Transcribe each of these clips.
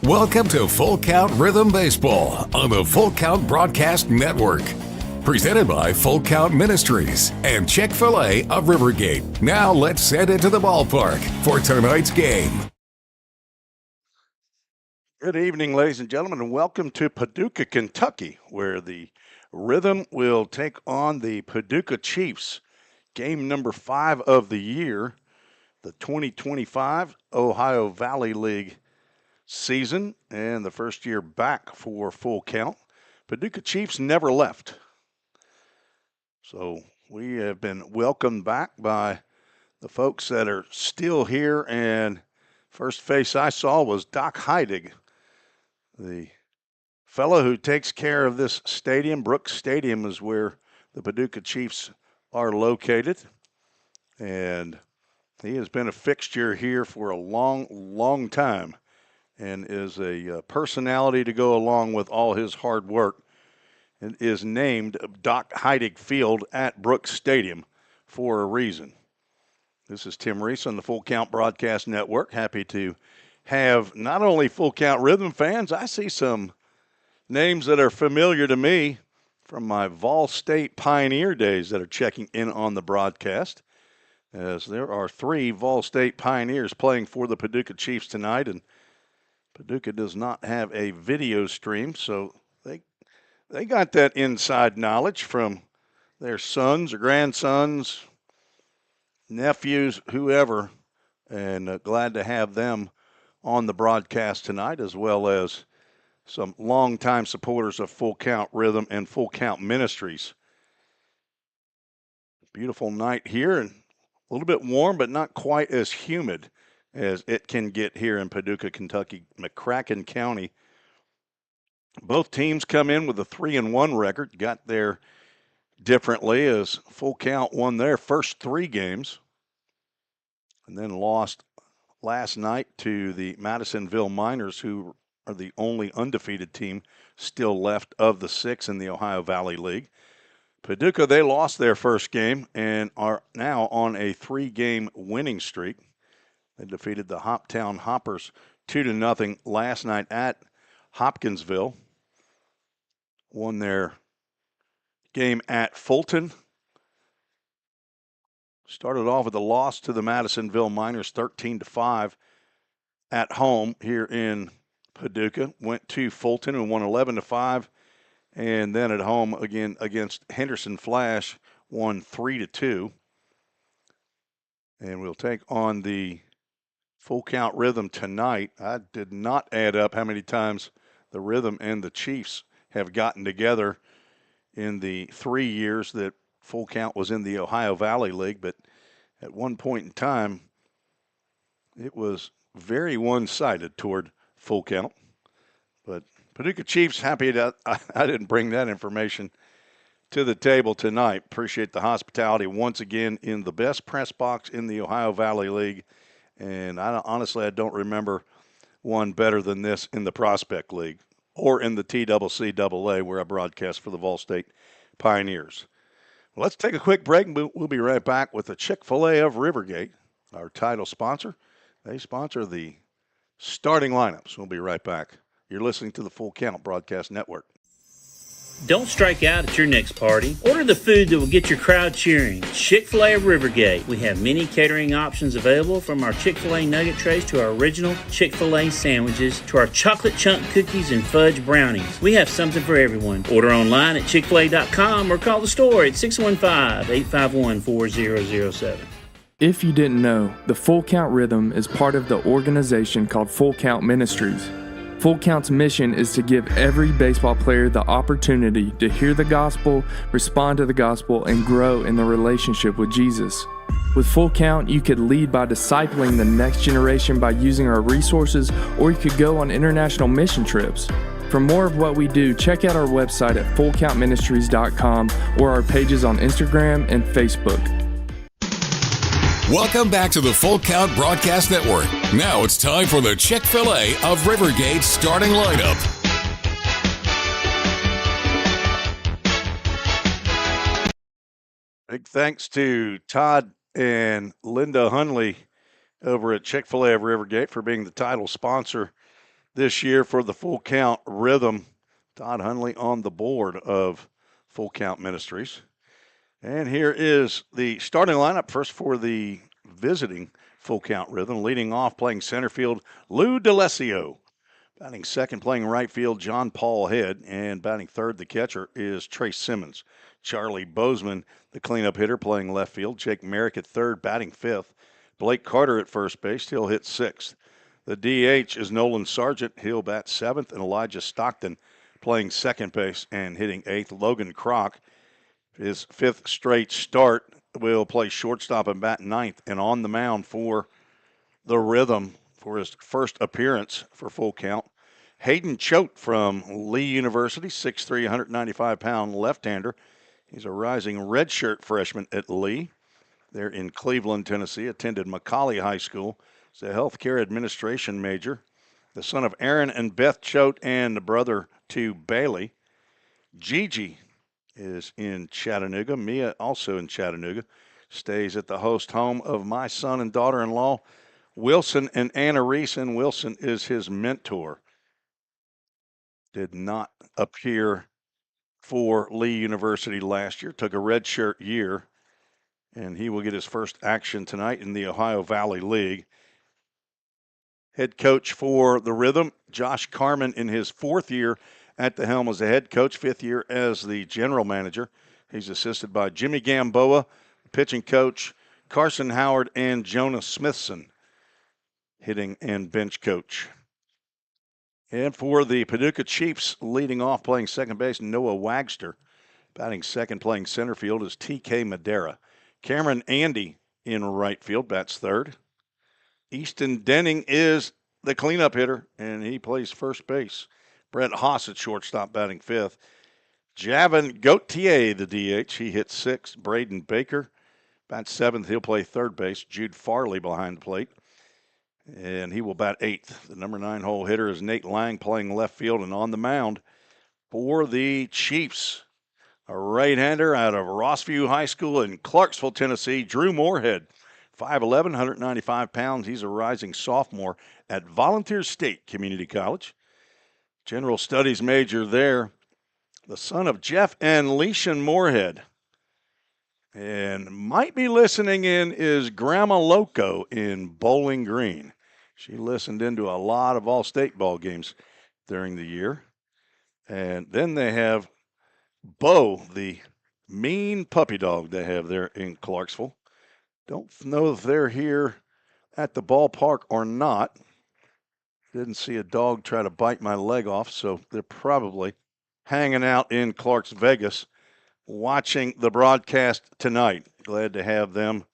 Welcome to Full Count Rhythm Baseball on the Full Count Broadcast Network. Presented by Full Count Ministries and Chick-fil-A of Rivergate. Now let's head into the ballpark for tonight's game. Good evening, ladies and gentlemen, and welcome to Paducah, Kentucky, where the Rhythm will take on the Paducah Chiefs. Game number 5 of the year, the 2025 Ohio Valley League season, and the first year back for Full Count. Paducah Chiefs never left. So we have been welcomed back by the folks that are still here, and first face I saw was Doc Heidig, the fellow who takes care of this stadium. Brooks Stadium is where the Paducah Chiefs are located, and he has been a fixture here for a long time and is a personality to go along with all his hard work, and is named Doc Heidig Field at Brooks Stadium for a reason. This is Tim Reese on the Full Count Broadcast Network. Happy to have not only Full Count Rhythm fans, I see some names that are familiar to me from my Vol State Pioneer days that are checking in on the broadcast, as there are 3 Vol State Pioneers playing for the Paducah Chiefs tonight, and Paducah does not have a video stream, so they got that inside knowledge from their sons or grandsons, nephews, whoever, and glad to have them on the broadcast tonight, as well as some longtime supporters of Full Count Rhythm and Full Count Ministries. Beautiful night here, and a little bit warm, but not quite as humid as it can get here in Paducah, Kentucky, McCracken County. Both teams come in with a 3-1 record, got there differently as Full Count won their first 3 games and then lost last night to the Madisonville Miners, who are the only undefeated team still left of the 6 in the Ohio Valley League. Paducah, they lost their first game and are now on a 3-game winning streak. They defeated the Hoptown Hoppers 2-0 last night at Hopkinsville. Won their game at Fulton. Started off with a loss to the Madisonville Miners 13-5 at home here in Paducah. Went to Fulton and won 11-5. And then at home again against Henderson Flash, won 3-2. And we'll take on the Full Count Rhythm tonight. I did not add up how many times the Rhythm and the Chiefs have gotten together in the 3 years that Full Count was in the Ohio Valley League, but at one point in time, it was very one-sided toward Full Count. But Paducah Chiefs happy that I didn't bring that information to the table tonight. Appreciate the hospitality once again in the best press box in the Ohio Valley League. And honestly, I don't remember one better than this in the Prospect League or in the TCCAA, where I broadcast for the Vol State Pioneers. Well, let's take a quick break, and we'll be right back with the Chick-fil-A of Rivergate, our title sponsor. They sponsor the starting lineups. We'll be right back. You're listening to the Full Count Broadcast Network. Don't strike out at your next party. Order the food that will get your crowd cheering. Chick-fil-A of Rivergate. We have many catering options available, from our Chick-fil-A nugget trays to our original Chick-fil-A sandwiches to our chocolate chunk cookies and fudge brownies. We have something for everyone. Order online at chickfil-a.com or call the store at 615-851-4007. If you didn't know, the Full Count Rhythm is part of the organization called Full Count Ministries. Full Count's mission is to give every baseball player the opportunity to hear the gospel, respond to the gospel, and grow in the relationship with Jesus. With Full Count, you could lead by discipling the next generation by using our resources, or you could go on international mission trips. For more of what we do, check out our website at fullcountministries.com or our pages on Instagram and Facebook. Welcome back to the Full Count Broadcast Network. Now it's time for the Chick-fil-A of Rivergate starting lineup. Big thanks to Todd and Linda Hunley over at Chick-fil-A of Rivergate for being the title sponsor this year for the Full Count Rhythm. Todd Hundley on the board of Full Count Ministries. And here is the starting lineup first for the visiting Full Count Rhythm. Leading off, playing center field, Lou DeLessio. Batting second, playing right field, John Paul Head. And batting third, the catcher, is Trace Simmons. Charlie Bozeman, the cleanup hitter, playing left field. Jake Merrick at third, batting fifth. Blake Carter at first base. He'll hit sixth. The DH is Nolan Sargent. He'll bat seventh. And Elijah Stockton playing second base and hitting eighth. Logan Kroc, his fifth straight start, will play shortstop and bat ninth. And on the mound for the Rhythm for his first appearance for Full Count, Hayden Choate from Lee University, 6'3", 195-pound left-hander. He's a rising redshirt freshman at Lee. They're in Cleveland, Tennessee. Attended Macaulay High School. He's a healthcare administration major. The son of Aaron and Beth Choate and the brother to Bailey. Gigi is in Chattanooga. Mia also in Chattanooga. Stays at the host home of my son and daughter-in-law, Wilson and Anna Reese, and Wilson is his mentor. Did not appear for Lee University last year. Took a redshirt year, and he will get his first action tonight in the Ohio Valley League. Head coach for the Rhythm, Josh Carman, in his fourth year at the helm as a head coach, fifth year as the general manager. He's assisted by Jimmy Gamboa, pitching coach, Carson Howard, and Jonah Smithson, hitting and bench coach. And for the Paducah Chiefs, leading off, playing second base, Noah Wagster. Batting second, playing center field, is T.K. Madera. Cameron Andy in right field, bats third. Easton Denning is the cleanup hitter, and he plays first base. Brett Haas at shortstop, batting fifth. Javin Gautier, the DH, he hits sixth. Braden Baker bats seventh. He'll play third base. Jude Farley behind the plate, and he will bat eighth. The number 9 hole hitter is Nate Lang, playing left field. And on the mound for the Chiefs, a right-hander out of Rossview High School in Clarksville, Tennessee, Drew Moorhead. 5'11", 195 pounds. He's a rising sophomore at Volunteer State Community College. General Studies major there. The son of Jeff and Leishan Moorhead. And might be listening in is Grandma Loco in Bowling Green. She listened into a lot of all-state ball games during the year. And then they have Bo, the mean puppy dog they have there in Clarksville. Don't know if they're here at the ballpark or not. Didn't see a dog try to bite my leg off, so they're probably hanging out in Clarks Vegas watching the broadcast tonight. Glad to have them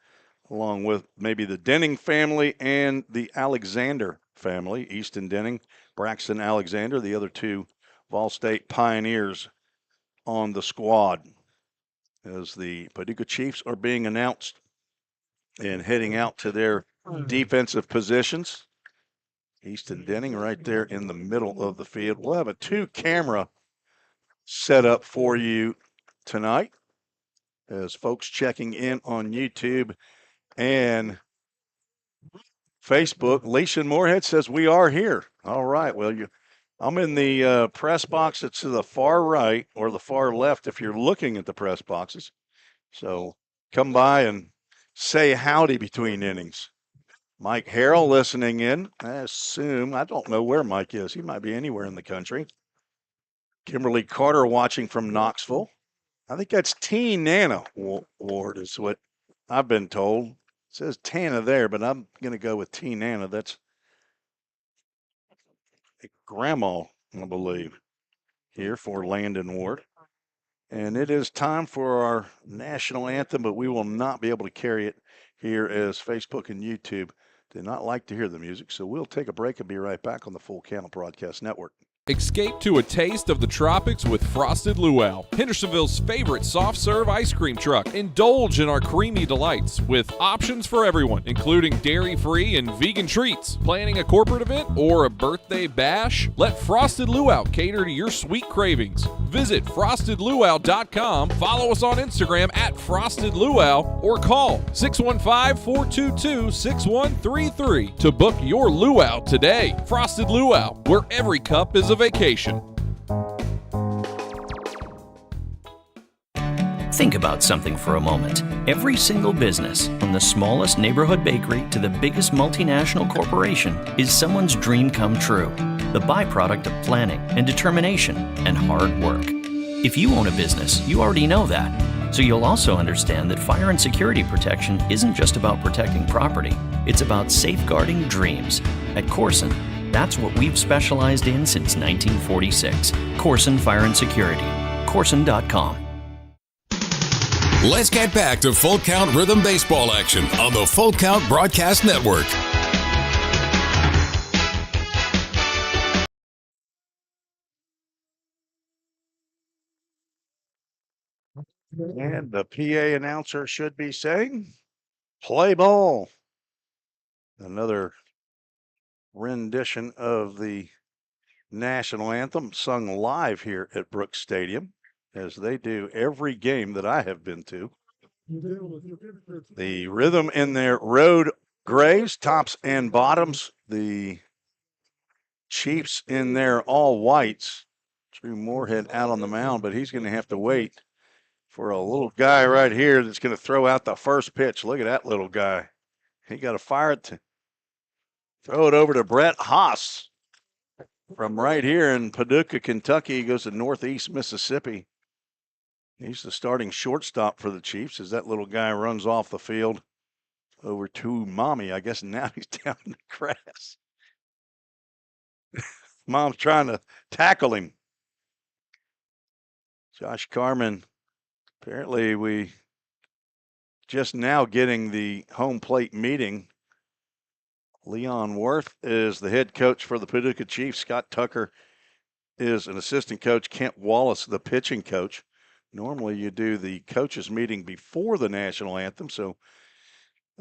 along with maybe the Denning family and the Alexander family. Easton Denning, Braxton Alexander, the other two Vol State Pioneers on the squad, as the Paducah Chiefs are being announced and heading out to their defensive positions. Easton Denning right there in the middle of the field. We'll have a 2-camera setup for you tonight as folks checking in on YouTube and Facebook. Leishan Moorhead says we are here. All right. Well, I'm in the press box that's to the far right or the far left if you're looking at the press boxes. So come by and say howdy between innings. Mike Harrell listening in. I assume, I don't know where Mike is. He might be anywhere in the country. Kimberly Carter watching from Knoxville. I think that's T. Nana Ward is what I've been told. It says Tana there, but I'm going to go with T. Nana. That's a grandma, I believe, here for Landon Ward. And it is time for our national anthem, but we will not be able to carry it here as Facebook and YouTube do not like to hear the music. So we'll take a break and be right back on the Full Count Broadcast Network. Escape to a taste of the tropics with Frosted Luau, Hendersonville's favorite soft serve ice cream truck. Indulge in our creamy delights with options for everyone, including dairy-free and vegan treats. Planning a corporate event or a birthday bash? Let Frosted Luau cater to your sweet cravings. Visit frostedluau.com, follow us on Instagram at Frosted Luau, or call 615-422-6133 to book your luau today. Frosted Luau, where every cup is a vacation. Think about something for a moment. Every single business, from the smallest neighborhood bakery to the biggest multinational corporation, is someone's dream come true. The byproduct of planning and determination and hard work. If you own a business, you already know that. So you'll also understand that fire and security protection isn't just about protecting property. It's about safeguarding dreams. At Corson, that's what we've specialized in since 1946. Corson Fire and Security. Corson.com. Let's get back to Full Count Rhythm Baseball action on the Full Count Broadcast Network. And the PA announcer should be saying, play ball. Another rendition of the national anthem sung live here at Brooks Stadium, as they do every game that I have been to. The Rhythm in their road grays, tops and bottoms. The Chiefs in their all whites. Drew Moorhead out on the mound, but he's going to have to wait for a little guy right here that's going to throw out the first pitch. Look at that little guy. He got to fire it to throw it over to Brett Haas from right here in Paducah, Kentucky. He goes to Northeast Mississippi. He's the starting shortstop for the Chiefs as that little guy runs off the field over to Mommy. I guess now he's down in the grass. Mom's trying to tackle him. Josh Carman. Apparently, we just now getting the home plate meeting. Leon Worth is the head coach for the Paducah Chiefs. Scott Tucker is an assistant coach. Kent Wallace, the pitching coach. Normally, you do the coaches meeting before the national anthem. So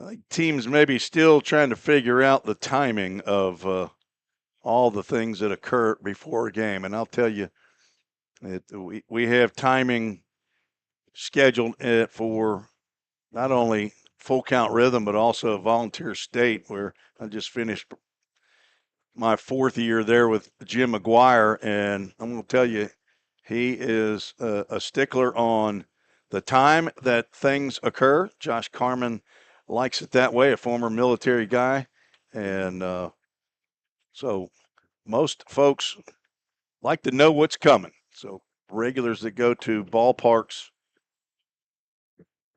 I think teams maybe still trying to figure out the timing of all the things that occur before a game. And I'll tell you, we have timing scheduled for not only Full Count Rhythm, but also Volunteer State, where I just finished my fourth year there with Jim McGuire. And I'm going to tell you, he is a stickler on the time that things occur. Josh Carman likes it that way, a former military guy. And so most folks like to know what's coming. So regulars that go to ballparks,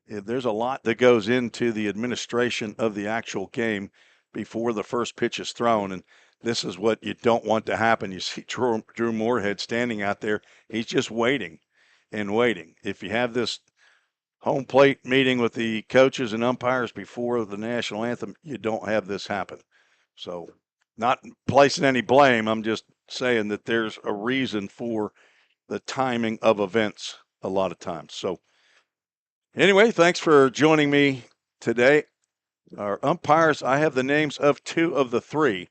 there's a lot that goes into the administration of the actual game before the first pitch is thrown. And this is what you don't want to happen. You see Drew Moorhead standing out there. He's just waiting and waiting. If you have this home plate meeting with the coaches and umpires before the national anthem, you don't have this happen. So not placing any blame. I'm just saying that there's a reason for the timing of events a lot of times. So anyway, thanks for joining me today. Our umpires, I have the names of two of the three.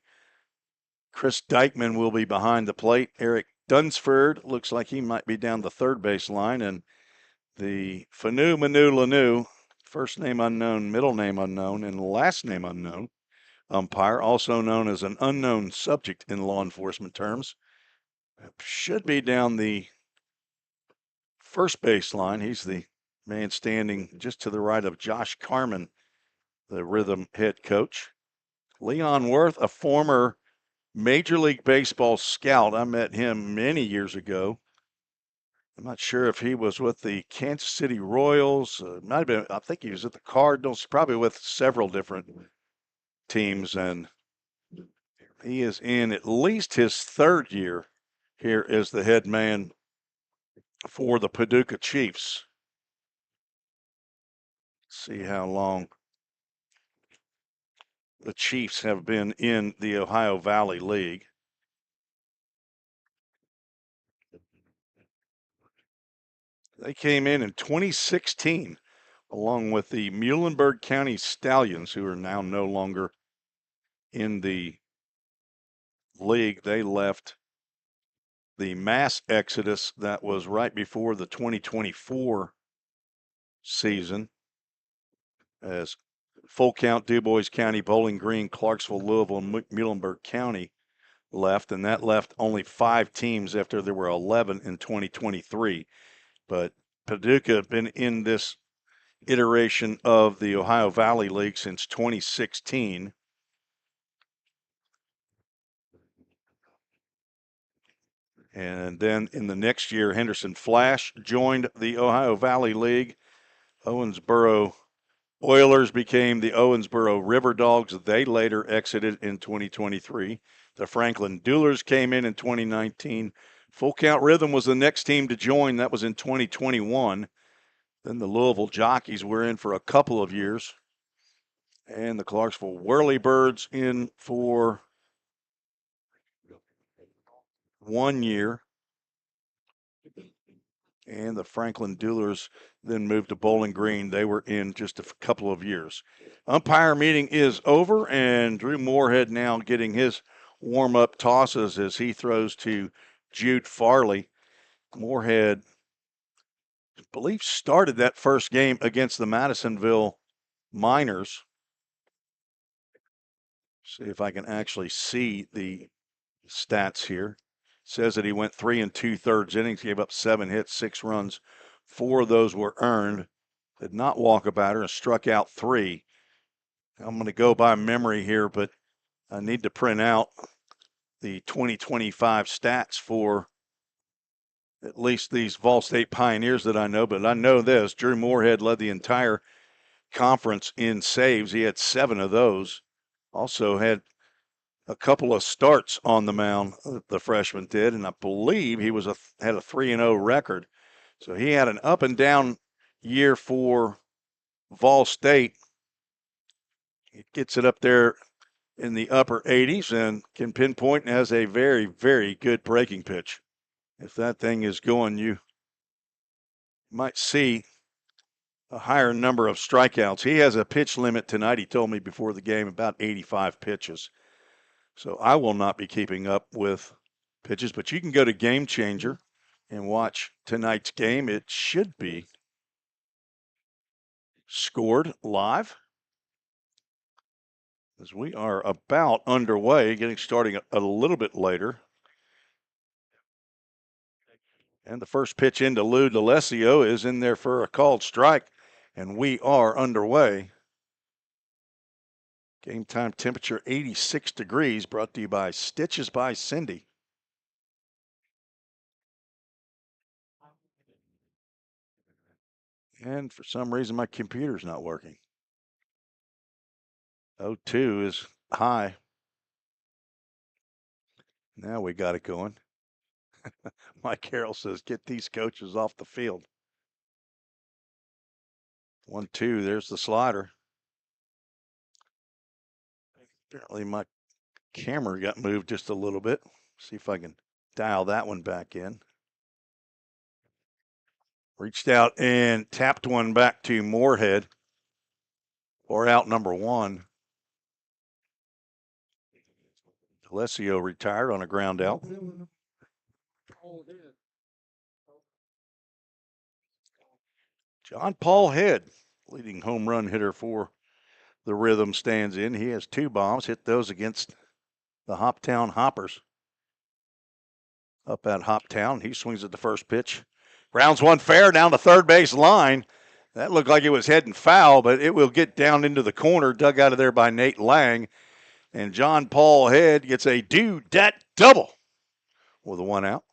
Chris Dykeman will be behind the plate. Eric Dunsford looks like he might be down the third base line. And the Fanu Manu Lanu, first name unknown, middle name unknown, and last name unknown umpire, also known as an unknown subject in law enforcement terms, should be down the first base line. He's the man standing just to the right of Josh Carman, the Rhythm head coach. Leon Worth, a former Major League Baseball scout. I met him many years ago. I'm not sure if he was with the Kansas City Royals. Might have been, I think he was at the Cardinals, probably with several different teams. And he is in at least his third year here as the head man for the Paducah Chiefs. See how long the Chiefs have been in the Ohio Valley League. They came in 2016, along with the Muhlenberg County Stallions, who are now no longer in the league. They left the mass exodus that was right before the 2024 season, as Full Count, DuBois County, Bowling Green, Clarksville, Louisville, and Muhlenberg County left, and that left only 5 teams after there were 11 in 2023. But Paducah had been in this iteration of the Ohio Valley League since 2016. And then in the next year, Henderson Flash joined the Ohio Valley League. Owensboro Oilers became the Owensboro River Dogs. They later exited in 2023. The Franklin Duelers came in 2019. Full Count Rhythm was the next team to join. That was in 2021. Then the Louisville Jockeys were in for a couple of years. And the Clarksville Whirlybirds in for 1 year. And the Franklin Duelers then moved to Bowling Green. They were in just a couple of years. Umpire meeting is over, and Drew Moorhead now getting his warm-up tosses as he throws to Jude Farley. Moorhead, I believe, started that first game against the Madisonville Miners. See if I can actually see the stats here. Says that he went 3 2/3 innings, gave up 7 hits, 6 runs. 4 of those were earned. Did not walk a batter and struck out 3. I'm going to go by memory here, but I need to print out the 2025 stats for at least these Vol State Pioneers that I know. But I know this: Drew Moorhead led the entire conference in saves. He had 7 of those. Also had a couple of starts on the mound, the freshman did, and I believe he was had a 3-0 record. So he had an up and down year for Vol State. He gets it up there in the upper 80s and can pinpoint and has a very, very good breaking pitch. If that thing is going, you might see a higher number of strikeouts. He has a pitch limit tonight, he told me before the game, about 85 pitches. So I will not be keeping up with pitches, but you can go to Game Changer and watch tonight's game. It should be scored live, as we are about underway, getting starting a little bit later. And the first pitch into Lou D'Alessio is in there for a called strike, and we are underway. Game time temperature 86 degrees, brought to you by Stitches by Cindy. And for some reason, my computer's not working. 0-2 is high. Now we got it going. Mike Carroll says, get these coaches off the field. 1-2, there's the slider. Apparently my camera got moved just a little bit. See if I can dial that one back in. Reached out and tapped one back to Moorhead for out number 1. D'Alessio retired on a ground out. John Paul Head, leading home run hitter for the Rhythm, stands in. He has 2 bombs, hit those against the Hoptown Hoppers. Up at Hoptown, he swings at the first pitch. Grounds one fair down the third base line. That looked like it was heading foul, but it will get down into the corner, dug out of there by Nate Lang. And John Paul Head gets a do-dat double with a 1 out.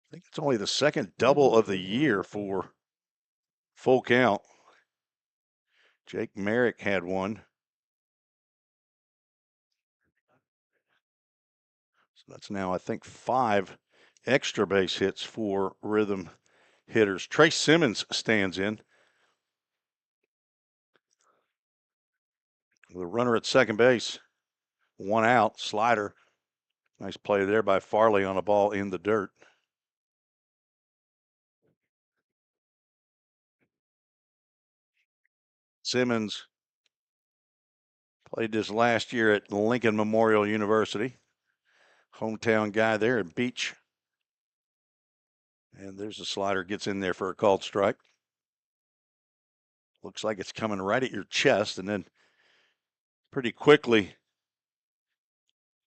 I think it's only the second double of the year for Full Count. Jake Merrick had one. So that's now, I think, 5 extra base hits for Rhythm hitters. Trace Simmons stands in. The runner at second base. 1 out, slider. Nice play there by Farley on a ball in the dirt. Simmons played this last year at Lincoln Memorial University. Hometown guy there at Beach. And there's a slider, gets in there for a called strike. Looks like it's coming right at your chest and then pretty quickly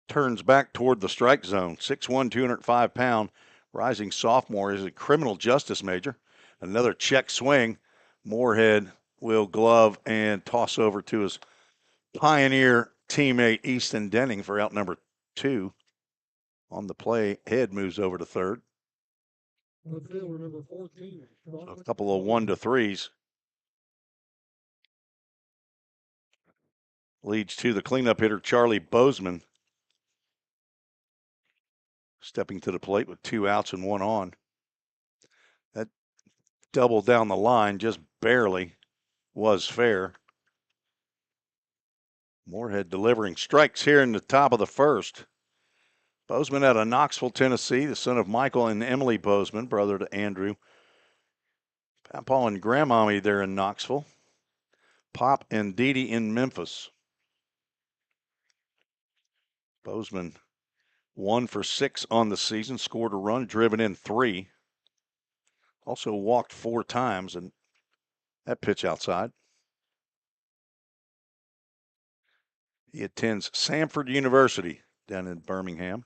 turns back toward the strike zone. 6'1", 205-pound rising sophomore is a criminal justice major. Another check swing. Moorhead will glove and toss over to his Pioneer teammate Easton Denning for out number 2. On the play, Head moves over to third. A couple of 1-3s. Leads to the cleanup hitter, Charlie Bozeman, stepping to the plate with 2 outs and 1 on. That double down the line just barely was fair. Moorhead delivering strikes here in the top of the first. Bozeman out of Knoxville, Tennessee, the son of Michael and Emily Bozeman, brother to Andrew. Papa and Grandmommy there in Knoxville. Pop and Dee Dee in Memphis. Bozeman 1 for 6 on the season, scored a run, driven in 3. Also walked 4 times, and that pitch outside. He attends Samford University down in Birmingham.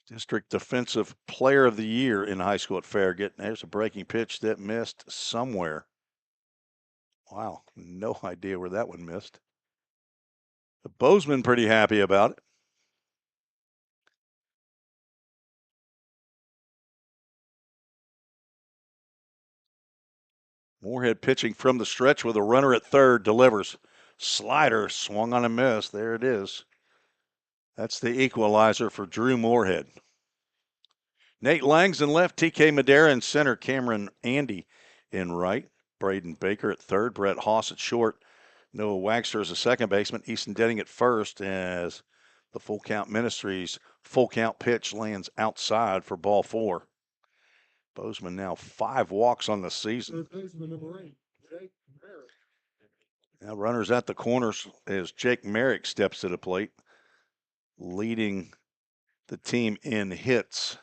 District Defensive Player of the Year in high school at Farragut. There's a breaking pitch that missed somewhere. Wow, no idea where that one missed. But Bozeman pretty happy about it. Moorhead pitching from the stretch with a runner at third, delivers. Slider swung on a miss. There it is. That's the equalizer for Drew Moorhead. Nate Langs in left, TK Madera in center, Cameron Andy in right, Braden Baker at third, Brett Haas at short, Noah Wagster as a second baseman, Easton Denning at first as the Full Count Ministries full count pitch lands outside for ball 4. Bozeman now 5 walks on the season. Now runners at the corners as Jake Merrick steps to the plate, leading the team in hits.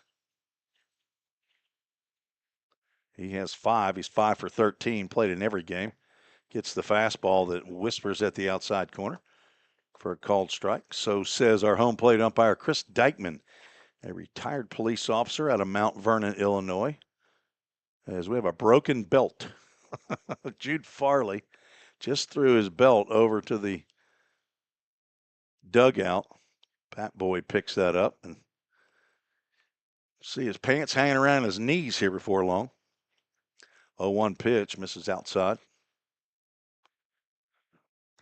He has 5. He's 5 for 13, played in every game. Gets the fastball that whispers at the outside corner for a called strike. So says our home plate umpire, Chris Dykeman, a retired police officer out of Mount Vernon, Illinois. As we have a broken belt. Jude Farley just threw his belt over to the dugout. Pat Boyd picks that up and see his pants hanging around his knees here before long. 0-1 pitch, misses outside.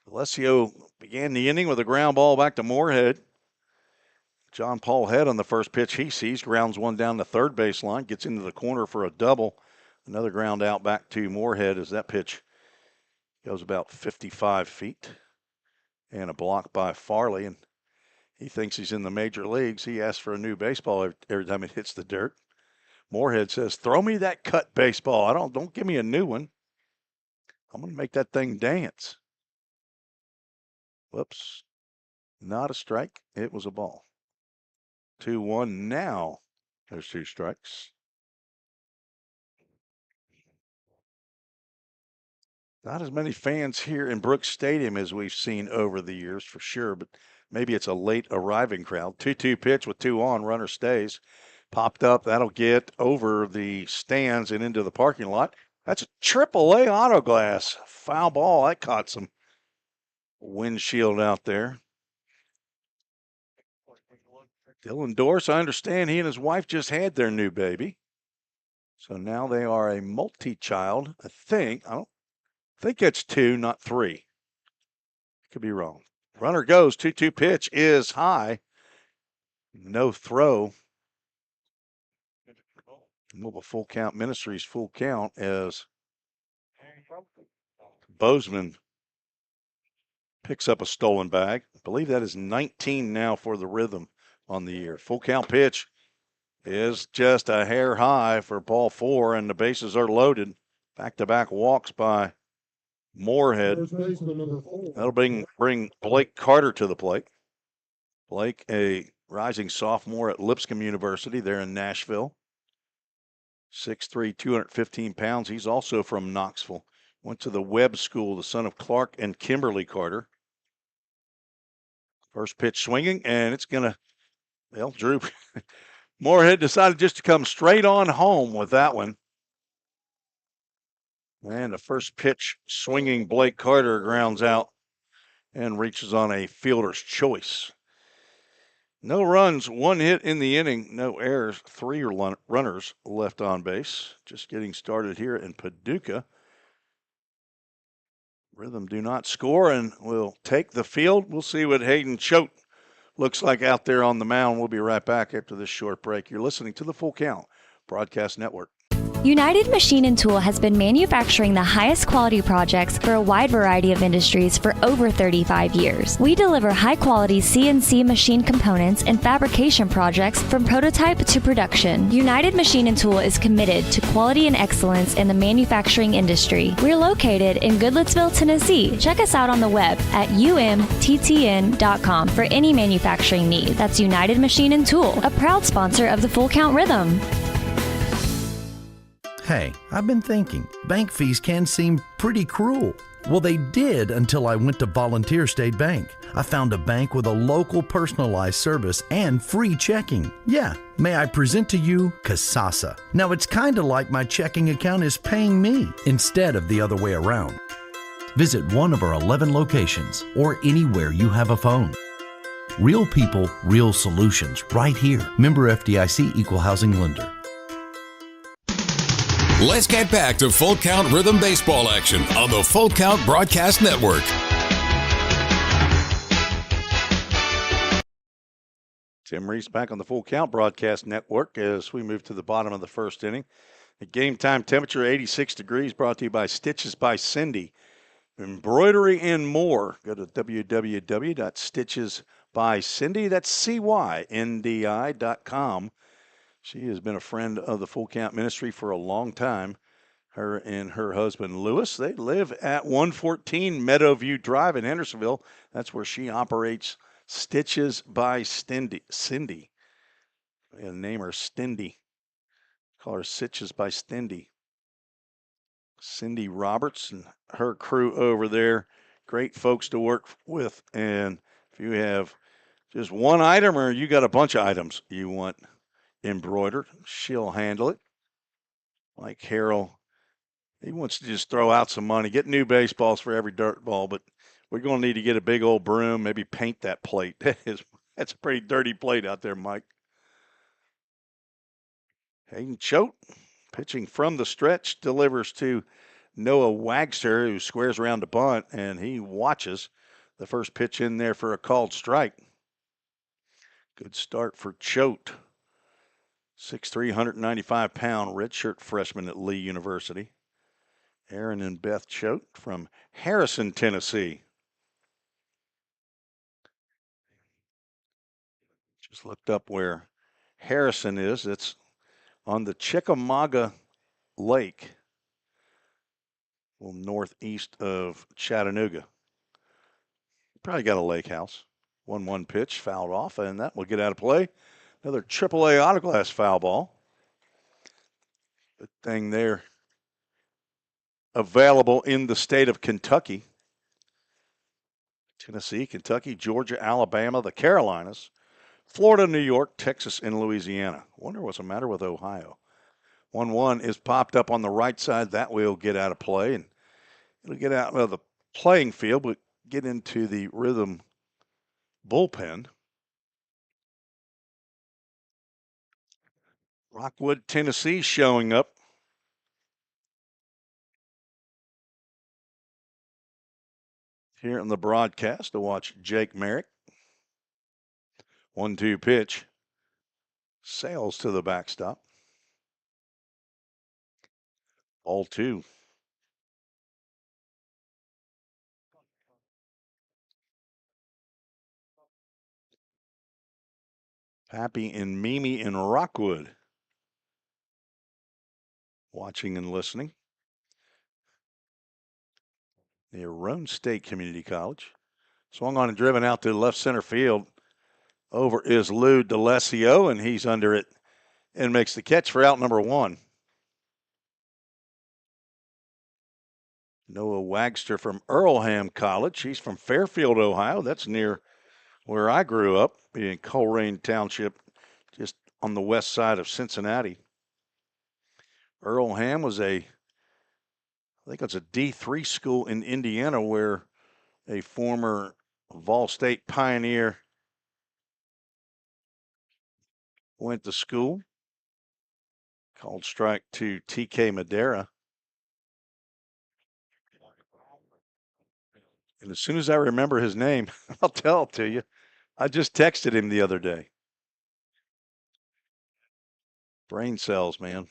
Alessio began the inning with a ground ball back to Moorhead. John Paul Head on the first pitch he sees, grounds one down the third baseline, gets into the corner for a double. Another ground out back to Moorhead as that pitch goes about 55 feet. And a block by Farley, and he thinks he's in the major leagues. He asks for a new baseball every time it hits the dirt. Moorhead says, throw me that cut baseball. Don't give me a new one. I'm going to make that thing dance. Whoops. Not a strike. It was a ball. 2-1 now. There's 2 strikes. Not as many fans here in Brooks Stadium as we've seen over the years for sure, but maybe it's a late arriving crowd. 2-2 pitch with 2 on, runner stays. Popped up, that'll get over the stands and into the parking lot. That's a AAA auto glass. Foul ball, that caught some windshield out there. Dylan Dorse, I understand he and his wife just had their new baby. So now they are a multi-child, I think. I think it's 2, not 3. Could be wrong. Runner goes, 2-2 pitch is high. No throw. Mobile Full Count Ministries full count as Bozeman picks up a stolen bag. I believe that is 19 now for the Rhythm on the year. Full count pitch is just a hair high for ball 4, and the bases are loaded. Back-to-back walks by Moorhead. That'll bring Blake Carter to the plate. Blake, a rising sophomore at Lipscomb University there in Nashville. 6'3", 215 pounds. He's also from Knoxville. Went to the Webb School, the son of Clark and Kimberly Carter. First pitch swinging, and it's going to, well, Drew, Moorhead decided just to come straight on home with that one. And the first pitch swinging Blake Carter grounds out and reaches on a fielder's choice. No runs, one hit in the inning, no errors, 3 runners left on base. Just getting started here in Paducah. Rhythm do not score and will take the field. We'll see what Hayden Choate looks like out there on the mound. We'll be right back after this short break. You're listening to the Full Count Broadcast Network. United Machine and Tool has been manufacturing the highest quality projects for a wide variety of industries for over 35 years. We deliver high-quality CNC machine components and fabrication projects from prototype to production. United Machine and Tool is committed to quality and excellence in the manufacturing industry. We're located in Goodlettsville, Tennessee. Check us out on the web at umttn.com for any manufacturing need. That's United Machine and Tool, a proud sponsor of the Full Count Rhythm. Hey, I've been thinking, bank fees can seem pretty cruel. Well, they did until I went to Volunteer State Bank. I found a bank with a local personalized service and free checking. Yeah, may I present to you Kasasa. Now, it's kind of like my checking account is paying me instead of the other way around. Visit one of our 11 locations or anywhere you have a phone. Real people, real solutions right here. Member FDIC Equal Housing Lender. Let's get back to Full Count Rhythm Baseball action on the Full Count Broadcast Network. Tim Reese back on the Full Count Broadcast Network as we move to the bottom of the first inning. The game time temperature 86 degrees, brought to you by Stitches by Cindy. Embroidery and more. Go to www.stitchesbycindy, that's CYNDI.com. She has been a friend of the Full Count Ministry for a long time. Her and her husband, Lewis, they live at 114 Meadowview Drive in Hendersonville. That's where she operates Stitches by Cindy. And name her Stindy. Call her Stitches by Stindy. Cindy Roberts and her crew over there. Great folks to work with. And if you have just one item or you got a bunch of items you want embroidered, she'll handle it. Like Harold, he wants to just throw out some money, get new baseballs for every dirt ball, but we're going to need to get a big old broom, maybe paint that plate. That's a pretty dirty plate out there, Mike. Hayden Choate, pitching from the stretch, delivers to Noah Wagster, who squares around the bunt, and he watches the first pitch in there for a called strike. Good start for Choate. 6'3", 195-pound redshirt freshman at Lee University. Aaron and Beth Choate from Harrison, Tennessee. Just looked up where Harrison is. It's on the Chickamauga Lake, a little northeast of Chattanooga. Probably got a lake house. 1-1 pitch, fouled off, and that will get out of play. Another AAA autoglass foul ball. Good thing they're available in the state of Kentucky. Tennessee, Kentucky, Georgia, Alabama, the Carolinas, Florida, New York, Texas, and Louisiana. Wonder what's the matter with Ohio. 1-1 is popped up on the right side. That will get out of play, and it'll get out of the playing field, but get into the Rhythm bullpen. Rockwood, Tennessee showing up. Here on the broadcast to watch Jake Merrick. 1-2 pitch. Sails to the backstop. Ball 2. Pappy and Mimi in Rockwood. Watching and listening. near Roan State Community College. Swung on and driven out to left center field. Over is Lou DeLessio, and he's under it and makes the catch for out number 1. Noah Wagster from Earlham College. He's from Fairfield, Ohio. That's near where I grew up, in Coleraine Township, just on the west side of Cincinnati. Earlham was I think it's a D3 school in Indiana where a former Vol State Pioneer went to school. Called strike to TK Madera. And as soon as I remember his name, I'll tell it to you. I just texted him the other day. Brain cells, man.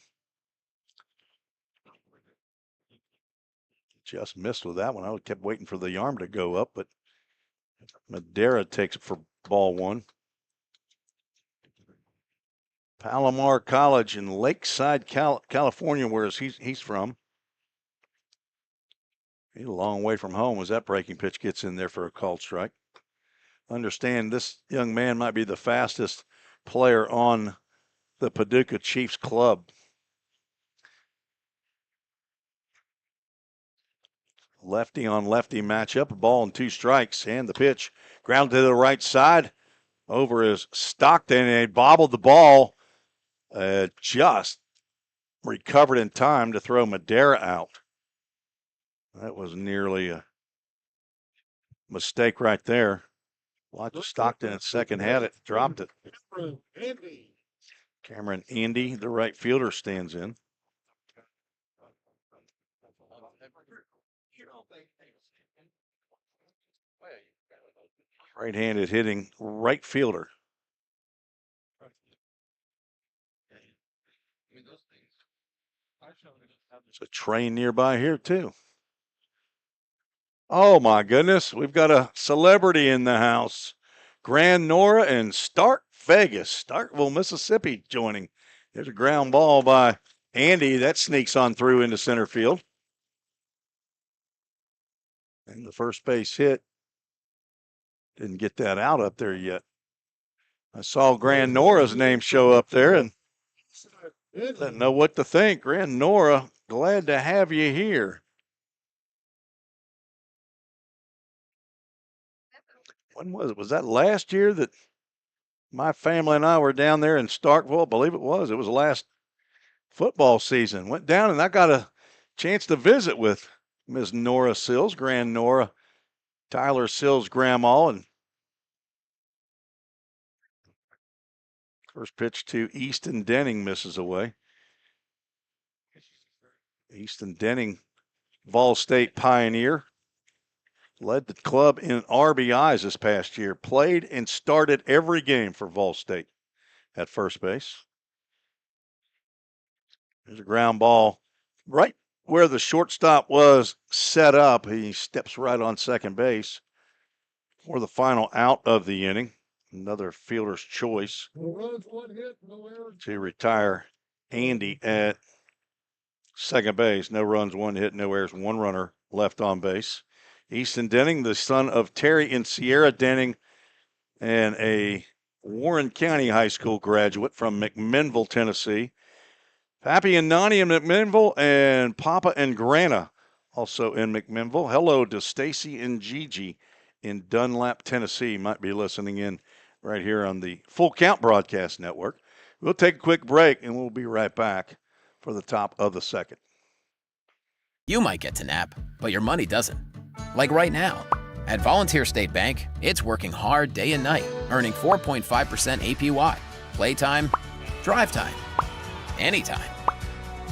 Just missed with that one. I kept waiting for the arm to go up, but Madera takes it for ball 1. Palomar College in Lakeside, California, where he's from. He's a long way from home as that breaking pitch gets in there for a called strike. Understand this young man might be the fastest player on the Paducah Chiefs club. Lefty on lefty matchup, a ball and 2 strikes, and the pitch ground to the right side. Over is Stockton, and he bobbled the ball. Just recovered in time to throw Madera out. That was nearly a mistake right there. Watch Stockton at second had it, dropped it. Cameron Andy, the right fielder, stands in. Right-handed hitting right fielder. There's a train nearby here, too. Oh, my goodness. We've got a celebrity in the house. Grand Nora and Stark Vegas, Starkville, Mississippi, joining. There's a ground ball by Andy. That sneaks on through into center field. And the first base hit. Didn't get that out up there yet. I saw Grand Nora's name show up there and didn't know what to think. Grand Nora, glad to have you here. When was it? Was that last year that my family and I were down there in Starkville? I believe it was. It was the last football season. Went down and I got a chance to visit with Ms. Nora Sills, Grand Nora, Tyler Sills' grandma, and first pitch to Easton Denning misses away. Easton Denning, Vol State Pioneer, led the club in RBIs this past year, played and started every game for Vol State at first base. There's a ground ball right where the shortstop was set up. He steps right on second base for the final out of the inning. Another fielder's choice to retire Andy at second base. No runs, 1 hit, no errors, 1 runner left on base. Easton Denning, the son of Terry and Sierra Denning, and a Warren County High School graduate from McMinnville, Tennessee. Pappy and Nani in McMinnville, and Papa and Grana also in McMinnville. Hello to Stacy and Gigi in Dunlap, Tennessee. Might be listening in right here on the Full Count Broadcast Network. We'll take a quick break, and we'll be right back for the top of the second. You might get to nap, but your money doesn't. Like right now. At Volunteer State Bank, it's working hard day and night, earning 4.5% APY. Playtime, drive time, anytime.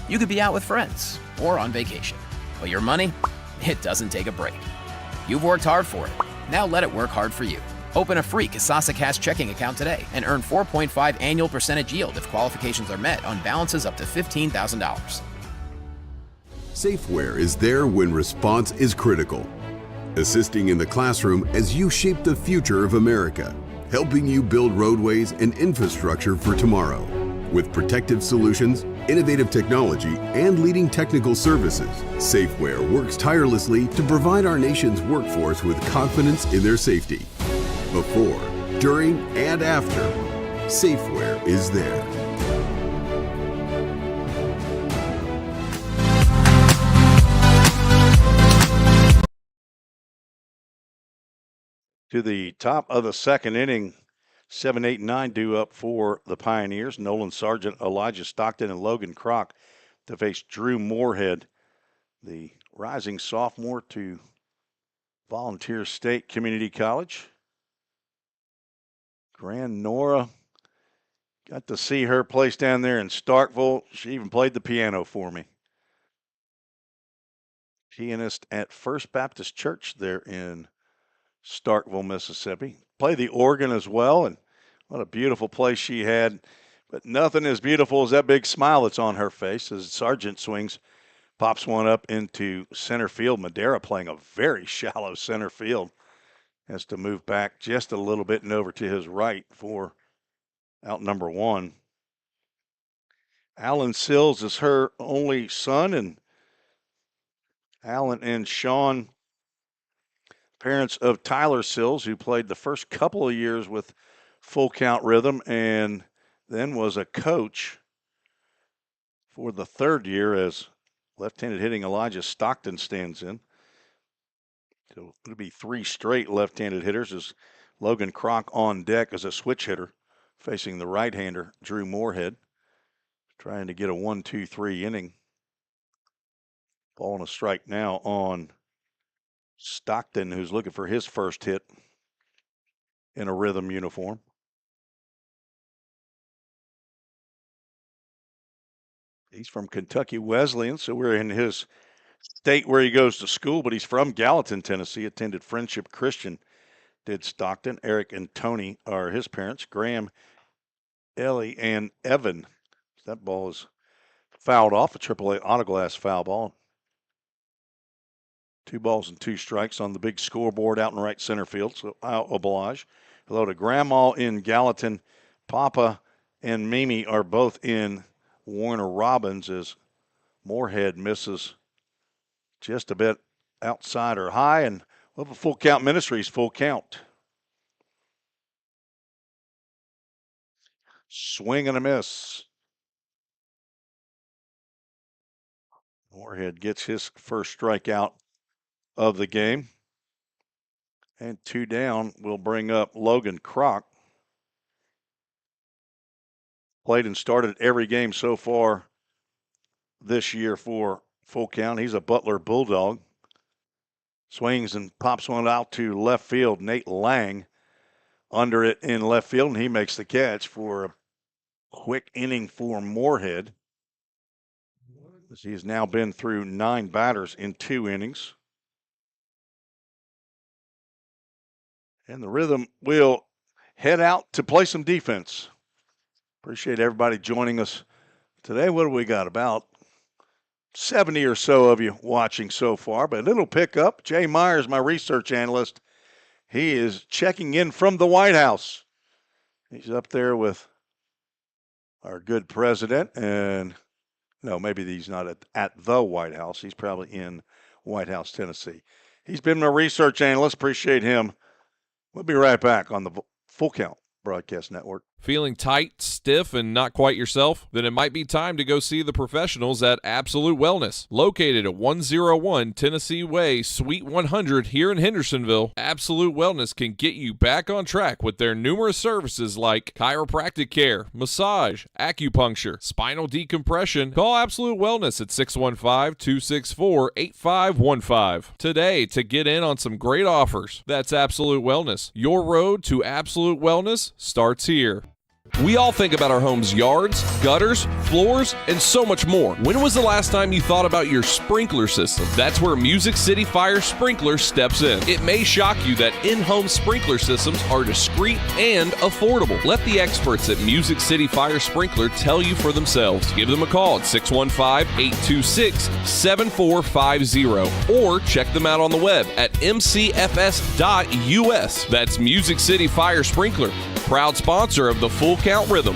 You could be out with friends or on vacation, but your money, it doesn't take a break. You've worked hard for it. Now let it work hard for you. Open a free Kasasa Cash checking account today and earn 4.5 annual percentage yield if qualifications are met on balances up to $15,000. Safeware is there when response is critical, assisting in the classroom as you shape the future of America, helping you build roadways and infrastructure for tomorrow. With protective solutions, innovative technology, and leading technical services, Safeware works tirelessly to provide our nation's workforce with confidence in their safety. Before, during, and after, Safeware is there. To the top of the second inning, 7, 8, and 9 due up for the Pioneers. Nolan Sargent, Elijah Stockton, and Logan Kroc to face Drew Moorhead, the rising sophomore to Volunteer State Community College. Grand Nora, got to see her place down there in Starkville. She even played the piano for me. Pianist at First Baptist Church there in Starkville, Mississippi. Play the organ as well, and what a beautiful place she had. But nothing as beautiful as that big smile that's on her face as Sargent swings, pops one up into center field. Madera playing a very shallow center field. Has to move back just a little bit and over to his right for out number 1. Alan Sills is her only son, and Alan and Sean, parents of Tyler Sills, who played the first couple of years with Full Count Rhythm and then was a coach for the third year as left-handed hitting Elijah Stockton stands in. So it'll be 3 straight left-handed hitters as Logan Kroc on deck as a switch hitter facing the right-hander Drew Moorhead, trying to get a 1-2-3 inning. Ball and a strike now on Stockton, who's looking for his first hit in a Rhythm uniform. He's from Kentucky Wesleyan, so we're in his state where he goes to school, but he's from Gallatin, Tennessee, attended Friendship Christian, did Stockton. Eric and Tony are his parents. Graham, Ellie, and Evan. That ball is fouled off, a AAA autoglass foul ball. 2 balls and 2 strikes on the big scoreboard out in right center field. So Al Obalage. Hello to Grandma in Gallatin. Papa and Mimi are both in Warner Robins as Moorhead misses just a bit outside or high. And we'll have a Full Count Ministries full count. Swing and a miss. Moorhead gets his first strikeout of the game. And 2 down will bring up Logan Kroc. Played and started every game so far this year for Full Count. He's a Butler Bulldog. Swings and pops one out to left field. Nate Lang under it in left field, and he makes the catch for a quick inning for Moorhead. He's now been through 9 batters in 2 innings. And the Rhythm will head out to play some defense. Appreciate everybody joining us today. What do we got? About 70 or so of you watching so far, but it'll pick up. Jay Myers, my research analyst, he is checking in from the White House. He's up there with our good president, and no, maybe he's not at the White House. He's probably in White House, Tennessee. He's been my research analyst. Appreciate him. We'll be right back on the Full Count Broadcast Network. Feeling tight, stiff, and not quite yourself? Then it might be time to go see the professionals at Absolute Wellness. Located at 101 Tennessee Way, Suite 100 here in Hendersonville, Absolute Wellness can get you back on track with their numerous services like chiropractic care, massage, acupuncture, spinal decompression. Call Absolute Wellness at 615-264-8515 today to get in on some great offers. That's Absolute Wellness. Your road to absolute wellness starts here. We all think about our home's yards, gutters, floors, and so much more. When was the last time you thought about your sprinkler system? That's where Music City Fire Sprinkler steps in. It may shock you that in-home sprinkler systems are discreet and affordable. Let the experts at Music City Fire Sprinkler tell you for themselves. Give them a call at 615-826-7450 or check them out on the web at mcfs.us. That's Music City Fire Sprinkler, proud sponsor of the Full Count Rhythm.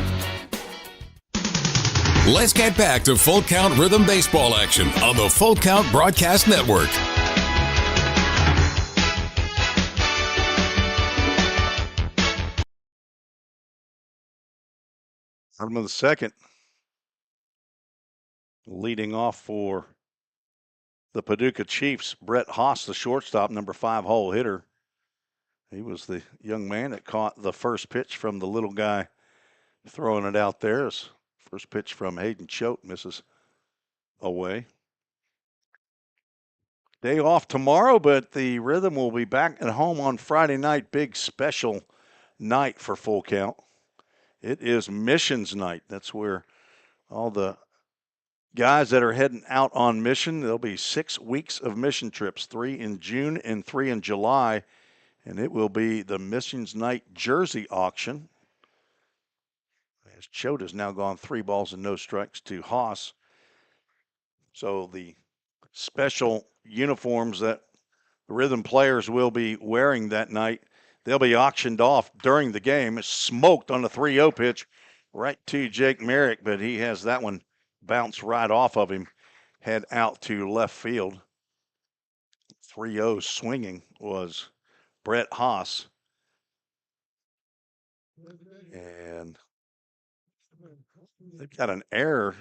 Let's get back to Full Count Rhythm Baseball action on the Full Count Broadcast Network. Bottom of the second. Leading off for the Paducah Chiefs, Brett Haas, the shortstop, number 5 hole hitter. He was the young man that caught the first pitch from the little guy throwing it out there. His first pitch from Hayden Choate misses away. Day off tomorrow, but the Rhythm will be back at home on Friday night. Big special night for Full Count. It is missions night. That's where all the guys that are heading out on mission, there'll be 6 weeks of mission trips, 3 in June and 3 in July. And it will be the missions night jersey auction. As Choate has now gone 3 balls and no strikes to Haas. So the special uniforms that the Rhythm players will be wearing that night, they'll be auctioned off during the game. It's smoked on the 3-0 pitch right to Jake Merrick, but he has that one bounce right off of him, head out to left field. 3-0 swinging was Brett Haas. And they've got an error.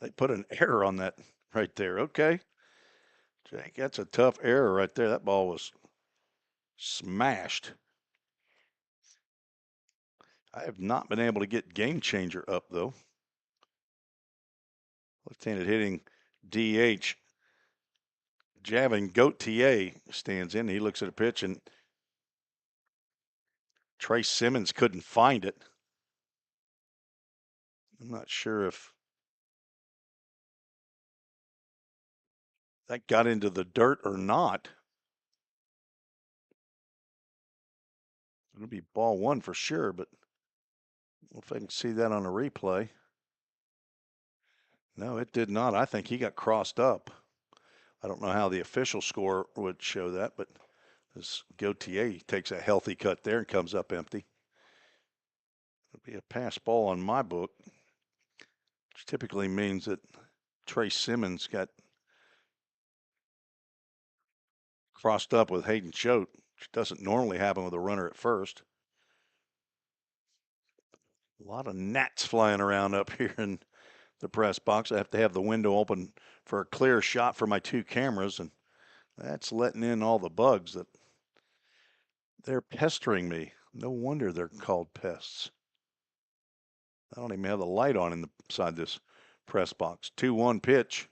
They put an error on that right there. Okay. Jake, that's a tough error right there. That ball was smashed. I have not been able to get Game Changer up, though. Left-handed hitting DH. Javin Gauthier stands in. He looks at a pitch, and Trey Simmons couldn't find it. I'm not sure if that got into the dirt or not. It'll be ball 1 for sure, but if I can see that on a replay. No, it did not. I think he got crossed up. I don't know how the official score would show that, but this Gauthier takes a healthy cut there and comes up empty. It'll be a pass ball on my book, which typically means that Trey Simmons got crossed up with Hayden Choate, which doesn't normally happen with a runner at first. A lot of gnats flying around up here in the press box. I have to have the window open for a clear shot for my 2 cameras, and that's letting in all the bugs that they're pestering me. No wonder they're called pests. I don't even have the light on inside this press box. 2-1 pitch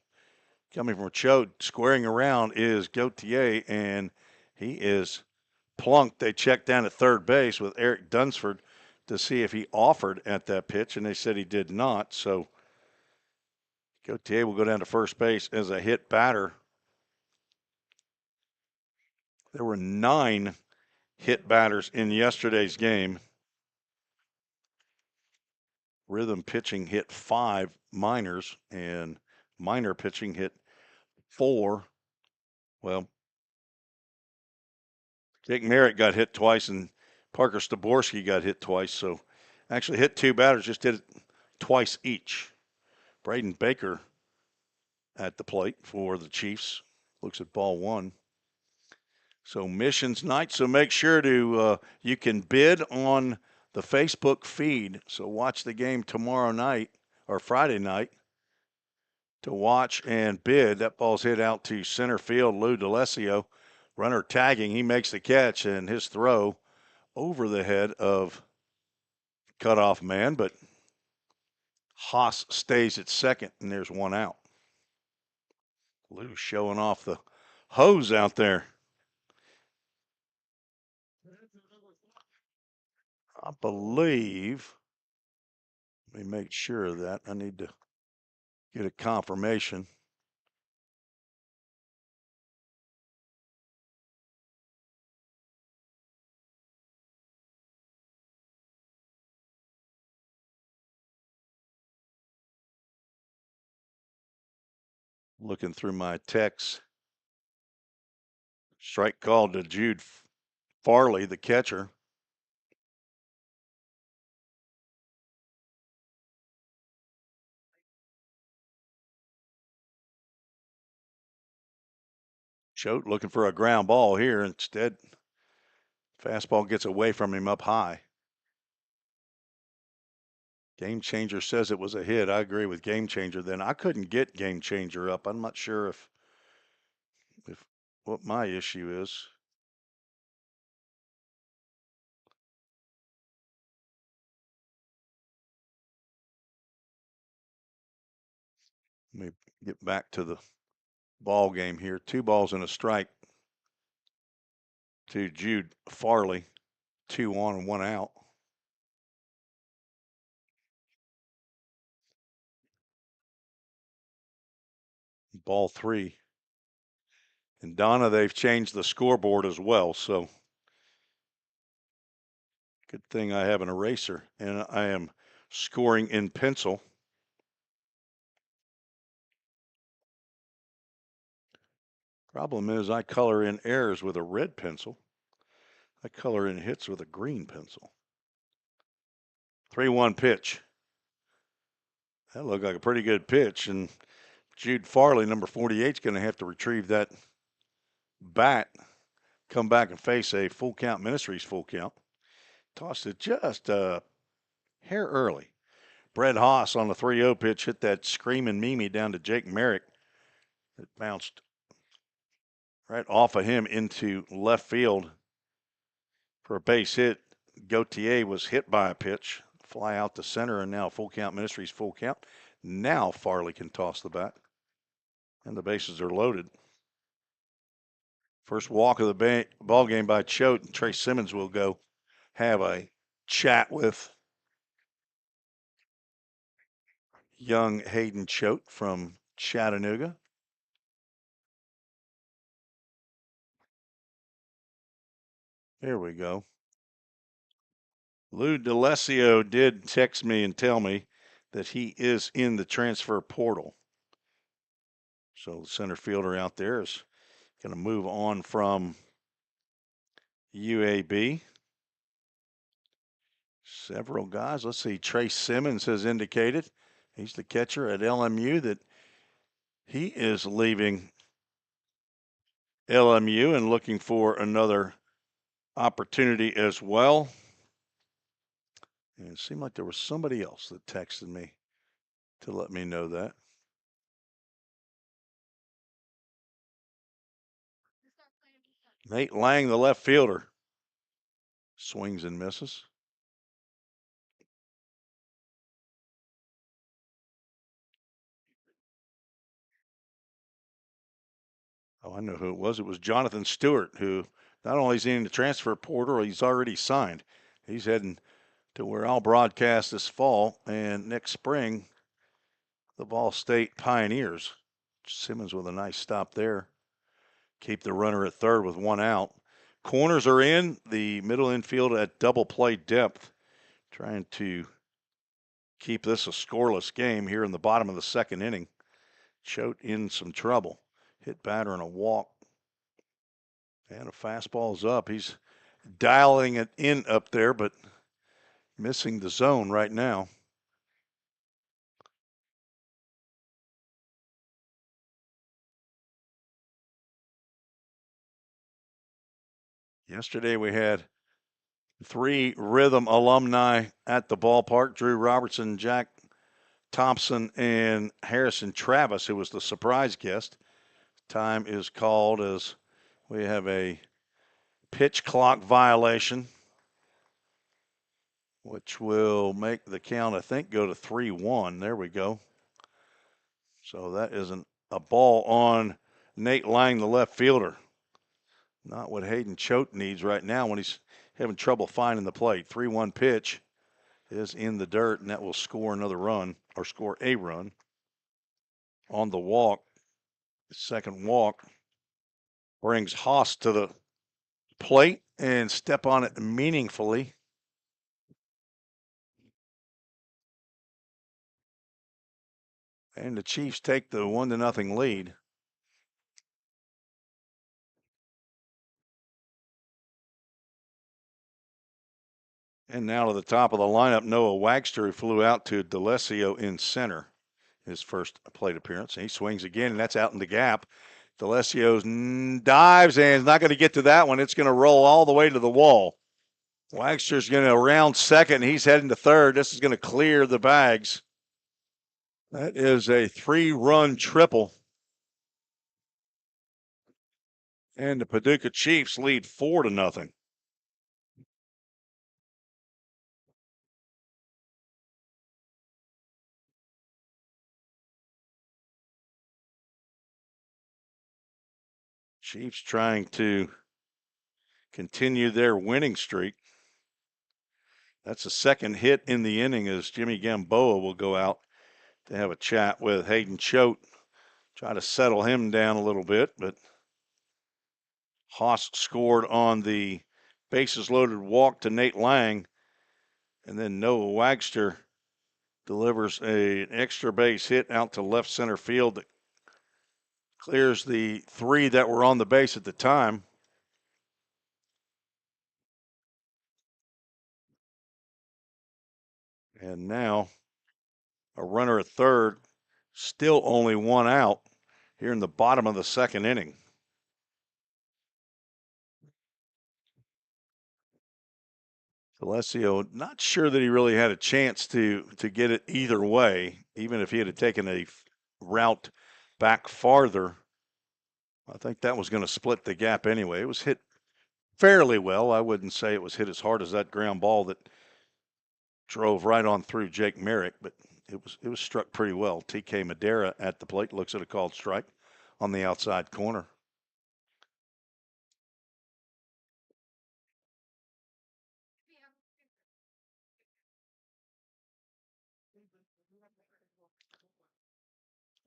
coming from Choate. Squaring around is Gauthier, and he is plunked. They checked down at third base with Eric Dunsford to see if he offered at that pitch, and they said he did not. So Gauthier will go down to first base as a hit batter. There were 9 hit batters in yesterday's game. Rhythm pitching hit 5 minors, and minor pitching hit 4. Well, Jake Merritt got hit twice, and Parker Staborski got hit twice. So actually hit 2 batters, just did it twice each. Braden Baker at the plate for the Chiefs. Looks at ball 1. So missions night. So make sure to, you can bid on the Facebook feed. So watch the game tomorrow night or Friday night to watch and bid. That ball's hit out to center field. Lou D'Alessio, runner tagging. He makes the catch, and his throw over the head of cutoff man, but Haas stays at second, and there's 1 out. Lou showing off the hose out there. I believe, let me make sure of that. I need to get a confirmation. Looking through my texts. Strike called to Jude Farley, the catcher. Choate looking for a ground ball here. Instead, fastball gets away from him up high. Game Changer says it was a hit. I agree with Game Changer then. I couldn't get Game Changer up. I'm not sure if what my issue is. Let me get back to the ball game here. 2 balls and a strike to Jude Farley. 2 on and 1 out. Ball 3. And Donna, they've changed the scoreboard as well, so good thing I have an eraser. And I am scoring in pencil. Problem is I color in errors with a red pencil. I color in hits with a green pencil. 3-1 pitch. That looked like a pretty good pitch, and Jude Farley, number 48, is going to have to retrieve that bat, come back and face a full count Ministries full count. Tossed it just a hair early. Brett Haas on the 3-0 pitch hit that screaming Mimi down to Jake Merrick. It bounced right off of him into left field for a base hit. Gautier was hit by a pitch, fly out to center, and now full count Ministries full count. Now Farley can toss the bat, and the bases are loaded. First walk of the ball game by Choate, and Trey Simmons will go have a chat with young Hayden Choate from Chattanooga. There we go. Lou D'Alessio did text me and tell me that he is in the transfer portal. So the center fielder out there is going to move on from UAB. Several guys. Let's see. Trey Simmons has indicated, he's the catcher at LMU, that he is leaving LMU and looking for another opportunity as well. And it seemed like there was somebody else that texted me to let me know that. Nate Lang, the left fielder, swings and misses. Oh, I know who it was. It was Jonathan Stewart, who not only is he in the transfer portal, he's already signed. He's heading to where I'll broadcast this fall, and next spring, the Ball State Pioneers. Simmons with a nice stop there. Keep the runner at third with 1 out. Corners are in. The middle infield at double play depth, trying to keep this a scoreless game here in the bottom of the second inning. Choate in some trouble. Hit batter and a walk. And a fastball's up. He's dialing it in up there, but missing the zone right now. Yesterday we had 3 Rhythm alumni at the ballpark. Drew Robertson, Jack Thompson, and Harrison Travis, who was the surprise guest. Time is called as we have a pitch clock violation, which will make the count, I think, go to 3-1. There we go. So that isn't a ball on Nate Lang, the left fielder. Not what Hayden Choate needs right now when he's having trouble finding the plate. 3-1 pitch is in the dirt, and that will score another run, or score a run. On the walk, the second walk brings Haas to the plate and step on it meaningfully. And the Chiefs take the 1-0 lead. And now to the top of the lineup, Noah Wagster, who flew out to D'Alessio in center, his first plate appearance. And he swings again, and that's out in the gap. D'Alessio dives and is not going to get to that one. It's going to roll all the way to the wall. Wagster's going to round second. He's heading to third. This is going to clear the bags. That is a 3-run triple. And the Paducah Chiefs lead 4-0. Chiefs trying to continue their winning streak. That's the second hit in the inning as Jimmy Gamboa will go out to have a chat with Hayden Choate. Try to settle him down a little bit, but Haas scored on the bases loaded walk to Nate Lang, and then Noah Wagster delivers an extra base hit out to left center field that clears the 3 that were on the base at the time. And now a runner at third, still only 1 out here in the bottom of the second inning. D'Alessio, not sure that he really had a chance to get it either way, even if he had taken a route back farther. I think that was going to split the gap anyway. It was hit fairly well. I wouldn't say it was hit as hard as that ground ball that drove right on through Jake Merrick, but it was struck pretty well. TK Madera at the plate looks at a called strike on the outside corner.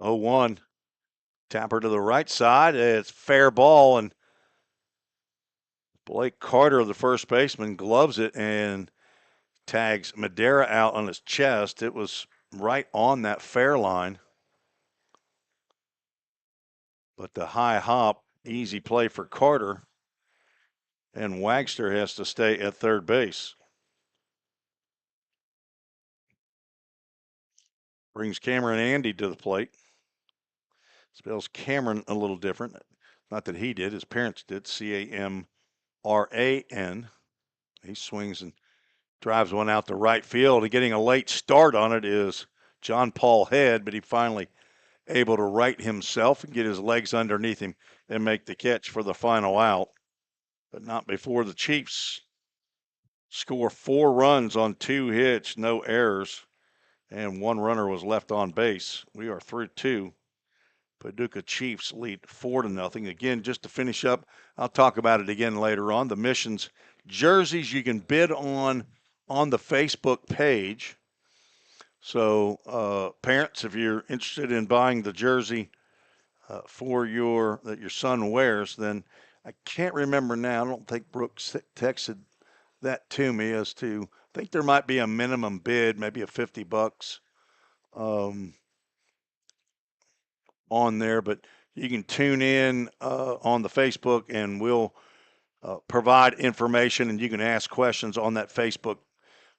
Oh, 1. Tapper to the right side. It's fair ball, and Blake Carter, the first baseman, gloves it and tags Madera out on his chest. It was right on that fair line. But the high hop, easy play for Carter. And Wagster has to stay at third base. Brings Cameron Andy to the plate. Spells Cameron a little different. Not that he did, his parents did. Camran. He swings and drives one out to right field. And getting a late start on it is John Paul Head, but he finally able to right himself and get his legs underneath him and make the catch for the final out. But not before the Chiefs score 4 runs on 2 hits, no errors, and 1 runner was left on base. We are through 2. Paducah Chiefs lead 4-0. Again, just to finish up, I'll talk about it again later on. The Missions jerseys you can bid on the Facebook page. So parents, if you're interested in buying the jersey for that your son wears, then I can't remember now. I don't think Brooks texted that to me as to, I think there might be a minimum bid, maybe a $50 on there, but you can tune in on the Facebook and we'll provide information and you can ask questions on that Facebook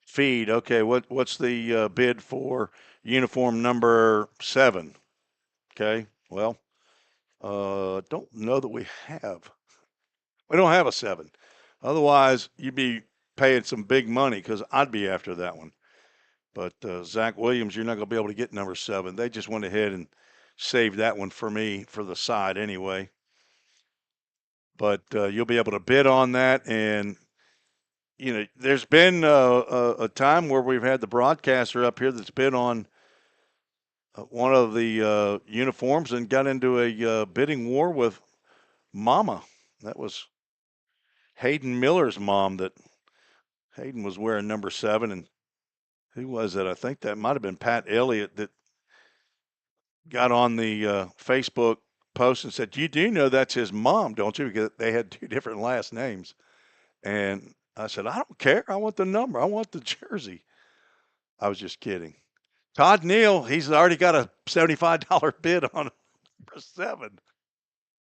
feed. Okay, what's the bid for uniform number 7? Okay, well, don't know that we don't have a 7. Otherwise, you'd be paying some big money because I'd be after that one. But Zach Williams, you're not going to be able to get number 7. They just went ahead and saved that one for me for the side anyway. But you'll be able to bid on that. And, you know, there's been a time where we've had the broadcaster up here that's bid on one of the uniforms and got into a bidding war with Mama. That was Hayden Miller's mom, that Hayden was wearing number 7. And who was it? I think that might have been Pat Elliott that got on the Facebook post and said, "You do know that's his mom, don't you?" Because they had 2 different last names. And I said, "I don't care. I want the number. I want the jersey." I was just kidding. Todd Neal, he's already got a $75 bid on number 7.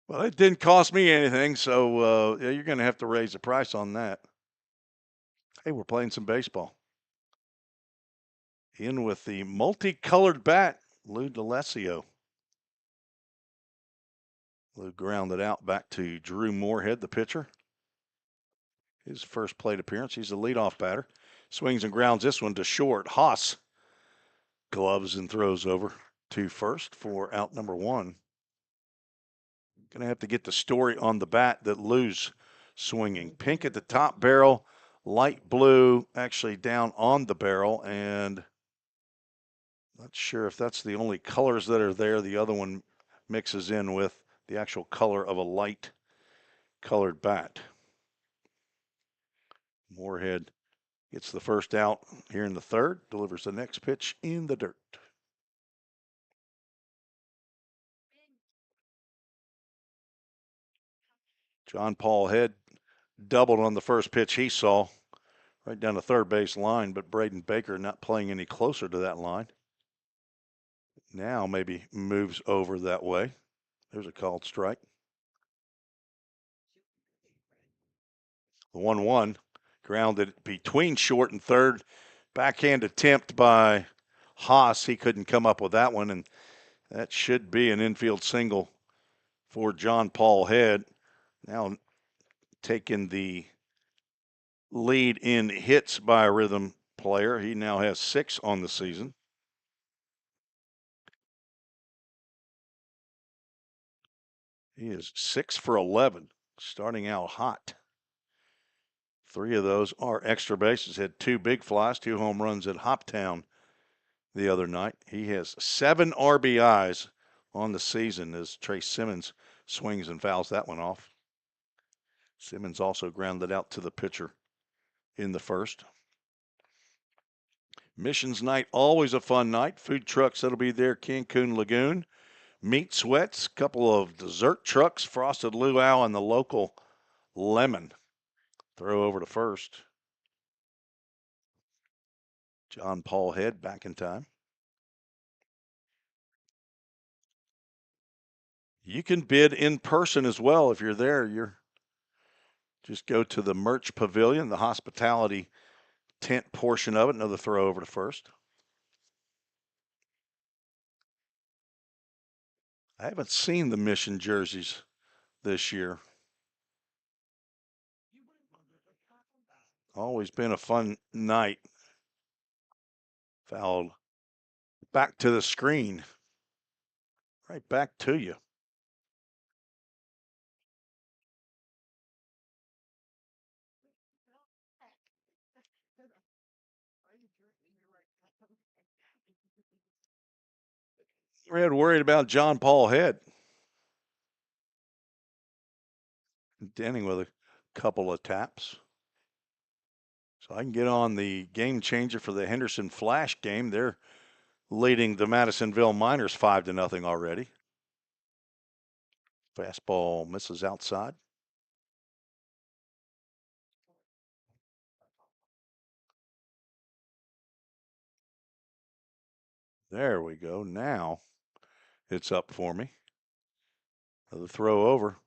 Well, it didn't cost me anything, so yeah, you're going to have to raise the price on that. Hey, we're playing some baseball. In with the multicolored bat, Lou D'Alessio. Lou grounded out back to Drew Moorhead, the pitcher. His first plate appearance. He's the leadoff batter. Swings and grounds this one to short. Haas gloves and throws over to first for out number one. Going to have to get the story on the bat that Lou's swinging. Pink at the top barrel, light blue actually down on the barrel, and not sure if that's the only colors that are there. The other one mixes in with the actual color of a light colored bat. Moorhead gets the first out here in the third, delivers the next pitch in the dirt. John Paul Head doubled on the first pitch he saw right down the third base line, but Braden Baker not playing any closer to that line. Now maybe moves over that way. There's a called strike. The 1-1 grounded between short and third. Backhand attempt by Haas. He couldn't come up with that one, and that should be an infield single for John Paul Head. Now taking the lead in hits by a rhythm player. He now has 6 on the season. He is 6 for 11, starting out hot. 3 of those are extra bases. Had 2 big flies, 2 home runs at Hoptown the other night. He has 7 RBIs on the season as Trey Simmons swings and fouls that one off. Simmons also grounded out to the pitcher in the first. Missions night, always a fun night. Food trucks that'll be there, Cancun Lagoon. Meat sweats, couple of dessert trucks, frosted luau, and the local lemon. Throw over to first. John Paul Head back in time. You can bid in person as well if you're there. You're just go to the merch pavilion, the hospitality tent portion of it. Another throw over to first. I haven't seen the Mission jerseys this year. Always been a fun night. Fouled back to the screen. Right back to you. Red worried about John Paul Head. Denning with a couple of taps. So I can get on the game changer for the Henderson Flash game. They're leading the Madisonville Miners 5-0 already. Fastball misses outside. There we go. Now it's up for me. The throw over.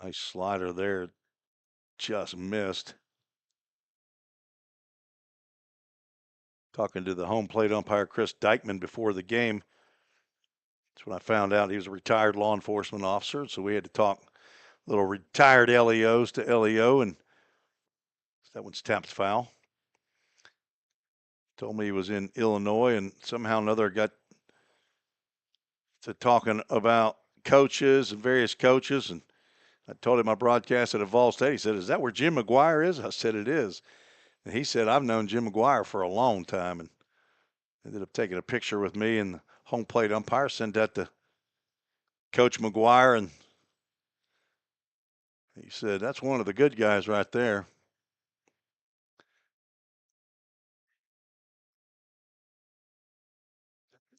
Nice slider there. Just missed. Talking to the home plate umpire, Chris Dykeman, before the game. That's when I found out he was a retired law enforcement officer. So we had to talk little retired LEOs to LEO, and that one's tapped foul. Told me he was in Illinois, and somehow or another got to talking about coaches and various coaches. And I told him my broadcast at Vol State. He said, "Is that where Jim McGuire is?" I said, "It is." And he said, "I've known Jim McGuire for a long time," and ended up taking a picture with me and the home plate umpire. Sent that to Coach McGuire, and he said, "That's one of the good guys right there."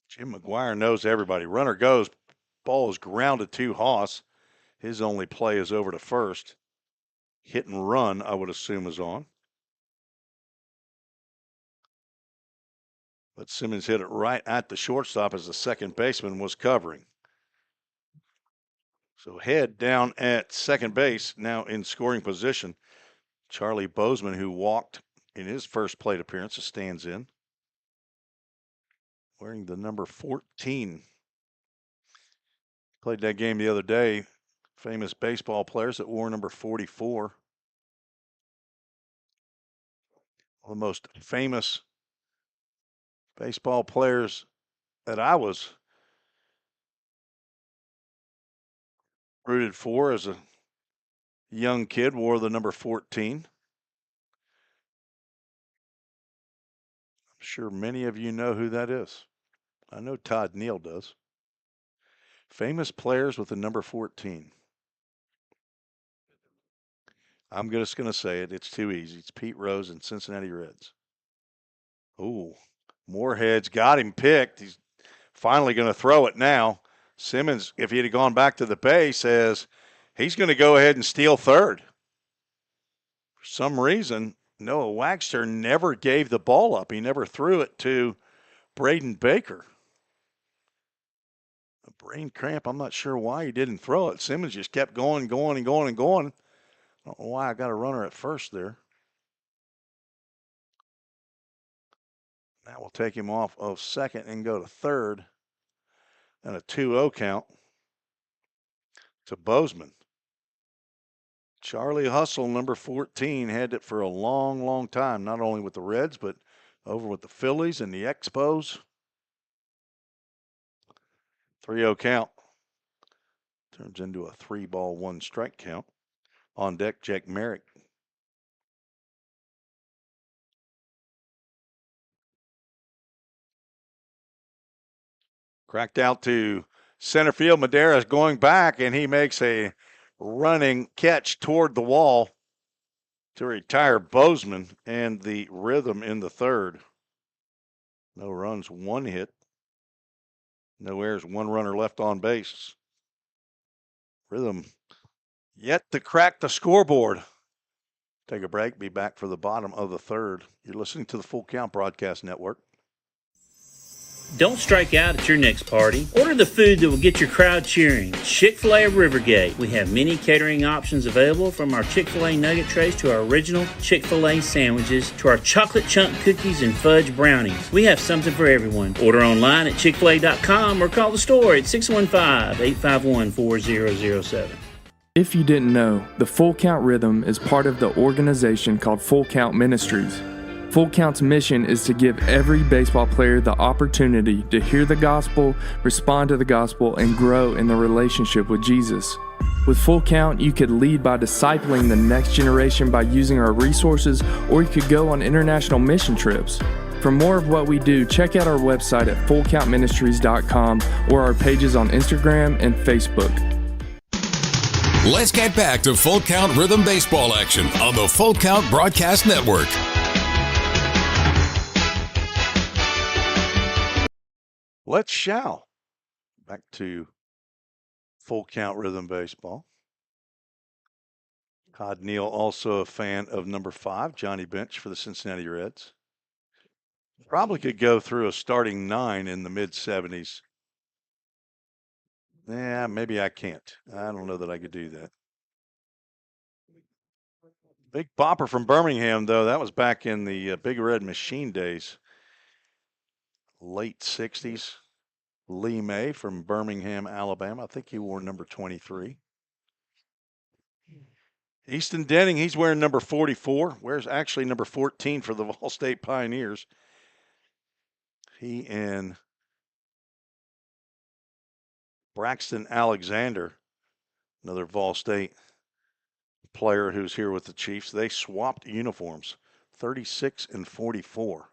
Jim McGuire knows everybody. Runner goes. Ball is grounded to Haas. His only play is over to first. Hit and run, I would assume, is on. But Simmons hit it right at the shortstop as the second baseman was covering. So Head down at second base, now in scoring position. Charlie Bozeman, who walked in his first plate appearance, stands in, wearing the number 14. Played that game the other day. Famous baseball players that wore number 44. One of the most famous baseball players that I was rooted for as a young kid wore the number 14. I'm sure many of you know who that is. I know Todd Neal does. Famous players with the number 14. I'm just going to say it. It's too easy. It's Pete Rose and Cincinnati Reds. Oh, Moorhead's got him picked. He's finally going to throw it now. Simmons, if he had gone back to the base, says he's going to go ahead and steal third. For some reason, Noah Wagster never gave the ball up. He never threw it to Braden Baker. A brain cramp. I'm not sure why he didn't throw it. Simmons just kept going. I don't know why I got a runner at first there. That will take him off of second and go to third. And a 2-0 count to Bozeman. Charlie Hustle, number 14, had it for a long, long time, not only with the Reds, but over with the Phillies and the Expos. 3-0 count. Turns into a 3-ball, 1-strike count. On deck, Jake Merrick. Cracked out to center field. Madera's going back, and he makes a running catch toward the wall to retire Bozeman and the Rhythm in the third. No runs, 1 hit. No errors, 1 runner left on base. Rhythm yet to crack the scoreboard. Take a break, be back for the bottom of the third. You're listening to the Full Count Broadcast Network. Don't strike out at your next party. Order the food that will get your crowd cheering. Chick-fil-A of Rivergate. We have many catering options available, from our Chick-fil-A nugget trays to our original Chick-fil-A sandwiches to our chocolate chunk cookies and fudge brownies. We have something for everyone. Order online at chickfil-a.com or call the store at 615-851-4007. If you didn't know, the Full Count Rhythm is part of the organization called Full Count Ministries. Full Count's mission is to give every baseball player the opportunity to hear the gospel, respond to the gospel, and grow in the relationship with Jesus. With Full Count, you could lead by discipling the next generation by using our resources, or you could go on international mission trips. For more of what we do, check out our website at fullcountministries.com or our pages on Instagram and Facebook. Let's get back to Full Count Rhythm Baseball action on the Full Count Broadcast Network. Let's shall. Back to Full Count Rhythm Baseball. Todd Neal, also a fan of number 5, Johnny Bench for the Cincinnati Reds. Probably could go through a starting 9 in the mid-70s. Yeah, maybe I can't. I don't know that I could do that. Big bopper from Birmingham, though. That was back in the Big Red Machine days. Late 60s. Lee May from Birmingham, Alabama. I think he wore number 23. Easton Denning, he's wearing number 44. Wears actually number 14 for the Vol State Pioneers. He and Braxton Alexander, another Vol State player who's here with the Chiefs, they swapped uniforms, 36 and 44.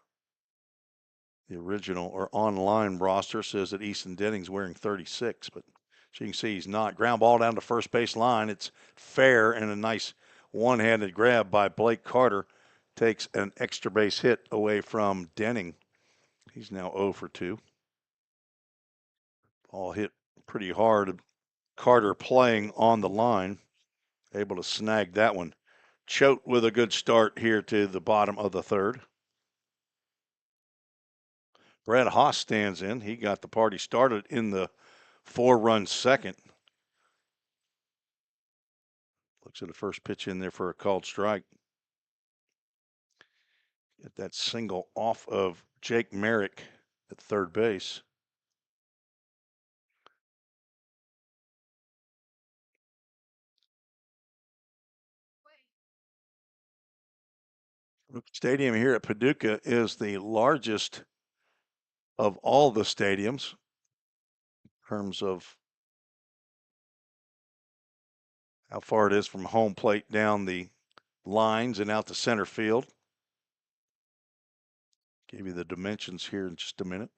The original or online roster says that Easton Denning's wearing 36, but as you can see, he's not. Ground ball down to first base line. It's fair, and a nice one-handed grab by Blake Carter takes an extra base hit away from Denning. He's now 0 for 2. Ball hit pretty hard. Carter playing on the line, able to snag that one. Choate with a good start here to the bottom of the third. Brad Haas stands in. He got the party started in the 4-run second. Looks at the first pitch in there for a called strike. Get that single off of Jake Merrick at third base. Stadium here at Paducah is the largest of all the stadiums in terms of how far it is from home plate down the lines and out to center field. Give you the dimensions here in just a minute.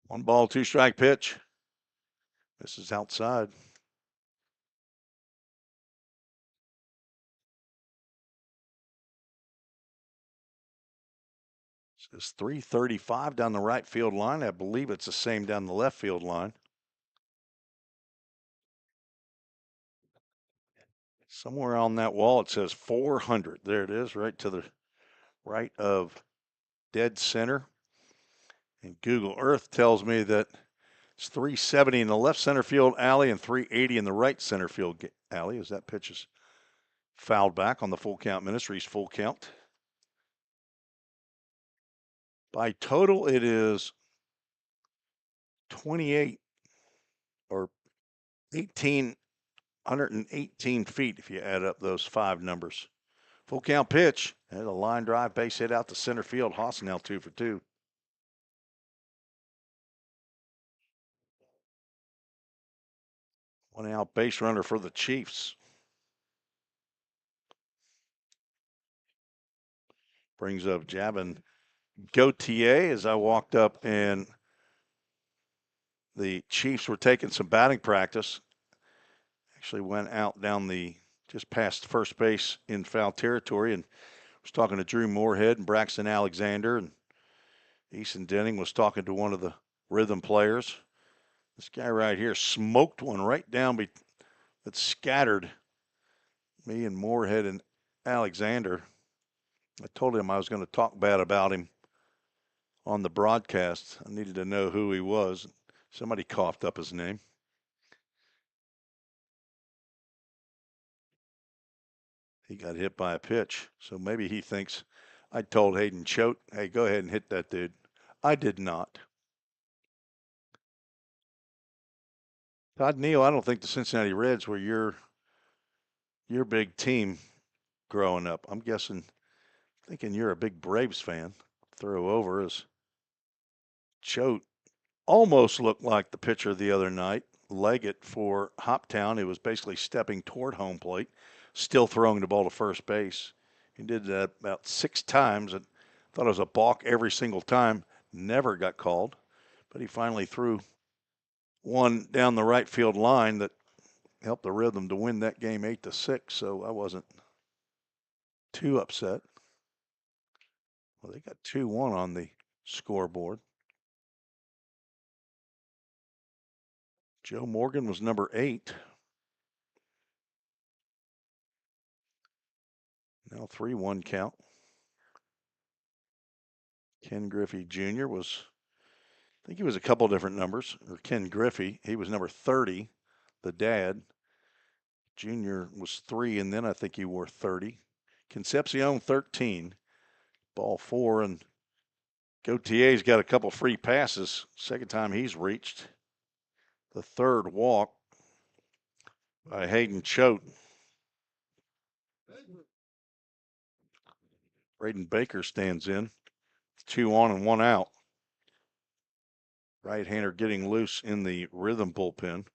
One ball, two strike pitch. This is outside. It's 335 down the right field line. I believe it's the same down the left field line. Somewhere on that wall it says 400. There it is, right to the right of dead center. And Google Earth tells me that it's 370 in the left center field alley and 380 in the right center field alley as that pitch is fouled back on the Full Count Ministries full count. By total, it is 28 or 1,818 feet if you add up those five numbers. Full count pitch and a line drive base hit out to center field. Hosnell 2 for 2. One out base runner for the Chiefs. Brings up Javin Gautier as I walked up and the Chiefs were taking some batting practice. Actually went out down just past first base in foul territory and was talking to Drew Moorhead and Braxton Alexander, and Easton Denning was talking to one of the rhythm players. This guy right here smoked one right down that scattered me and Moorhead and Alexander. I told him I was going to talk bad about him on the broadcast. I needed to know who he was. Somebody coughed up his name. He got hit by a pitch, so maybe he thinks I told Hayden Choate, hey, go ahead and hit that dude. I did not. Todd Neal, I don't think the Cincinnati Reds were your big team growing up. I'm thinking you're a big Braves fan. Throw over as Choate almost looked like the pitcher the other night. Leggett for Hoptown, who was basically stepping toward home plate, still throwing the ball to first base. He did that about 6 times and thought it was a balk every single time. Never got called, but he finally threw one down the right field line that helped the Rhythm to win that game 8-6. So I wasn't too upset. Well, they got 2-1 on the scoreboard. Joe Morgan was number 8. Now 3-1 count. Ken Griffey Jr. I think he was a couple different numbers. Or Ken Griffey, he was number 30, the dad. Junior was 3, and then I think he wore 30. Concepcion 13, ball 4, and Gautier's got a couple free passes. Second time he's reached. The third walk by Hayden Choate. Braden Baker stands in. 2 on and 1 out. Right-hander getting loose in the Rhythm bullpen.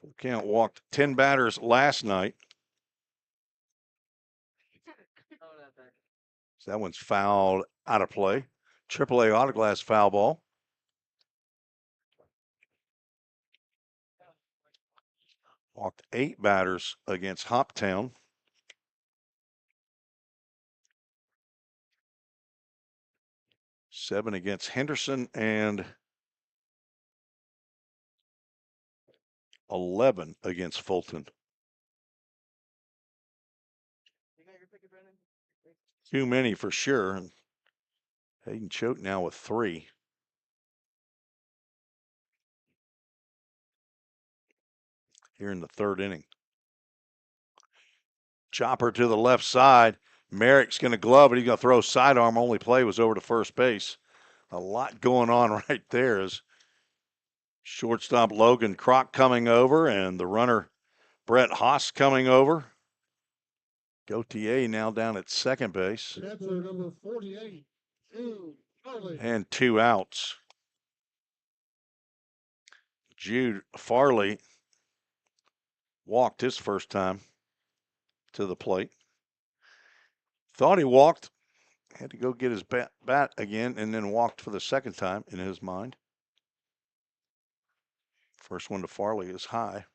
Full count walked 10 batters last night. So that one's fouled out of play. AAA Autoglass foul ball. Walked 8 batters against Hoptown. Seven against Henderson and 11 against Fulton. Too many for sure. And Hayden Choate now with 3. Here in the 3rd inning. Chopper to the left side. Merrick's going to glove it. He's going to throw sidearm. Only play was over to first base. A lot going on right there as shortstop Logan Kroc coming over and the runner Brett Haas coming over. Gautier now down at second base. Number 48, and 2 outs. Jude Farley walked his first time to the plate. Thought he walked, had to go get his bat again, and then walked for the second time in his mind. First one to Farley is high.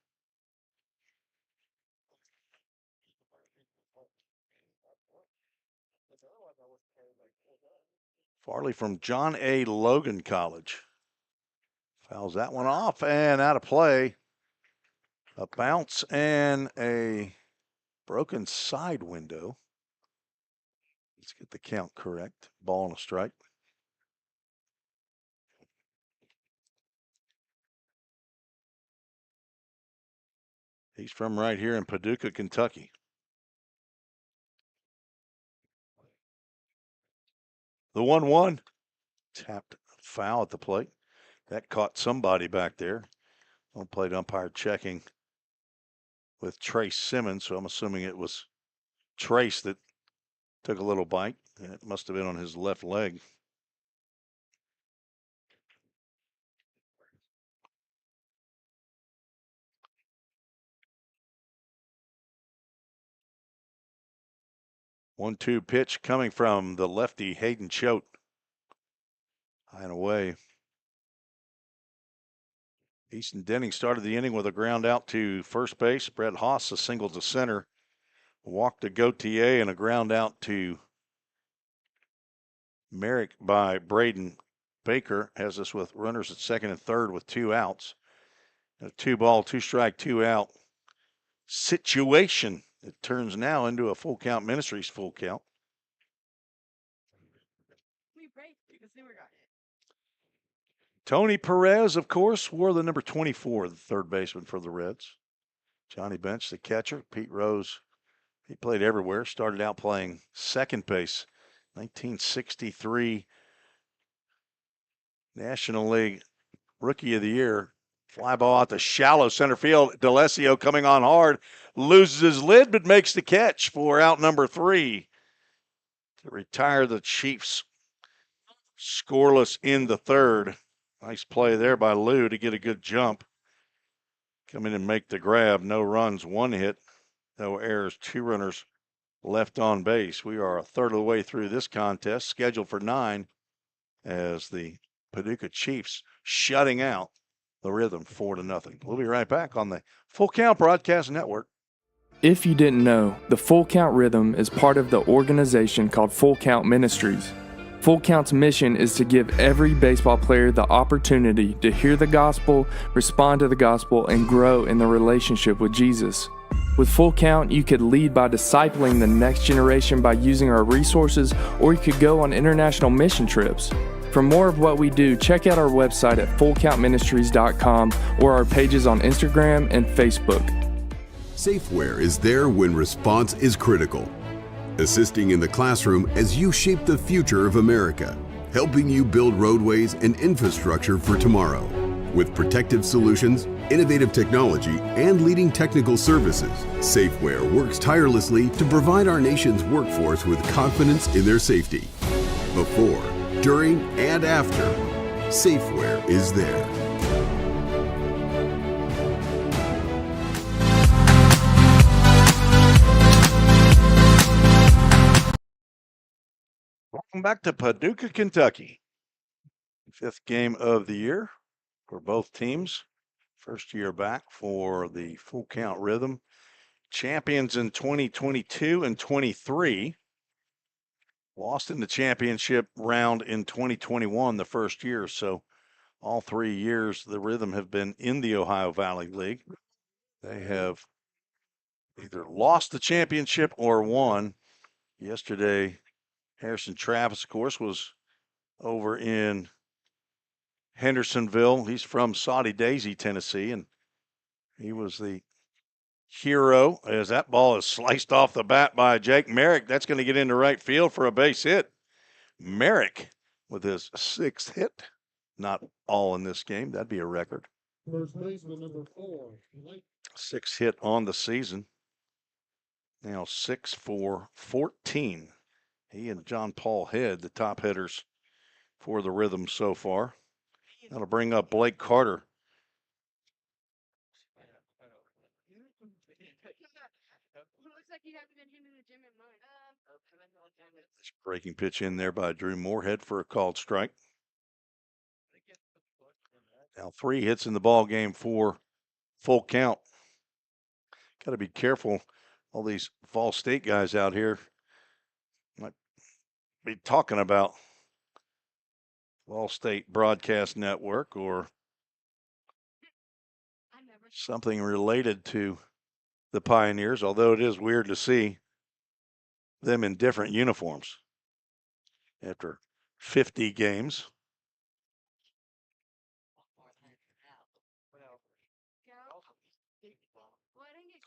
Farley from John A. Logan College. Fouls that one off and out of play. A bounce and a broken side window. Let's get the count correct. Ball and a strike. He's from right here in Paducah, Kentucky. The 1-1. Tapped foul at the plate. That caught somebody back there. On plate umpire checking with Trace Simmons, so I'm assuming it was Trace that took a little bite, and it must have been on his left leg. One-two pitch coming from the lefty Hayden Choate. High and away. Easton Denning started the inning with a ground out to first base. Brett Haas a single to center. Walk to Gautier and a ground out to Merrick by Braden Baker. Has us with runners at second and third with 2 outs. A 2-ball, 2-strike, 2-out situation. It turns now into a full count Ministries full count. Tony Perez, of course, wore the number 24, the third baseman for the Reds. Johnny Bench, the catcher. Pete Rose, he played everywhere. Started out playing second base. 1963 National League Rookie of the Year. Fly ball out to shallow center field. D'Alessio coming on hard. Loses his lid, but makes the catch for out number 3 to retire the Chiefs scoreless in the 3rd. Nice play there by Lou to get a good jump. Come in and make the grab. No runs, 1 hit, no errors, 2 runners left on base. We are a third of the way through this contest, scheduled for 9, as the Paducah Chiefs shutting out the Rhythm 4-0. We'll be right back on the Full Count Broadcast Network. If you didn't know, the Full Count Rhythm is part of the organization called Full Count Ministries. Full Count's mission is to give every baseball player the opportunity to hear the gospel, respond to the gospel, and grow in the relationship with Jesus. With Full Count, you could lead by discipling the next generation by using our resources, or you could go on international mission trips. For more of what we do, check out our website at fullcountministries.com or our pages on Instagram and Facebook. Safeware is there when response is critical, assisting in the classroom as you shape the future of America, helping you build roadways and infrastructure for tomorrow. With protective solutions, innovative technology, and leading technical services, Safeware works tirelessly to provide our nation's workforce with confidence in their safety. Before, during, and after, Safeware is there. Welcome back to Paducah, Kentucky. 5th game of the year for both teams. First year back for the Full Count Rhythm. Champions in 2022 and 23. Lost in the championship round in 2021, the first year. So all 3 years, the Rhythm have been in the Ohio Valley League. They have either lost the championship or won. Yesterday, Harrison Travis, of course, was over in Hendersonville. He's from Saudi Daisy, Tennessee, and he was the hero as that ball is sliced off the bat by Jake Merrick. That's going to get into right field for a base hit. Merrick with his 6th hit. Not all in this game. That'd be a record. First baseman number 4. 6th hit on the season. Now 6 for 14. He and John Paul Head, the top hitters for the Rhythm so far. That'll bring up Blake Carter. Breaking pitch in there by Drew Moorhead for a called strike. Now 3 hits in the ball game for full count. Got to be careful. All these Fall State guys out here might be talking about Fall State Broadcast Network or something related to the Pioneers, although it is weird to see them in different uniforms after 50 games.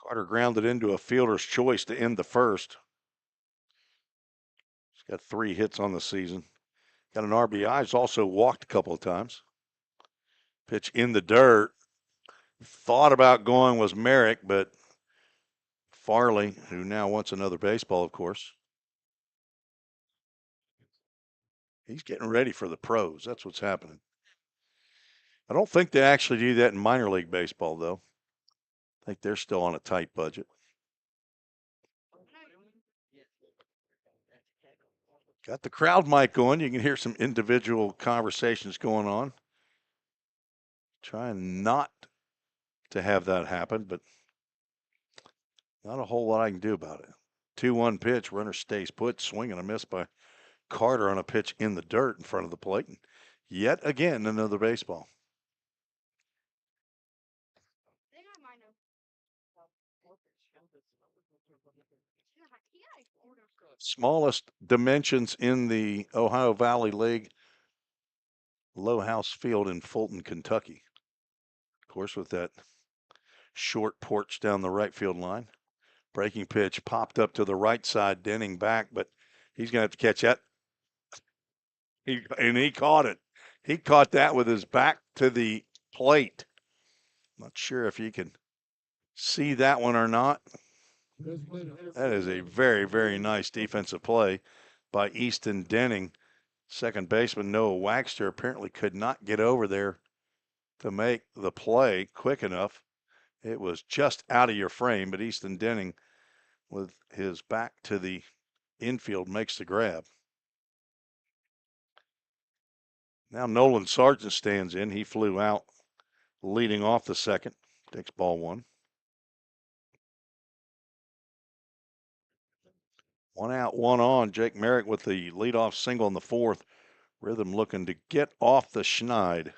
Carter grounded into a fielder's choice to end the first. He's got 3 hits on the season. Got an RBI. He's also walked a couple of times. Pitch in the dirt. Thought about going was Merrick, but Farley, who now wants another baseball, of course. He's getting ready for the pros. That's what's happening. I don't think they actually do that in minor league baseball, though. I think they're still on a tight budget. Got the crowd mic going. You can hear some individual conversations going on. Trying not to have that happen, but not a whole lot I can do about it. 2-1 pitch. Runner stays put. Swing and a miss by Carter on a pitch in the dirt in front of the plate. And yet again, another baseball. Smallest dimensions in the Ohio Valley League. Low House Field in Fulton, Kentucky. Of course, with that short porch down the right field line. Breaking pitch popped up to the right side, Denning back, but he's going to have to catch that. He caught it. He caught that with his back to the plate. Not sure if you can see that one or not. That is a very, very nice defensive play by Easton Denning. Second baseman Noah Waxter apparently could not get over there to make the play quick enough. It was just out of your frame, but Easton Denning, with his back to the infield, makes the grab. Now Nolan Sargent stands in. He flew out leading off the second. Takes ball 1. 1 out, 1 on. Jake Merrick with the leadoff single in the 4th. Rhythm looking to get off the schneid.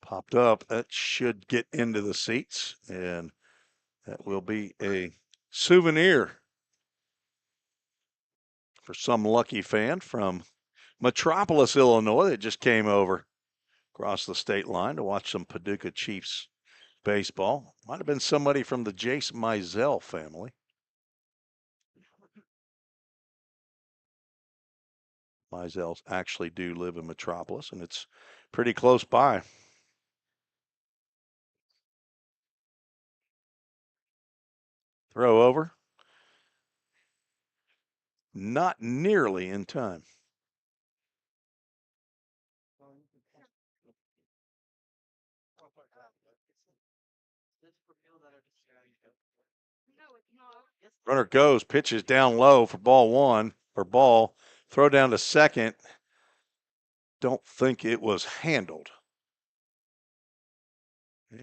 Popped up. That should get into the seats, and that will be a souvenir for some lucky fan from Metropolis, Illinois, that just came over across the state line to watch some Paducah Chiefs baseball. Might have been somebody from the Jace Mizell family. Mizells actually do live in Metropolis, and it's pretty close by. Throw over. Not nearly in time. Runner goes, pitches down low for ball 1, or ball. Throw down to second. Don't think it was handled.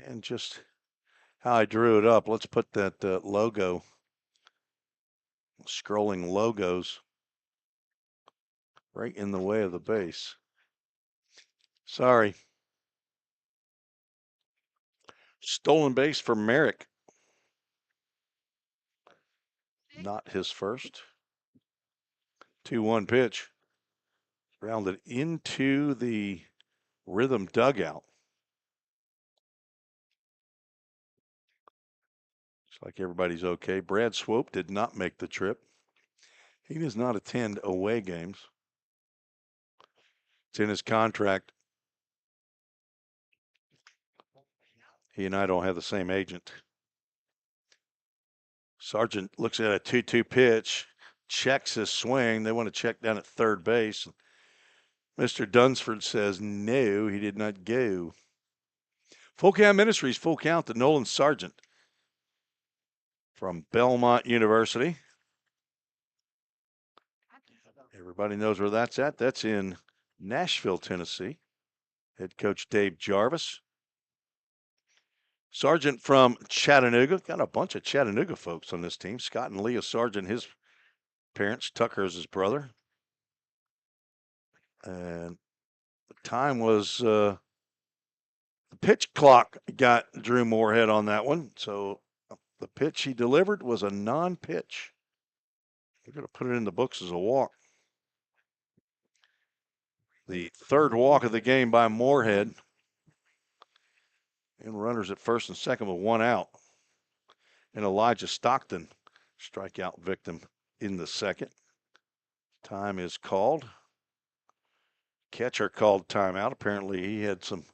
And just how I drew it up, let's put that logo, scrolling logos, right in the way of the base. Sorry. Stolen base for Merrick. Not his first. 2-1 pitch. Grounded into the Rhythm dugout. Looks like everybody's okay. Brad Swope did not make the trip. He does not attend away games. It's in his contract. He and I don't have the same agent. Sargent looks at a 2-2 pitch, checks his swing. They want to check down at third base. Mr. Dunsford says no, he did not go. Full Count Ministries, full count to Nolan Sargent from Belmont University. Everybody knows where that's at. That's in Nashville, Tennessee. Head coach Dave Jarvis. Sargent from Chattanooga. Got a bunch of Chattanooga folks on this team. Scott and Leah Sargent, his parents. Tucker is his brother. And the time was the pitch clock got Drew Moorhead on that one. So the pitch he delivered was a non-pitch. We're going to put it in the books as a walk. The third walk of the game by Moorhead. And runners at first and second with one out. And Elijah Stockton, strikeout victim in the second. Time is called. Catcher called timeout. Apparently he had some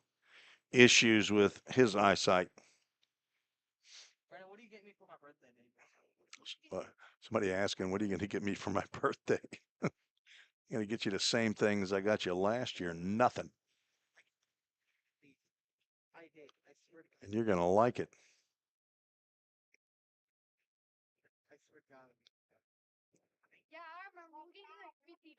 issues with his eyesight. Brandon, what do you get me for my birthday, baby? Somebody asking, what are you going to get me for my birthday? I'm going to get you the same things I got you last year. Nothing. I did. I swear to God. And you're going to like it. I swear to God. Yeah, I remember. I'm getting like $50.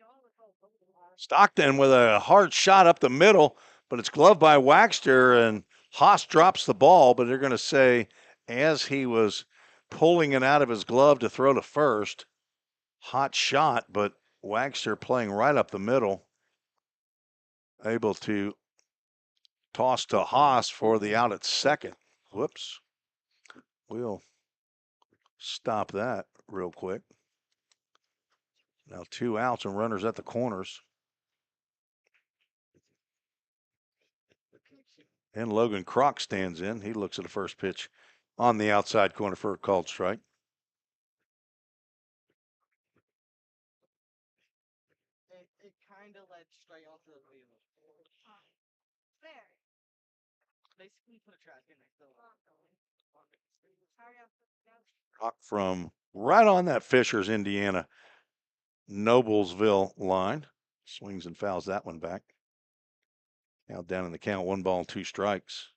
Stockton with a hard shot up the middle, but it's gloved by Waxter, and Haas drops the ball, but they're going to say as he was pulling it out of his glove to throw to first, hot shot, but Waxter playing right up the middle, able to toss to Haas for the out at second. Whoops. We'll stop that real quick. Now 2 outs and runners at the corners. And Logan Kroc stands in. He looks at the first pitch on the outside corner for a called strike. It kind of led straight onto the wheel. There. Basically put a trash can next to it. Kroc from right on that Fishers, Indiana, Noblesville line. Swings and fouls that one back. Now down in the count, 1 ball, 2 strikes.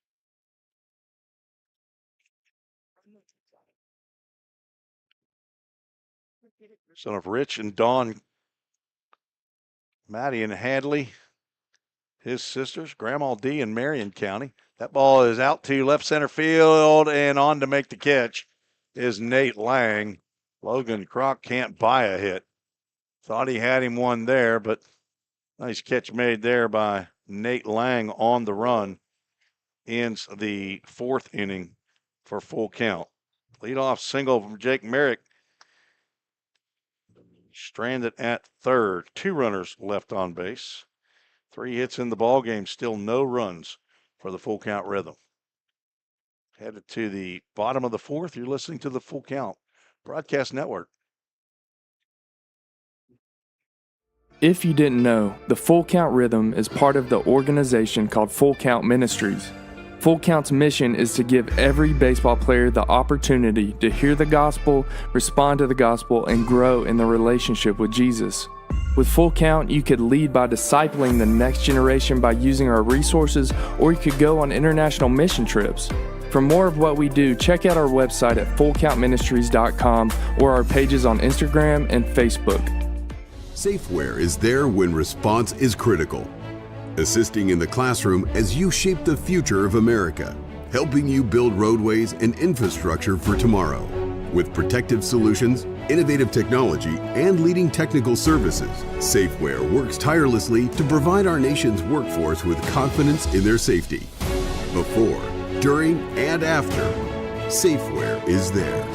Son of Rich and Dawn, Maddie and Hadley, his sisters, Grandma D in Marion County. That ball is out to left center field, and on to make the catch is Nate Lang. Logan Kroc can't buy a hit. Thought he had him one there, but nice catch made there by Nate Lang on the run. Ends the 4th inning for full count. Leadoff single from Jake Merrick. Stranded at third. 2 runners left on base. 3 hits in the ball game. Still no runs for the Full Count Rhythm. Headed to the bottom of the 4th. You're listening to the Full Count Broadcast Network. If you didn't know, the Full Count Rhythm is part of the organization called Full Count Ministries. Full Count's mission is to give every baseball player the opportunity to hear the gospel, respond to the gospel, and grow in the relationship with Jesus. With Full Count, you could lead by discipling the next generation by using our resources, or you could go on international mission trips. For more of what we do, check out our website at fullcountministries.com or our pages on Instagram and Facebook. Safeware is there when response is critical, assisting in the classroom as you shape the future of America, helping you build roadways and infrastructure for tomorrow. With protective solutions, innovative technology, and leading technical services, Safeware works tirelessly to provide our nation's workforce with confidence in their safety. Before, during, and after, Safeware is there.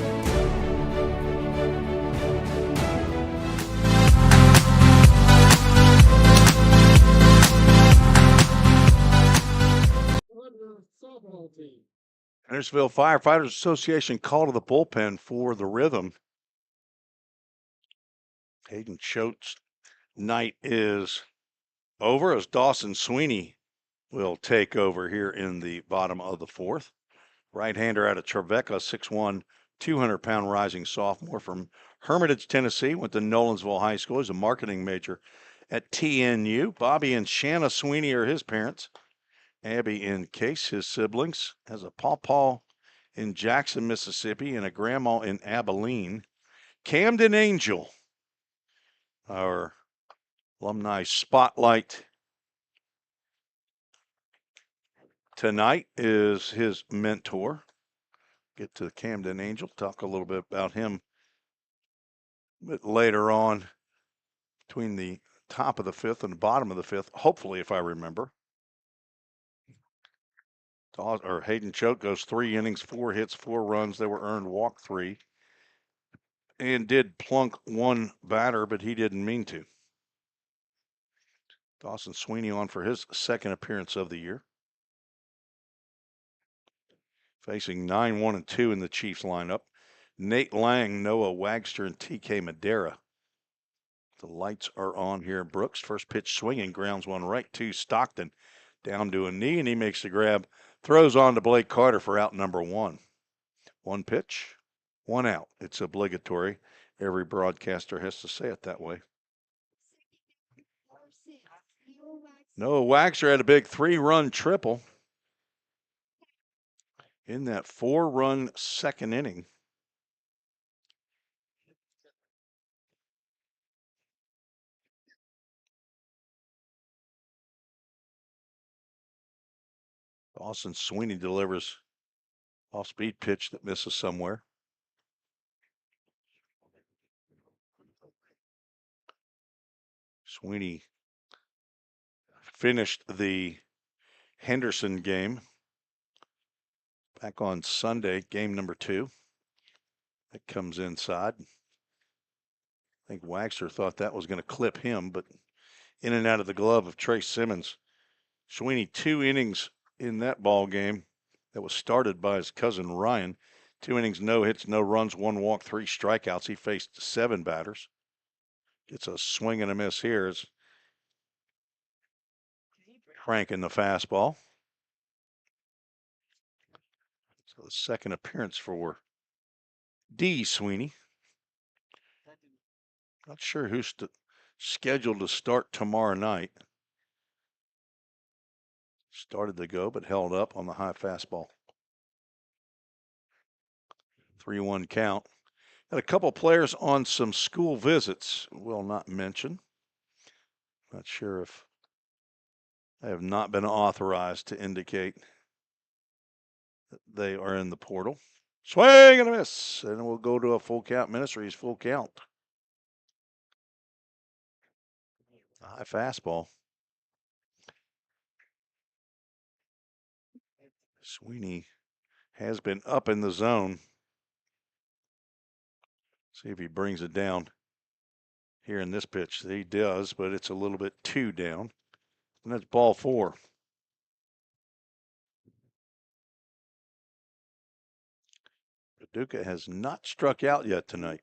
Hendersonville Firefighters Association call to the bullpen for the Rhythm. Hayden Choate's night is over as Dawson Sweeney will take over here in the bottom of the fourth. Right-hander out of Trevecca, 6'1", 200-pound rising sophomore from Hermitage, Tennessee. Went to Nolensville High School. He's a marketing major at TNU. Bobby and Shanna Sweeney are his parents. Abby and Case, his siblings. Has a pawpaw in Jackson, Mississippi, and a grandma in Abilene. Camden Angel, our alumni spotlight tonight, is his mentor. Get to Camden Angel, talk a little bit about him a bit later on between the top of the fifth and the bottom of the fifth, hopefully, if I remember. Hayden Choate goes 3 innings, 4 hits, 4 runs. They were earned, walked 3, and did plunk 1 batter, but he didn't mean to. Dawson Sweeney on for his second appearance of the year. Facing 9-1-2 in the Chiefs lineup. Nate Lang, Noah Wagster, and TK Madera. The lights are on here. Brooks, first pitch swinging, grounds one right to Stockton. Down to a knee, and he makes the grab. Throws on to Blake Carter for out number 1. 1 pitch, 1 out. It's obligatory. Every broadcaster has to say it that way. Noah Wagster had a big 3-run triple in that 4-run second inning. Dawson Sweeney delivers off-speed pitch that misses somewhere. Sweeney finished the Henderson game back on Sunday, game number 2. That comes inside. I think Wagster thought that was going to clip him, but in and out of the glove of Trace Simmons. Sweeney 2 innings in that ball game that was started by his cousin Ryan. 2 innings, no hits, no runs, 1 walk, 3 strikeouts. He faced 7 batters. Gets a swing and a miss here as cranking the fastball. So the second appearance for D. Sweeney. Not sure who's scheduled to start tomorrow night. Started to go, but held up on the high fastball. 3-1 count. Had a couple players on some school visits. Will not mention. Not sure if they have not been authorized to indicate that they are in the portal. Swing and a miss. And we'll go to a full count. Ministries full count. High fastball. Sweeney has been up in the zone. See if he brings it down here in this pitch. He does, but it's a little bit too down. And that's ball 4. Paducah has not struck out yet tonight.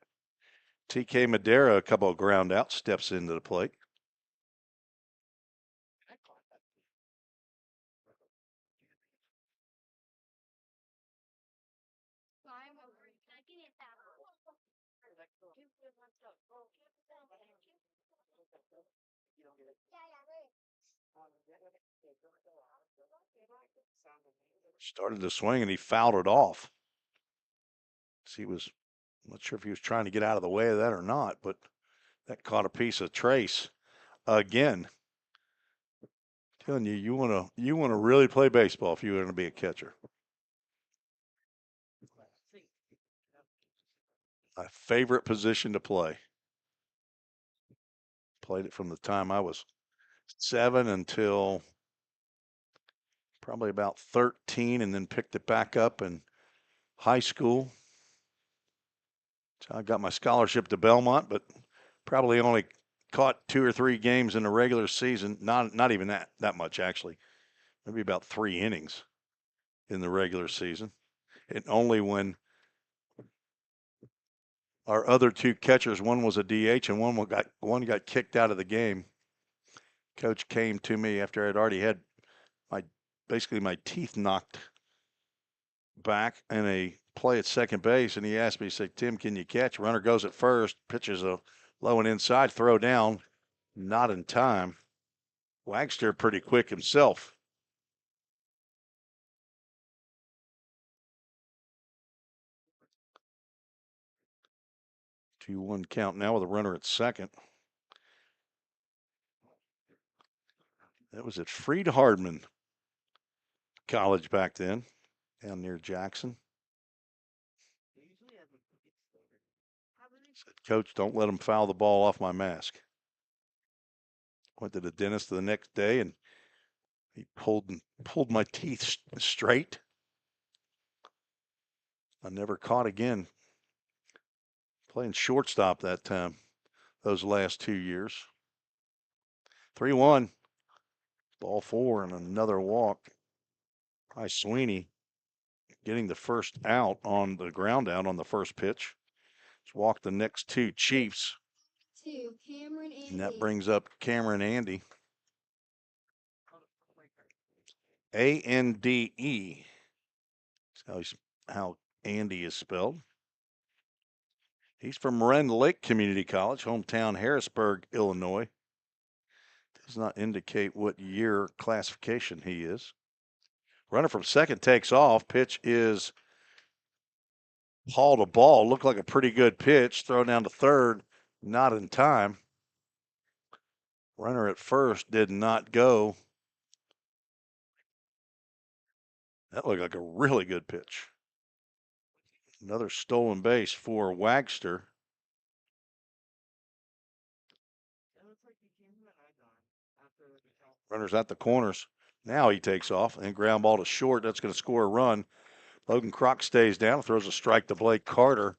TK Madera, a couple of ground outs, steps into the plate. Started to swing and he fouled it off. So I'm not sure if he was trying to get out of the way of that or not, but that caught a piece of Trace again. I'm telling you, you want to really play baseball if you want to be a catcher. My favorite position to play. Played it from the time I was 7 until probably about 13, and then picked it back up in high school. So I got my scholarship to Belmont, but probably only caught 2 or 3 games in the regular season. Not even that much, actually. Maybe about 3 innings in the regular season. and only when our other two catchers, one was a DH and one got kicked out of the game. Coach came to me after I'd already had basically my teeth knocked back in a play at second base, and he asked me, he said, "Tim, can you catch?" Runner goes at first, pitches a low and inside, throw down, not in time. Wagster pretty quick himself. 2-1 count now with a runner at second. That was at Freed Hardman College back then, down near Jackson. Said, "Coach, don't let him foul the ball off my mask." Went to the dentist the next day, and he pulled my teeth straight. I never caught again. Playing shortstop that time, those last 2 years. 3-1. Ball four and another walk by Sweeney, getting the first out on the ground out on the first pitch. He's walked the next two Chiefs. And that brings up Cameron Andy. A-N-D-E. That's how Andy is spelled. He's from Marin Lake Community College, hometown Harrisburg, Illinois. Does not indicate what year classification he is. Runner from second takes off. Pitch is hauled a ball. Looked like a pretty good pitch. Thrown down to third. Not in time. Runner at first did not go. That looked like a really good pitch. Another stolen base for Wagster. Runner's at the corners. Now he takes off and ground ball to short. That's going to score a run. Logan Crock stays down, throws a strike to Blake Carter.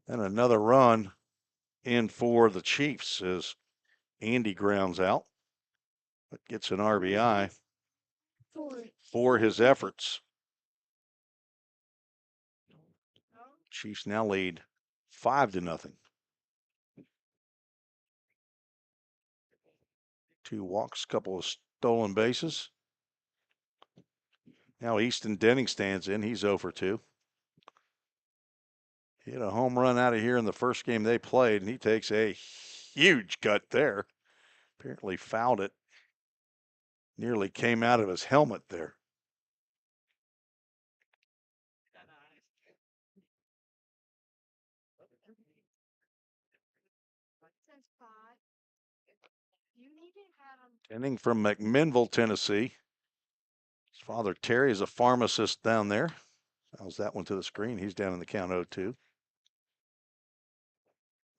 And another run in for the Chiefs as Andy grounds out. But gets an RBI for his efforts. Chiefs now lead 5-0. 2 walks, couple of stolen bases. Now Easton Denning stands in. He's 0 for 2. Hit a home run out of here in the first game they played, and he takes a huge cut there. Apparently fouled it. Nearly came out of his helmet there. Denning from McMinnville, Tennessee. His father, Terry, is a pharmacist down there. How's that one to the screen? He's down in the count 0-2.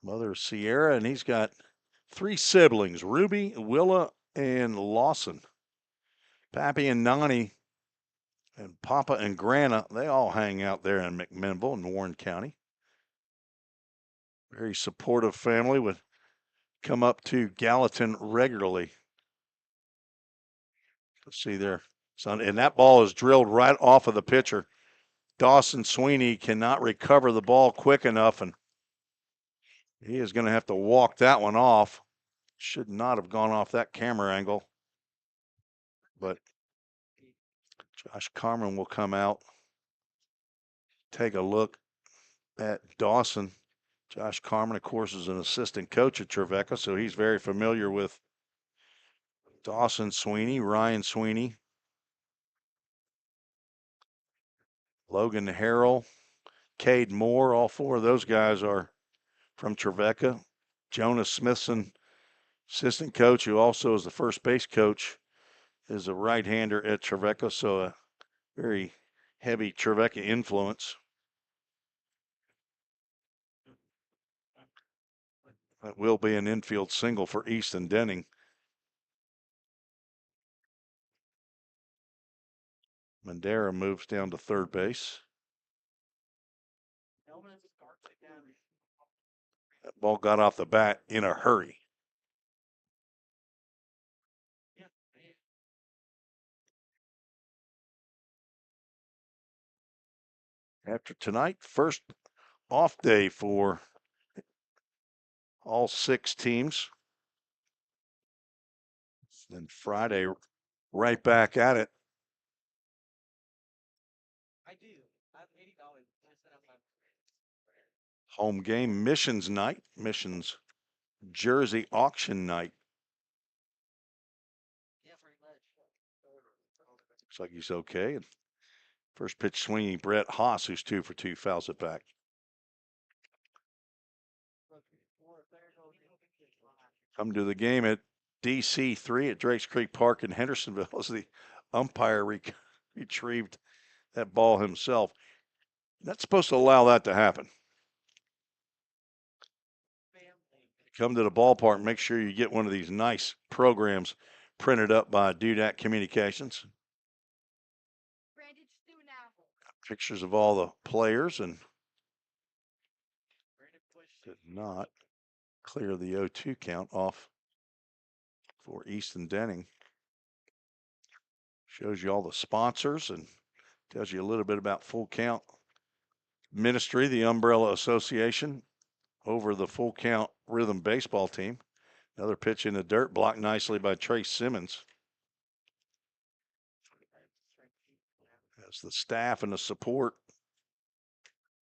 Mother, Sierra, and he's got 3 siblings, Ruby, Willa, and Lawson. Pappy and Nani and Papa and Grana, they all hang out there in McMinnville in Warren County. Very supportive family, would come up to Gallatin regularly. Let's see there, son, and that ball is drilled right off of the pitcher. Dawson Sweeney cannot recover the ball quick enough, and he is going to have to walk that one off. Should not have gone off that camera angle. But Josh Carmen will come out, take a look at Dawson. Josh Carmen, of course, is an assistant coach at Trevecca, so he's very familiar with Dawson Sweeney, Ryan Sweeney, Logan Harrell, Cade Moore. All 4 of those guys are from Trevecca. Jonas Smithson, assistant coach, who also is the first base coach, is a right-hander at Trevecca, so a very heavy Trevecca influence. That will be an infield single for Easton Denning. Mandera moves down to third base. That ball got off the bat in a hurry. After tonight, first off day for all 6 teams. Then Friday, right back at it. I do. I have $80. Home game, Missions night, Missions Jersey auction night. Yeah, pretty much. Looks like he's okay. And first pitch swinging, Brett Haas, who's 2 for 2, fouls it back. Come to the game at DC3 at Drakes Creek Park in Hendersonville as the umpire retrieved that ball himself. That's supposed to allow that to happen. Come to the ballpark, make sure you get one of these nice programs printed up by Dudak Communications. Pictures of all the players, and did not clear the 0-2 count off for Easton Denning. Shows you all the sponsors and tells you a little bit about Full Count Ministry, the umbrella association over the Full Count Rhythm baseball team. Another pitch in the dirt, blocked nicely by Trace Simmons. As the staff and the support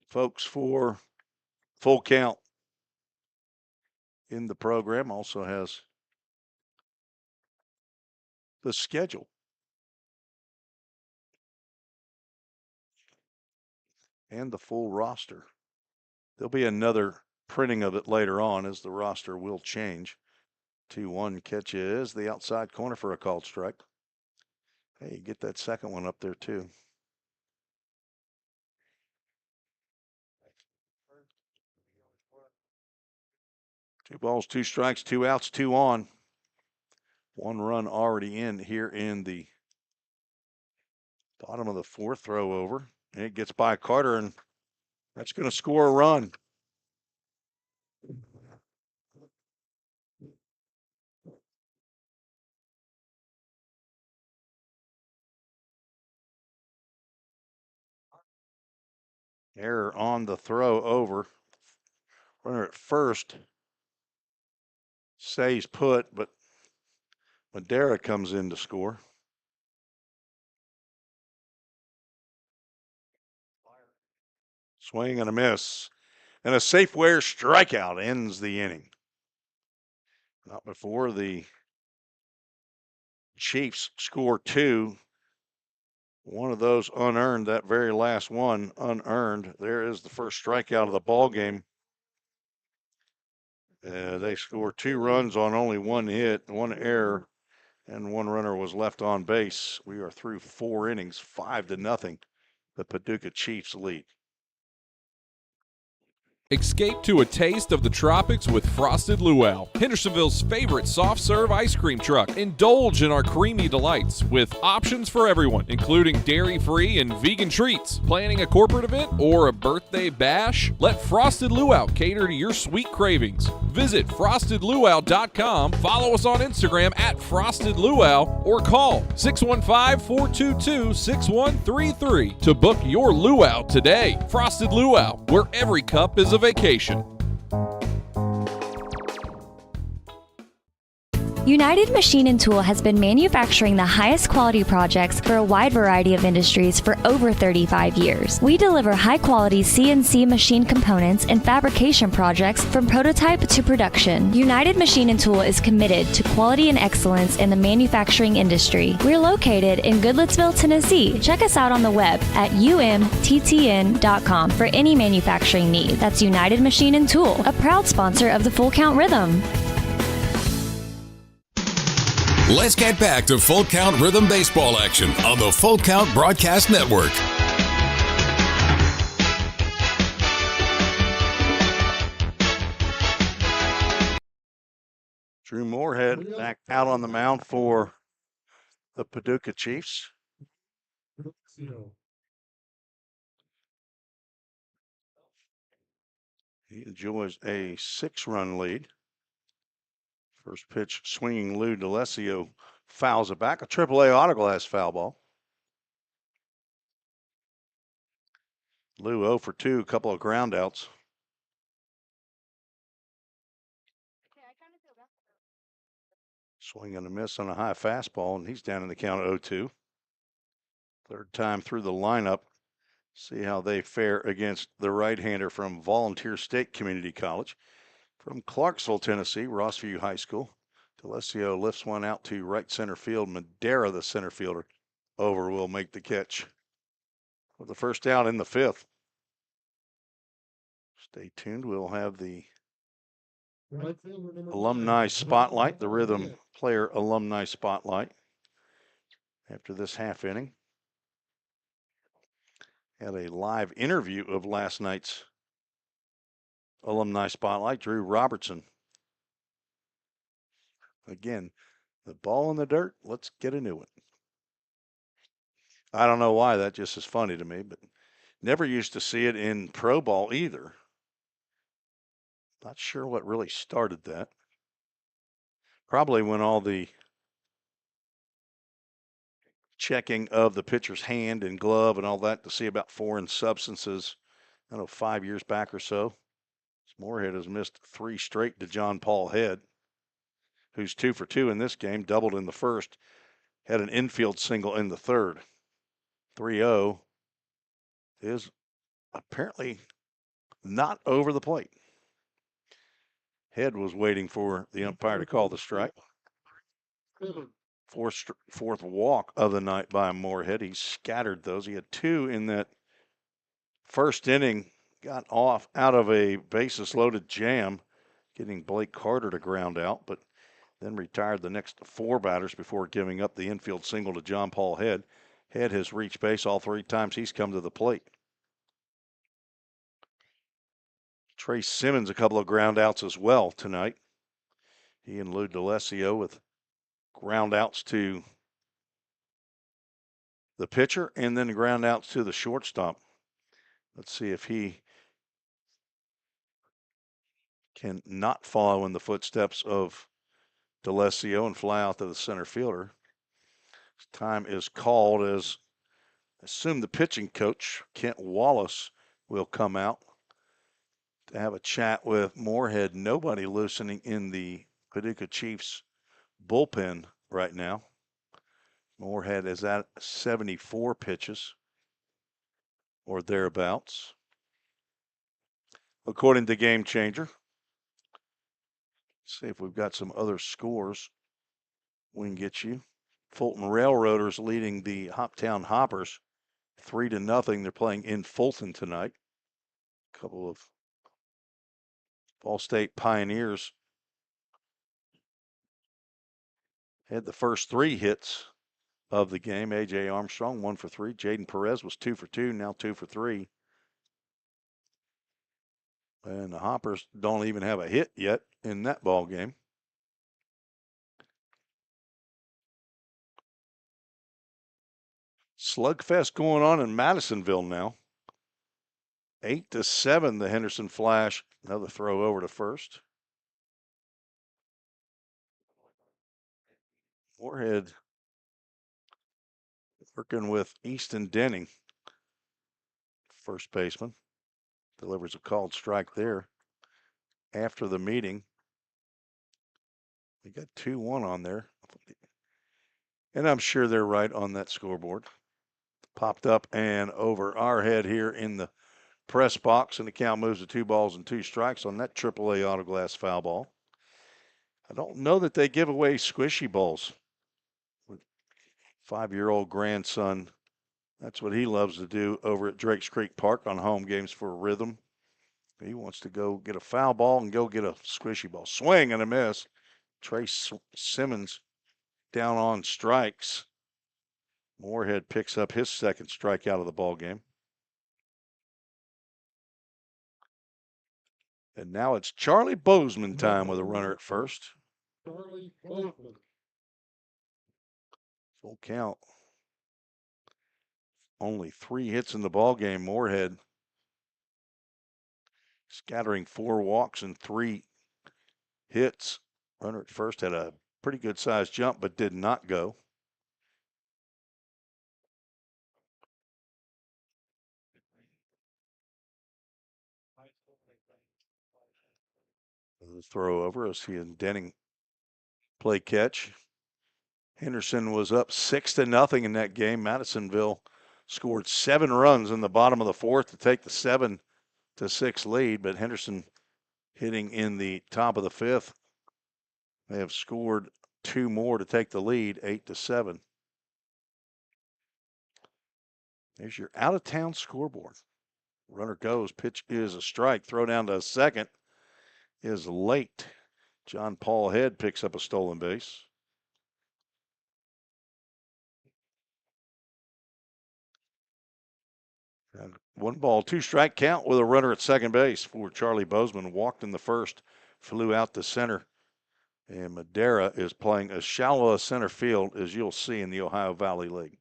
folks for Full Count in the program also has the schedule. And the full roster. There'll be another printing of it later on as the roster will change. 2-1 catch is the outside corner for a called strike. Hey, get that second one up there too. Two balls, 2 strikes, 2 outs, 2 on. 1 run already in here in the bottom of the 4th. Throw over. And it gets by Carter, and that's going to score a run. Error on the throw over. Runner at first stays put, but Madera comes in to score. Swing and a miss. And a Safeware strikeout ends the inning. Not before the Chiefs score 2. One of those unearned, that very last one unearned. There is the first strikeout of the ball game. They score 2 runs on only 1 hit, 1 error, and 1 runner was left on base. We are through 4 innings, 5-0. The Paducah Chiefs lead. Escape to a taste of the tropics with Frosted Luau, Hendersonville's favorite soft serve ice cream truck. Indulge in our creamy delights with options for everyone, including dairy-free and vegan treats. Planning a corporate event or a birthday bash? Let Frosted Luau cater to your sweet cravings. Visit frostedluau.com, follow us on Instagram at Frosted Luau, or call 615-422-6133 to book your luau today. Frosted Luau, where every cup is a vacation. United Machine and Tool has been manufacturing the highest quality projects for a wide variety of industries for over 35 years. We deliver high quality CNC machine components and fabrication projects from prototype to production. United Machine and Tool is committed to quality and excellence in the manufacturing industry. We're located in Goodlettsville, Tennessee. Check us out on the web at umttn.com for any manufacturing need. That's United Machine and Tool, a proud sponsor of the Full Count Rhythm. Let's get back to Full Count Rhythm baseball action on the Full Count Broadcast Network. Drew Moorhead back out on the mound for the Paducah Chiefs. He enjoys a 6-run lead. First pitch, swinging Lou D'Alessio fouls it back. A AAA autoglass foul ball. Lou 0 for 2, a couple of ground outs. Swing and a miss on a high fastball, and he's down in the count 0-2. Third time through the lineup. See how they fare against the right-hander from Volunteer State Community College. From Clarksville, Tennessee, Rossview High School. D'Alessio lifts one out to right center field. Madera, the center fielder, over will make the catch for the first out in the fifth. Stay tuned. We'll have the alumni spotlight, the Rhythm Player Alumni Spotlight after this half inning. Had a live interview of last night's alumni spotlight, Drew Robertson. Again, the ball in the dirt, let's get a new one. I don't know why, that just is funny to me, but never used to see it in pro ball either. Not sure what really started that. Probably when all the checking of the pitcher's hand and glove and all that to see about foreign substances, I don't know, 5 years back or so. Moorhead has missed 3 straight to John Paul Head, who's 2 for 2 in this game, doubled in the first, had an infield single in the third. 3-0 is apparently not over the plate. Head was waiting for the umpire to call the strike. Fourth walk of the night by Moorhead. He scattered those. He had 2 in that first inning, got off out of a bases loaded jam, getting Blake Carter to ground out, but then retired the next 4 batters before giving up the infield single to John Paul Head. Head has reached base all 3 times he's come to the plate. Trey Simmons, a couple of ground outs as well tonight. He and Lou D'Alessio with ground outs to the pitcher and then ground outs to the shortstop. Let's see if he can not follow in the footsteps of D'Alessio and fly out to the center fielder. Time is called as I assume the pitching coach, Kent Wallace, will come out to have a chat with Moorhead. Nobody loosening in the Paducah Chiefs bullpen right now. Moorhead is at 74 pitches or thereabouts, according to Game Changer. See if we've got some other scores we can get you. Fulton Railroaders leading the Hoptown Hoppers 3-0. They're playing in Fulton tonight. A couple of Ball State Pioneers had the first 3 hits of the game. A.J. Armstrong, 1 for 3. Jaden Perez was 2 for 2, now 2 for 3. And the Hoppers don't even have a hit yet in that ball game. Slugfest going on in Madisonville now. 8-7, the Henderson Flash. Another throw over to first. Moorhead working with Easton Denning, first baseman. Delivers a called strike there after the meeting. We got 2-1 on there. And I'm sure they're right on that scoreboard. Popped up and over our head here in the press box, and the count moves to 2 balls and 2 strikes on that AAA Autoglass foul ball. I don't know that they give away squishy balls. 5-year-old grandson, that's what he loves to do over at Drakes Creek Park on home games for Rhythm. He wants to go get a foul ball and go get a squishy ball. Swing and a miss. Trey Simmons down on strikes. Moorhead picks up his second strikeout of the ball game. And now it's Charlie Bozeman time with a runner at first. Charlie Bozeman. Full count. Only 3 hits in the ball game. Moorhead scattering 4 walks and 3 hits. Runner at first had a pretty good sized jump, but did not go. The throw over as he and Denning play catch. Henderson was up 6-0 in that game. Madisonville scored 7 runs in the bottom of the fourth to take the 7-6 lead, but Henderson hitting in the top of the fifth. They have scored 2 more to take the lead, 8-7. There's your out-of-town scoreboard. Runner goes. Pitch is a strike. Throw down to second is late. John Paul Head picks up a stolen base. And 1-2 count with a runner at second base for Charlie Bozeman. Walked in the first, flew out to center. And Madera is playing as shallow a center field as you'll see in the Ohio Valley League.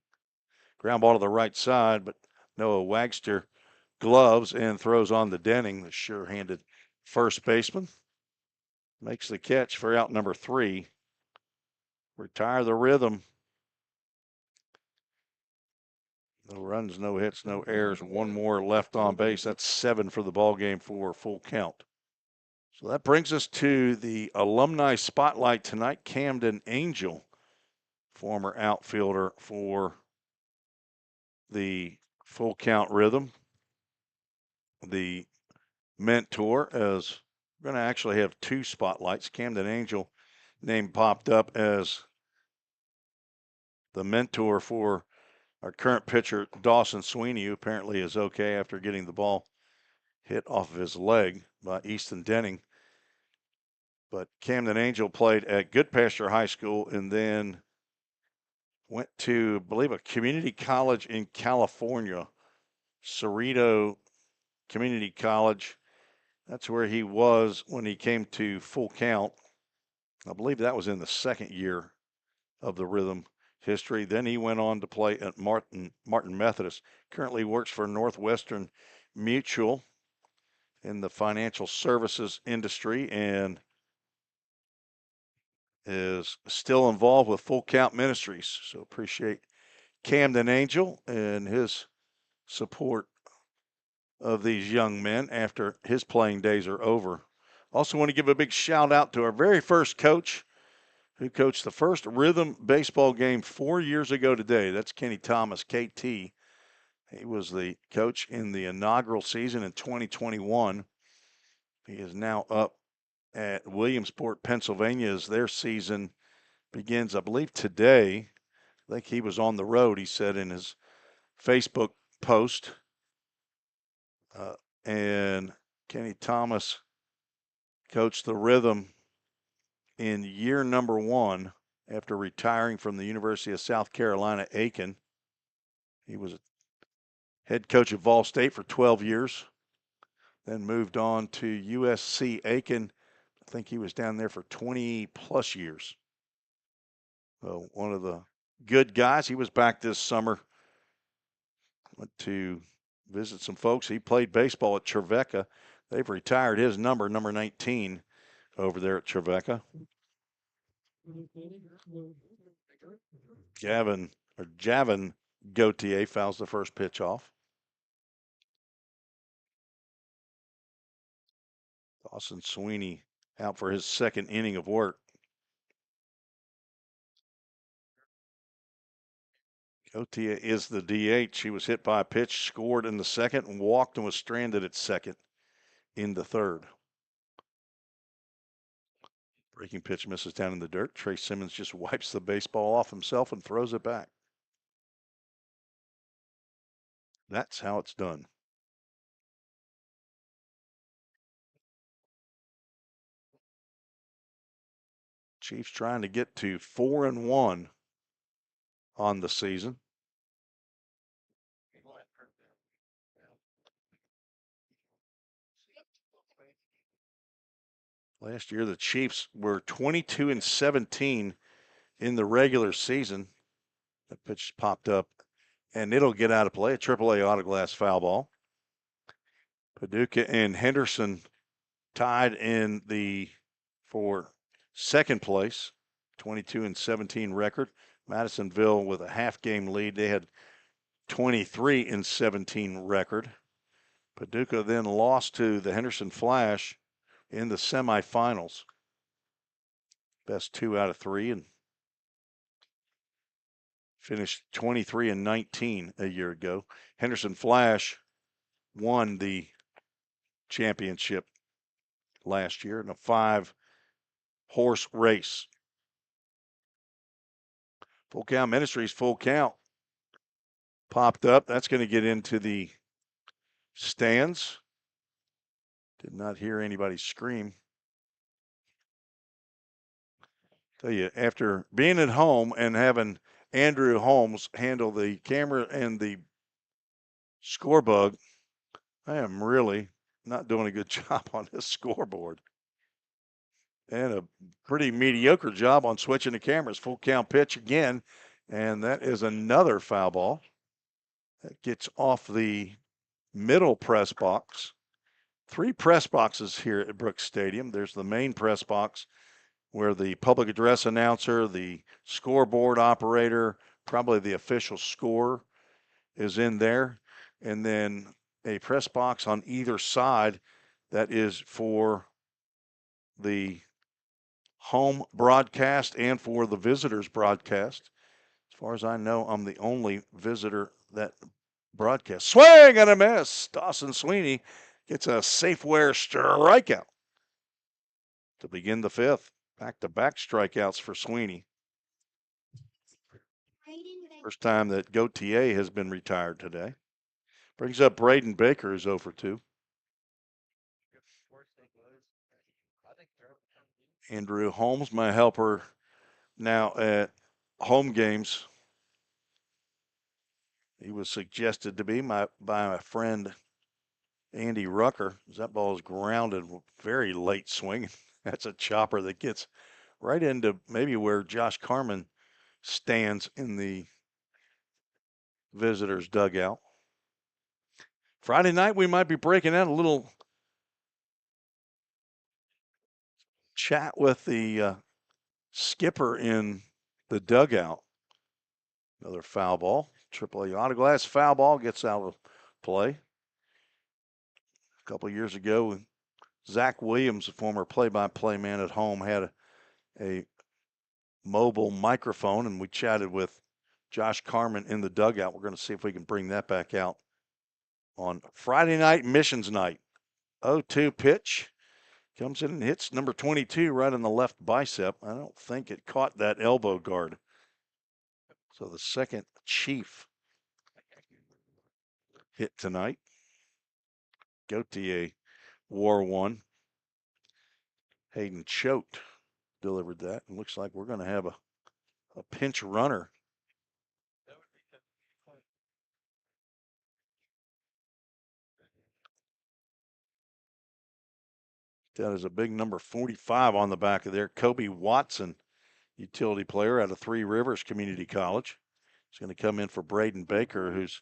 Ground ball to the right side, but Noah Wagster gloves and throws on to Denning, the sure-handed first baseman. Makes the catch for out number 3. Retire the rhythm. No runs, no hits, no errors. 1 more left on base. That's 7 for the ball game for full count. So that brings us to the alumni spotlight tonight. Camden Angel, former outfielder for the full count rhythm. The mentor, as we're going to actually have 2 spotlights. Camden Angel name popped up as the mentor for our current pitcher, Dawson Sweeney, who apparently is okay after getting the ball hit off of his leg by Easton Denning. But Camden Angel played at Goodpasture High School and then went to, I believe, a community college in California, Cerrito Community College. That's where he was when he came to full count. I believe that was in the second year of the rhythm history. Then he went on to play at Martin Methodist. Currently works for Northwestern Mutual in the financial services industry and is still involved with Full Count Ministries. So appreciate Camden Angel and his support of these young men after his playing days are over. Also want to give a big shout out to our very first coach who coached the first rhythm baseball game 4 years ago today. That's Kenny Thomas, KT. He was the coach in the inaugural season in 2021. He is now up at Williamsport, Pennsylvania, as their season begins, I believe, today. I think he was on the road, he said in his Facebook post. And Kenny Thomas coached the rhythm in year number 1 after retiring from the University of South Carolina, Aiken. He was a head coach at Vol State for 12 years, then moved on to USC Aiken. I think he was down there for 20 plus years. So one of the good guys. He was back this summer. Went to visit some folks. He played baseball at Trevecca. They've retired his number 19, over there at Trevecca. Javin Gautier fouls the first pitch off. Dawson Sweeney out for his second inning of work. Gautier is the DH. He was hit by a pitch, scored in the second, and walked and was stranded at second in the third. Breaking pitch misses down in the dirt. Trey Simmons just wipes the baseball off himself and throws it back. That's how it's done. Chiefs trying to get to 4-1 on the season. Last year, the Chiefs were 22-17 in the regular season. That pitch popped up, and it'll get out of play. A AAA autoglass foul ball. Paducah and Henderson tied in for second place, 22-17 record. Madisonville with a half game lead. They had 23-17 record. Paducah then lost to the Henderson Flash in the semifinals. Best 2 out of 3, and finished 23-19 a year ago. Henderson Flash won the championship last year in a 5-horse race. Full Count Ministries, Full Count popped up. That's going to get into the stands. Did not hear anybody scream. Tell you, after being at home and having Andrew Holmes handle the camera and the scorebug, I am really not doing a good job on this scoreboard. And a pretty mediocre job on switching the cameras. Full count pitch again, and that is another foul ball. That gets off the middle press box. 3 press boxes here at Brooks Stadium. There's the main press box where the public address announcer, the scoreboard operator, probably the official scorer is in there. And then a press box on either side that is for the home broadcast and for the visitors broadcast. As far as I know, I'm the only visitor that broadcasts. Swing and a miss. Dawson Sweeney gets a Safeware strikeout to begin the 5th. Back-to-back strikeouts for Sweeney. First time that Gautier has been retired today. Brings up Braden Baker, who's 0 for 2. Andrew Holmes, my helper now at home games. He was suggested to be by my friend Andy Rucker. That ball is grounded, very late swing. That's a chopper that gets right into maybe where Josh Carman stands in the visitors' dugout. Friday night, we might be breaking out a little chat with the skipper in the dugout. Another foul ball. AAA Autoglass foul ball gets out of play. A couple of years ago, Zach Williams, a former play-by-play man at home, had a mobile microphone, and we chatted with Josh Carman in the dugout. We're going to see if we can bring that back out on Friday night, missions night. 0-2 pitch. Comes in and hits number 22 right on the left bicep. I don't think it caught that elbow guard. So the second Chief hit tonight. Gautier wore one. Hayden Choate delivered that. And looks like we're going to have a pinch runner. That is a big number 45 on the back of there. Kobe Watson, utility player out of Three Rivers Community College. He's going to come in for Braden Baker, who's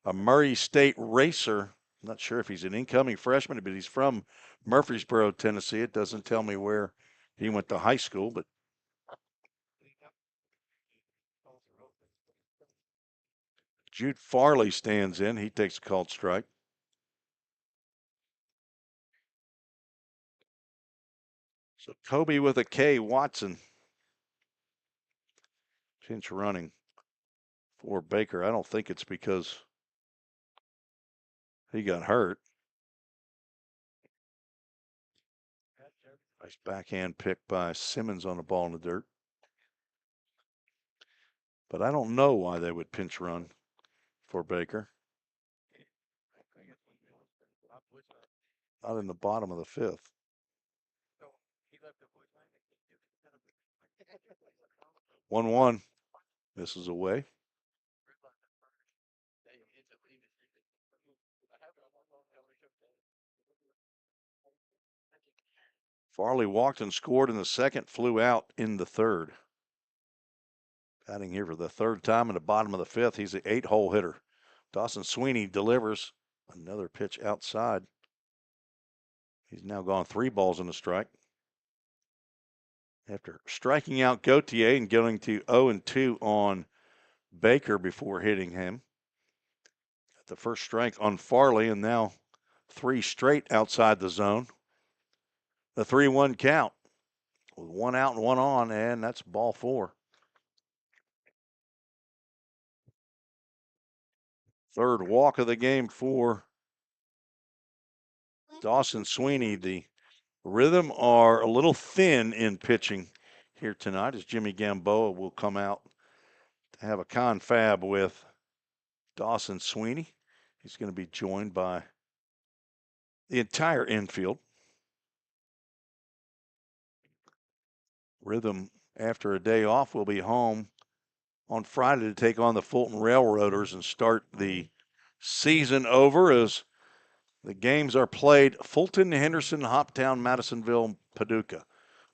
a Murray State racer. I'm not sure if he's an incoming freshman, but he's from Murfreesboro, Tennessee. It doesn't tell me where he went to high school, but Jude Farley stands in. He takes a called strike. So Kobe with a K, Watson. Pinch running for Baker. I don't think it's because he got hurt. Nice backhand pick by Simmons on the ball in the dirt. But I don't know why they would pinch run for Baker. Not in the bottom of the 5th. 1-1. Misses away. Farley walked and scored in the second, flew out in the third. Batting here for the 3rd time in the bottom of the 5th. He's an 8-hole hitter. Dawson Sweeney delivers another pitch outside. He's now gone 3 balls and a strike. After striking out Gautier and going to 0-2 on Baker before hitting him. Got the first strike on Farley, and now 3 straight outside the zone. The 3-1 count with 1 out and 1 on, and that's ball 4. Third walk of the game for Dawson Sweeney. The Rhythm are a little thin in pitching here tonight as Jimmy Gamboa will come out to have a confab with Dawson Sweeney. He's going to be joined by the entire infield. Rhythm, after a day off, will be home on Friday to take on the Fulton Railroaders and start the season over as the games are played Fulton, Henderson, Hoptown, Madisonville, Paducah.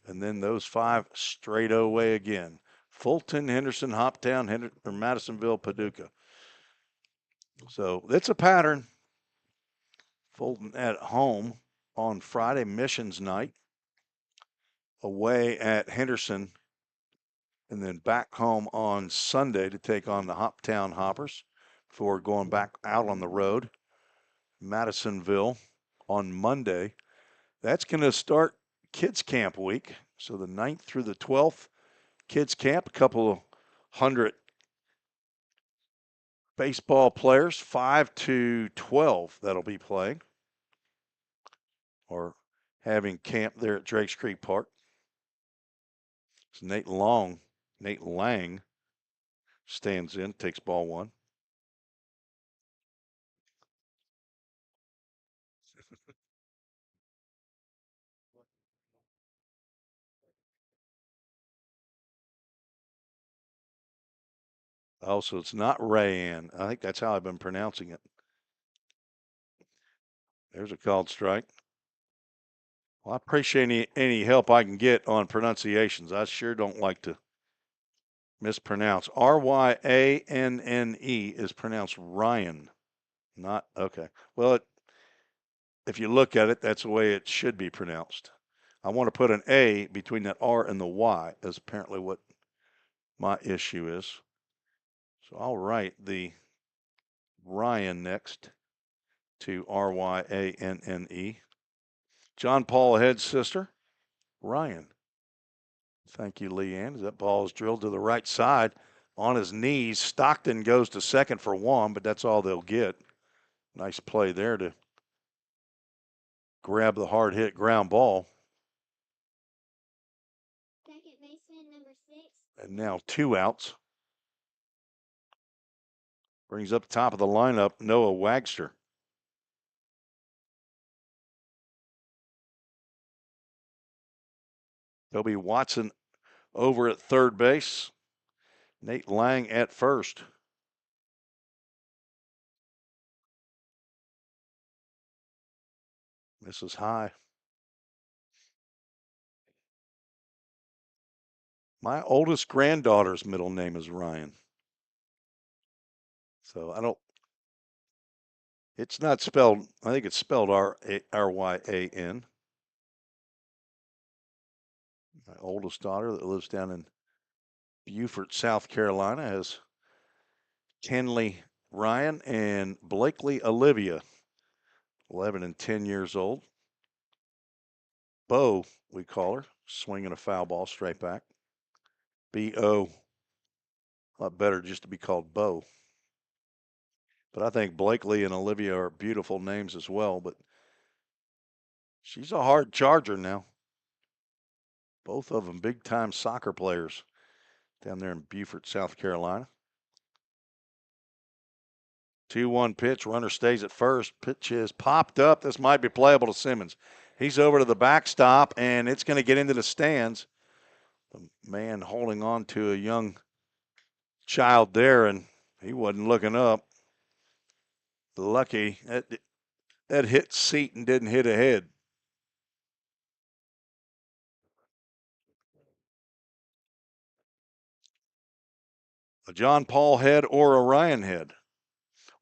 And then those 5 straight away again. Fulton, Henderson, Hoptown, Madisonville, Paducah. So it's a pattern. Fulton at home on Friday, missions night. Away at Henderson. And then back home on Sunday to take on the Hoptown Hoppers before going back out on the road. Madisonville on Monday. That's going to start kids camp week. So the 9th through the 12th, kids camp, a couple of hundred baseball players, 5 to 12 that'll be playing or having camp there at Drakes Creek Park. So Nate Lang stands in, takes ball 1. Oh, so it's not Rayanne. I think that's how I've been pronouncing it. There's a called strike. Well, I appreciate any help I can get on pronunciations. I sure don't like to mispronounce. Ryanne is pronounced Ryan. Not, okay. Well, if you look at it, that's the way it should be pronounced. I want to put an A between that R and the Y, is apparently what my issue is. So I'll write the Ryan next to Ryanne. John Paul Head's sister, Ryan. Thank you, Leanne. As that ball is drilled to the right side on his knees. Stockton goes to second for 1, but that's all they'll get. Nice play there to grab the hard hit ground ball. Second baseman number 6. And now 2 outs. Brings up top of the lineup, Noah Wagster. Toby Watson over at third base. Nate Lang at first. This is high. My oldest granddaughter's middle name is Ryan. So it's not spelled, I think it's spelled R-Y-A-N. My oldest daughter that lives down in Beaufort, South Carolina, has Kenley Ryan and Blakely Olivia, 11 and 10 years old. Bo, we call her, swinging a foul ball straight back. B-O. A lot better just to be called Bo. But I think Blakely and Olivia are beautiful names as well, but she's a hard charger now. Both of them big-time soccer players down there in Beaufort, South Carolina. 2-1 pitch. Runner stays at first. Pitch is popped up. This might be playable to Simmons. He's over to the backstop, and it's going to get into the stands. The man holding on to a young child there, and he wasn't looking up. Lucky that hit seat and didn't hit a head. A John Paul head or a Ryan head,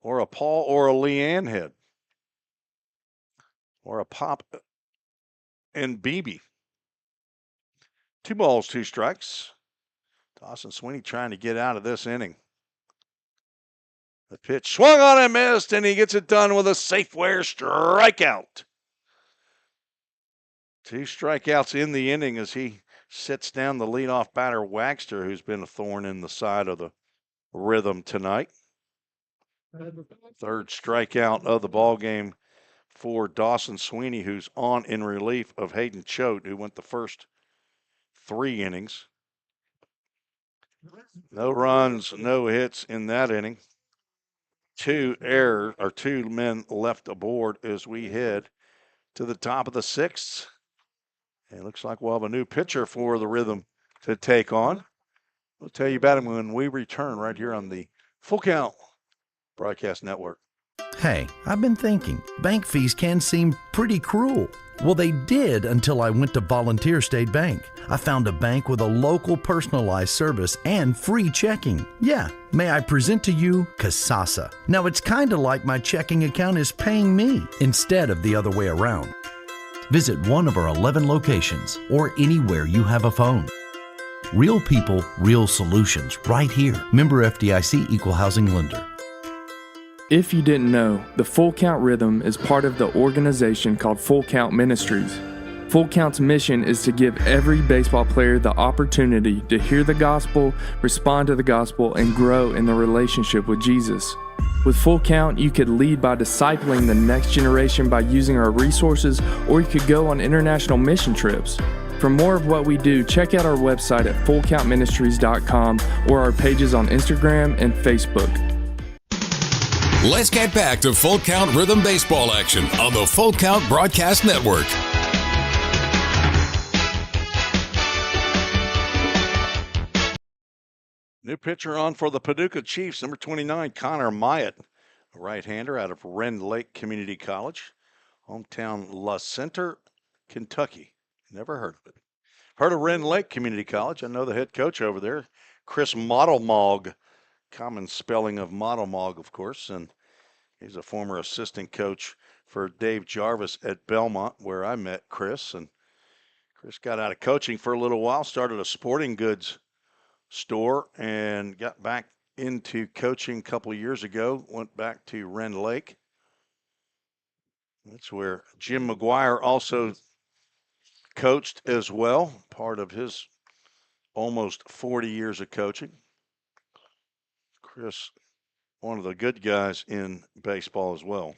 or a Paul or a Leanne head, or a Pop and BB. 2 balls, 2 strikes. Dawson Sweeney trying to get out of this inning. The pitch swung on and missed, and he gets it done with a Safeware strikeout. 2 strikeouts in the inning as he sits down the leadoff batter, Wagster, who's been a thorn in the side of the Rhythm tonight. 3rd strikeout of the ball game for Dawson Sweeney, who's on in relief of Hayden Choate, who went the first 3 innings. No runs, no hits in that inning. 2 men left aboard as we head to the top of the 6th. And it looks like we'll have a new pitcher for the Rhythm to take on. We'll tell you about him when we return right here on the Full Count Broadcast Network. Hey, I've been thinking, bank fees can seem pretty cruel. Well, they did until I went to Volunteer State Bank. I found a bank with a local personalized service and free checking. Yeah, may I present to you Kasasa. Now, it's kind of like my checking account is paying me instead of the other way around. Visit one of our 11 locations or anywhere you have a phone. Real people, real solutions, right here. Member FDIC Equal Housing Lender. If you didn't know, the Full Count Rhythm is part of the organization called Full Count Ministries. Full Count's mission is to give every baseball player the opportunity to hear the gospel, respond to the gospel, and grow in the relationship with Jesus. With Full Count, you could lead by discipling the next generation by using our resources, or you could go on international mission trips. For more of what we do, check out our website at fullcountministries.com or our pages on Instagram and Facebook. Let's get back to Full Count Rhythm Baseball action on the Full Count Broadcast Network. New pitcher on for the Paducah Chiefs, number 29, Connor Myatt, a right-hander out of Rend Lake Community College, hometown La Center, Kentucky. Never heard of it. Heard of Rend Lake Community College. I know the head coach over there, Chris Modelmog, common spelling of Modelmog, of course, and he's a former assistant coach for Dave Jarvis at Belmont, where I met Chris. And Chris got out of coaching for a little while, started a sporting goods store, and got back into coaching a couple of years ago, went back to Rend Lake. That's where Jim McGuire also coached as well, part of his almost 40 years of coaching. Chris, one of the good guys in baseball as well.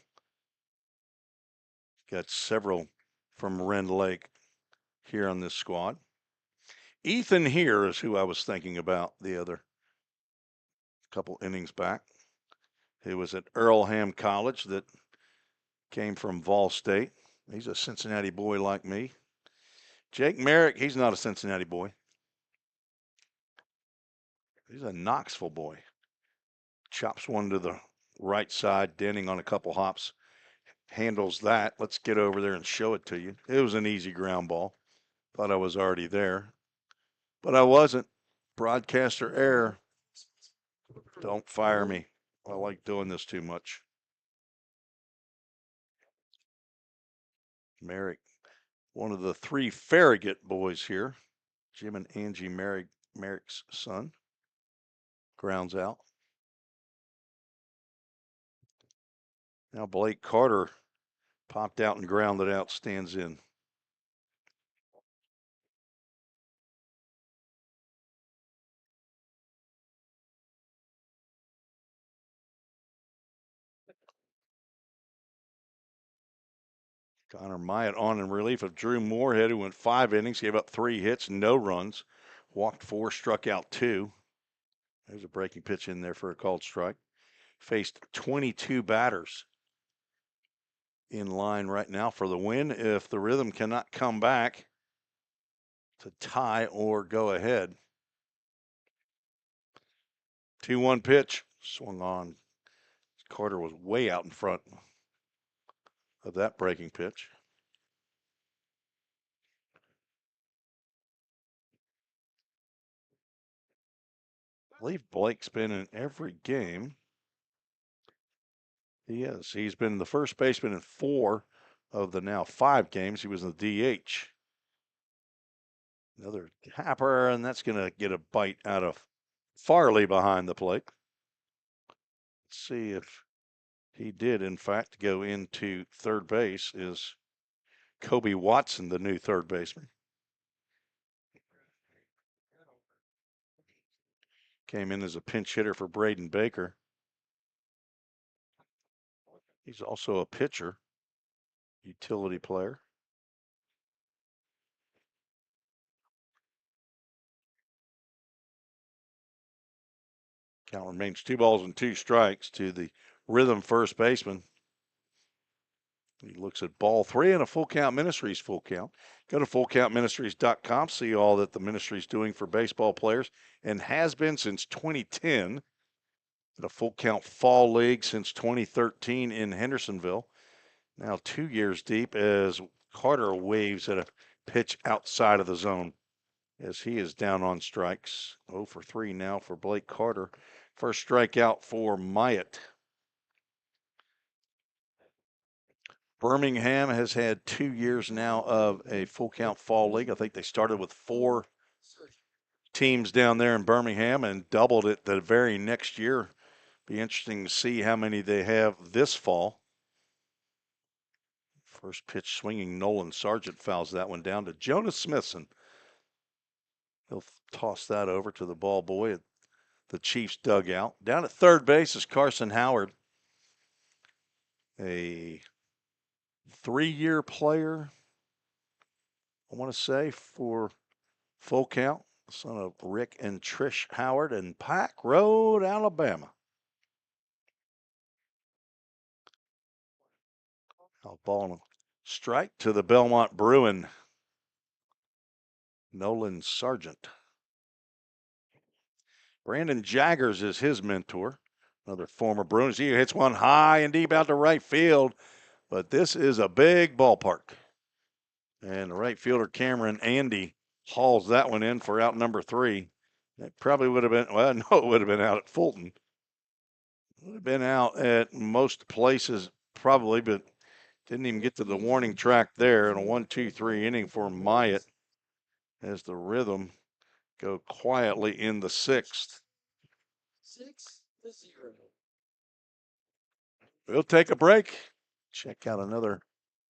Got several from Rend Lake here on this squad. Ethan here is who I was thinking about the other couple innings back. He was at Earlham College that came from Vol State. He's a Cincinnati boy like me. Jake Merrick, he's not a Cincinnati boy. He's a Knoxville boy. Chops one to the right side, denting on a couple hops. Handles that. Let's get over there and show it to you. It was an easy ground ball. Thought I was already there, but I wasn't. Broadcaster error. Don't fire me. I like doing this too much. Merrick, one of the 3 Farragut boys here. Jim and Angie Merrick's son. Grounds out. Now Blake Carter popped out and grounded out, stands in. Connor Myatt on in relief of Drew Moorhead, who went 5 innings, gave up 3 hits, no runs, walked 4, struck out 2. There's a breaking pitch in there for a called strike. Faced 22 batters in line right now for the win. If the Rhythm cannot come back to tie or go ahead. 2-1 pitch, swung on. Carter was way out in front of that breaking pitch. I believe Blake's been in every game. He is. He's been the first baseman in 4 of the now 5 games. He was in the DH. Another happer, and that's going to get a bite out of Farley behind the plate. Let's see if he did, in fact, go into third base. Is Kobe Watson the new third baseman? Came in as a pinch hitter for Braden Baker. He's also a pitcher, utility player. Count remains 2 balls and 2 strikes to the Rhythm first baseman. He looks at ball 3 and a Full Count Ministries full count. Go to fullcountministries.com, see all that the ministry's doing for baseball players and has been since 2010. The Full Count Fall League since 2013 in Hendersonville. Now 2 years deep as Carter waves at a pitch outside of the zone as he is down on strikes. 0 for 3 now for Blake Carter. First strikeout for Myatt. Birmingham has had 2 years now of a Full Count Fall League. I think they started with 4 teams down there in Birmingham and doubled it the very next year. Be interesting to see how many they have this fall. First pitch swinging, Nolan Sargent fouls that one down to Jonas Smithson. He'll toss that over to the ball boy at the Chiefs dugout. Down at third base is Carson Howard, a 3-year player, I want to say, for Full Count, son of Rick and Trish Howard in Pike Road, Alabama. Ball and a strike to the Belmont Bruin, Nolan Sargent. Brandon Jaggers is his mentor, another former Bruins. He hits one high and deep out to right field, but this is a big ballpark. And the right fielder, Cameron Andy, hauls that one in for out number 3. It probably would have been, well, no, it would have been out at Fulton. It would have been out at most places probably, but didn't even get to the warning track there. And a 1-2-3 inning for Myatt as the Rhythm go quietly in the 6th. 6-0. We'll take a break. Check out another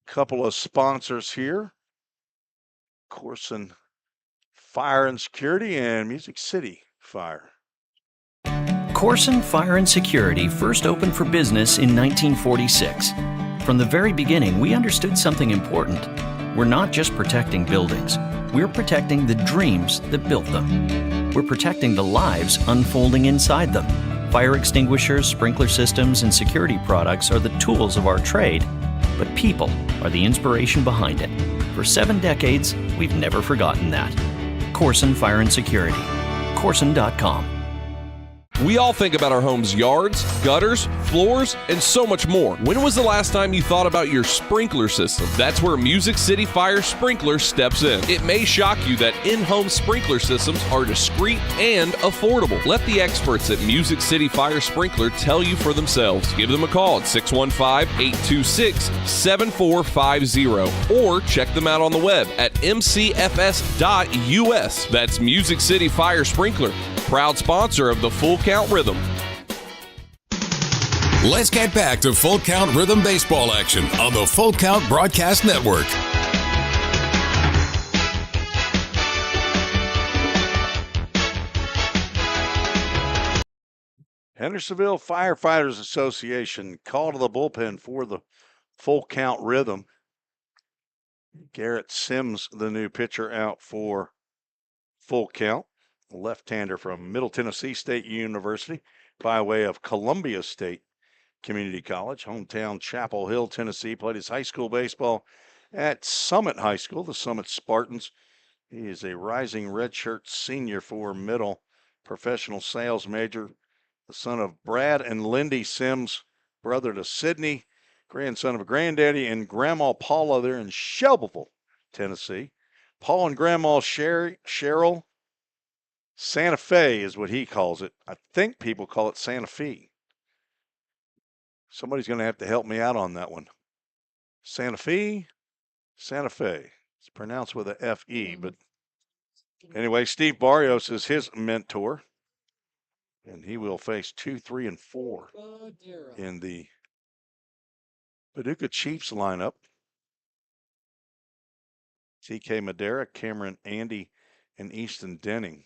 couple of sponsors here. Corson Fire and Security and Music City Fire. Corson Fire and Security first opened for business in 1946. From the very beginning, we understood something important. We're not just protecting buildings. We're protecting the dreams that built them. We're protecting the lives unfolding inside them. Fire extinguishers, sprinkler systems, and security products are the tools of our trade, but people are the inspiration behind it. For 7 decades, we've never forgotten that. Corson Fire and Security. Corson.com. We all think about our home's yards, gutters, floors, and so much more. When was the last time you thought about your sprinkler system? That's where Music City Fire Sprinkler steps in. It may shock you that in-home sprinkler systems are discreet and affordable. Let the experts at Music City Fire Sprinkler tell you for themselves. Give them a call at 615-826-7450 or check them out on the web at mcfs.us. That's Music City Fire Sprinkler, proud sponsor of the Full Count Rhythm. Let's get back to Full Count Rhythm baseball action on the Full Count Broadcast Network. Hendersonville Firefighters Association call to the bullpen for the Full Count Rhythm. Garrett Sims, the new pitcher, out for Full Count. Left-hander from Middle Tennessee State University by way of Columbia State Community College. Hometown Chapel Hill, Tennessee. Played his high school baseball at Summit High School, the Summit Spartans. He is a rising redshirt senior for Middle, professional sales major, the son of Brad and Lindy Sims, brother to Sydney, grandson of a granddaddy and Grandma Paula there in Shelbyville, Tennessee. Paul and Grandma Cheryl. Santa Fe is what he calls it. I think people call it Santa Fe. Somebody's going to have to help me out on that one. Santa Fe, Santa Fe. It's pronounced with a F-E, but anyway, Steve Barrios is his mentor. And he will face 2, 3, and 4 in the Paducah Chiefs lineup. TK Madera, Cameron Andy, and Easton Denning.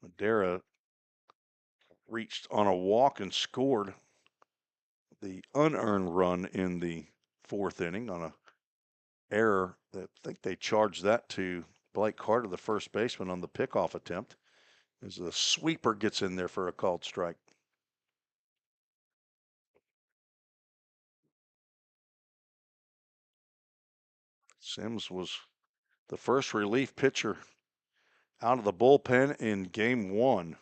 Madera reached on a walk and scored the unearned run in the 4th inning on a error that I think they charged that to Blake Carter, the first baseman, on the pickoff attempt, as the sweeper gets in there for a called strike. Sims was the first relief pitcher out of the bullpen in game 1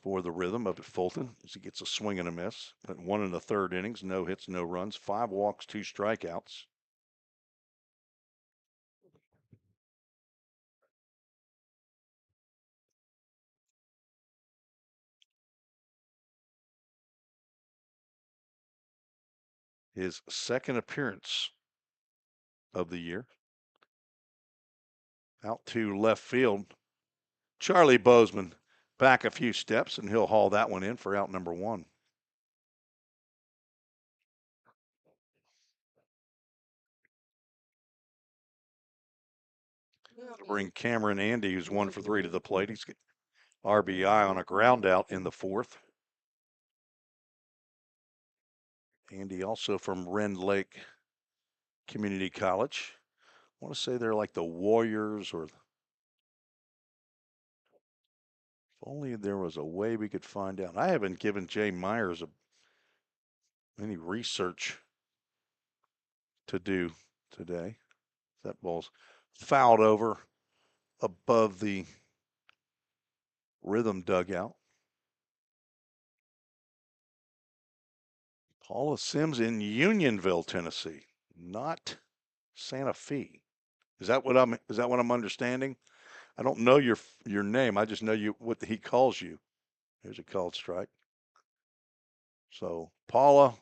for the Rhythm up at Fulton, as he gets a swing and a miss. Went 1 1/3 innings, no hits, no runs, 5 walks, 2 strikeouts. His second appearance of the year. Out to left field. Charlie Bozeman back a few steps, and he'll haul that one in for out number 1. Bring Cameron Andy, who's 1 for 3 to the plate. He's got RBI on a ground out in the 4th. Andy also from Rend Lake Community College. I want to say they're like the Warriors, or if only there was a way we could find out. I haven't given Jay Myers any research to do today. That ball's fouled over above the Rhythm dugout. Paula Sims in Unionville, Tennessee, not Santa Fe. Is that what I'm understanding? I don't know your name. I just know what he calls you. Here's a called strike. So Paula,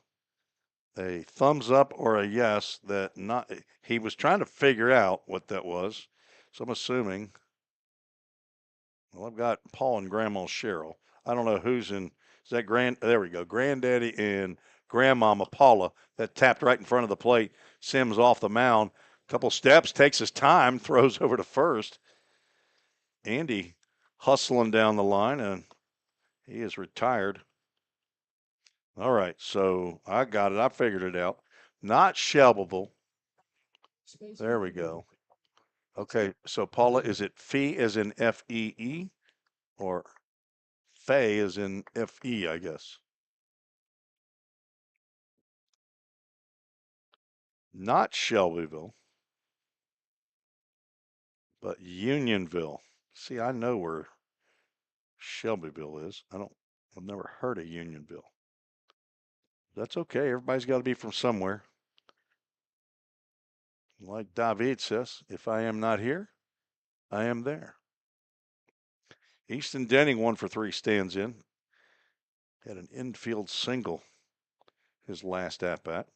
a thumbs up or a yes that he was trying to figure out what that was. So I'm assuming. Well, I've got Paul and Grandma Cheryl. I don't know who's in. Is that there we go. Granddaddy and Grandmama Paula that tapped right in front of the plate. Sims off the mound. Couple steps, takes his time, throws over to first. Andy hustling down the line, and he is retired. All right, so I got it. I figured it out. Not Shelbyville. There we go. Okay, so Paula, is it Fee as in F-E-E, or Fay as in F-E, I guess? Not Shelbyville, but Unionville. See, I know where Shelbyville is. I've never heard of Unionville. That's okay. Everybody's got to be from somewhere. Like David says, if I am not here, I am there. Easton Denning, 1 for 3, stands in. Had an infield single his last at-bat.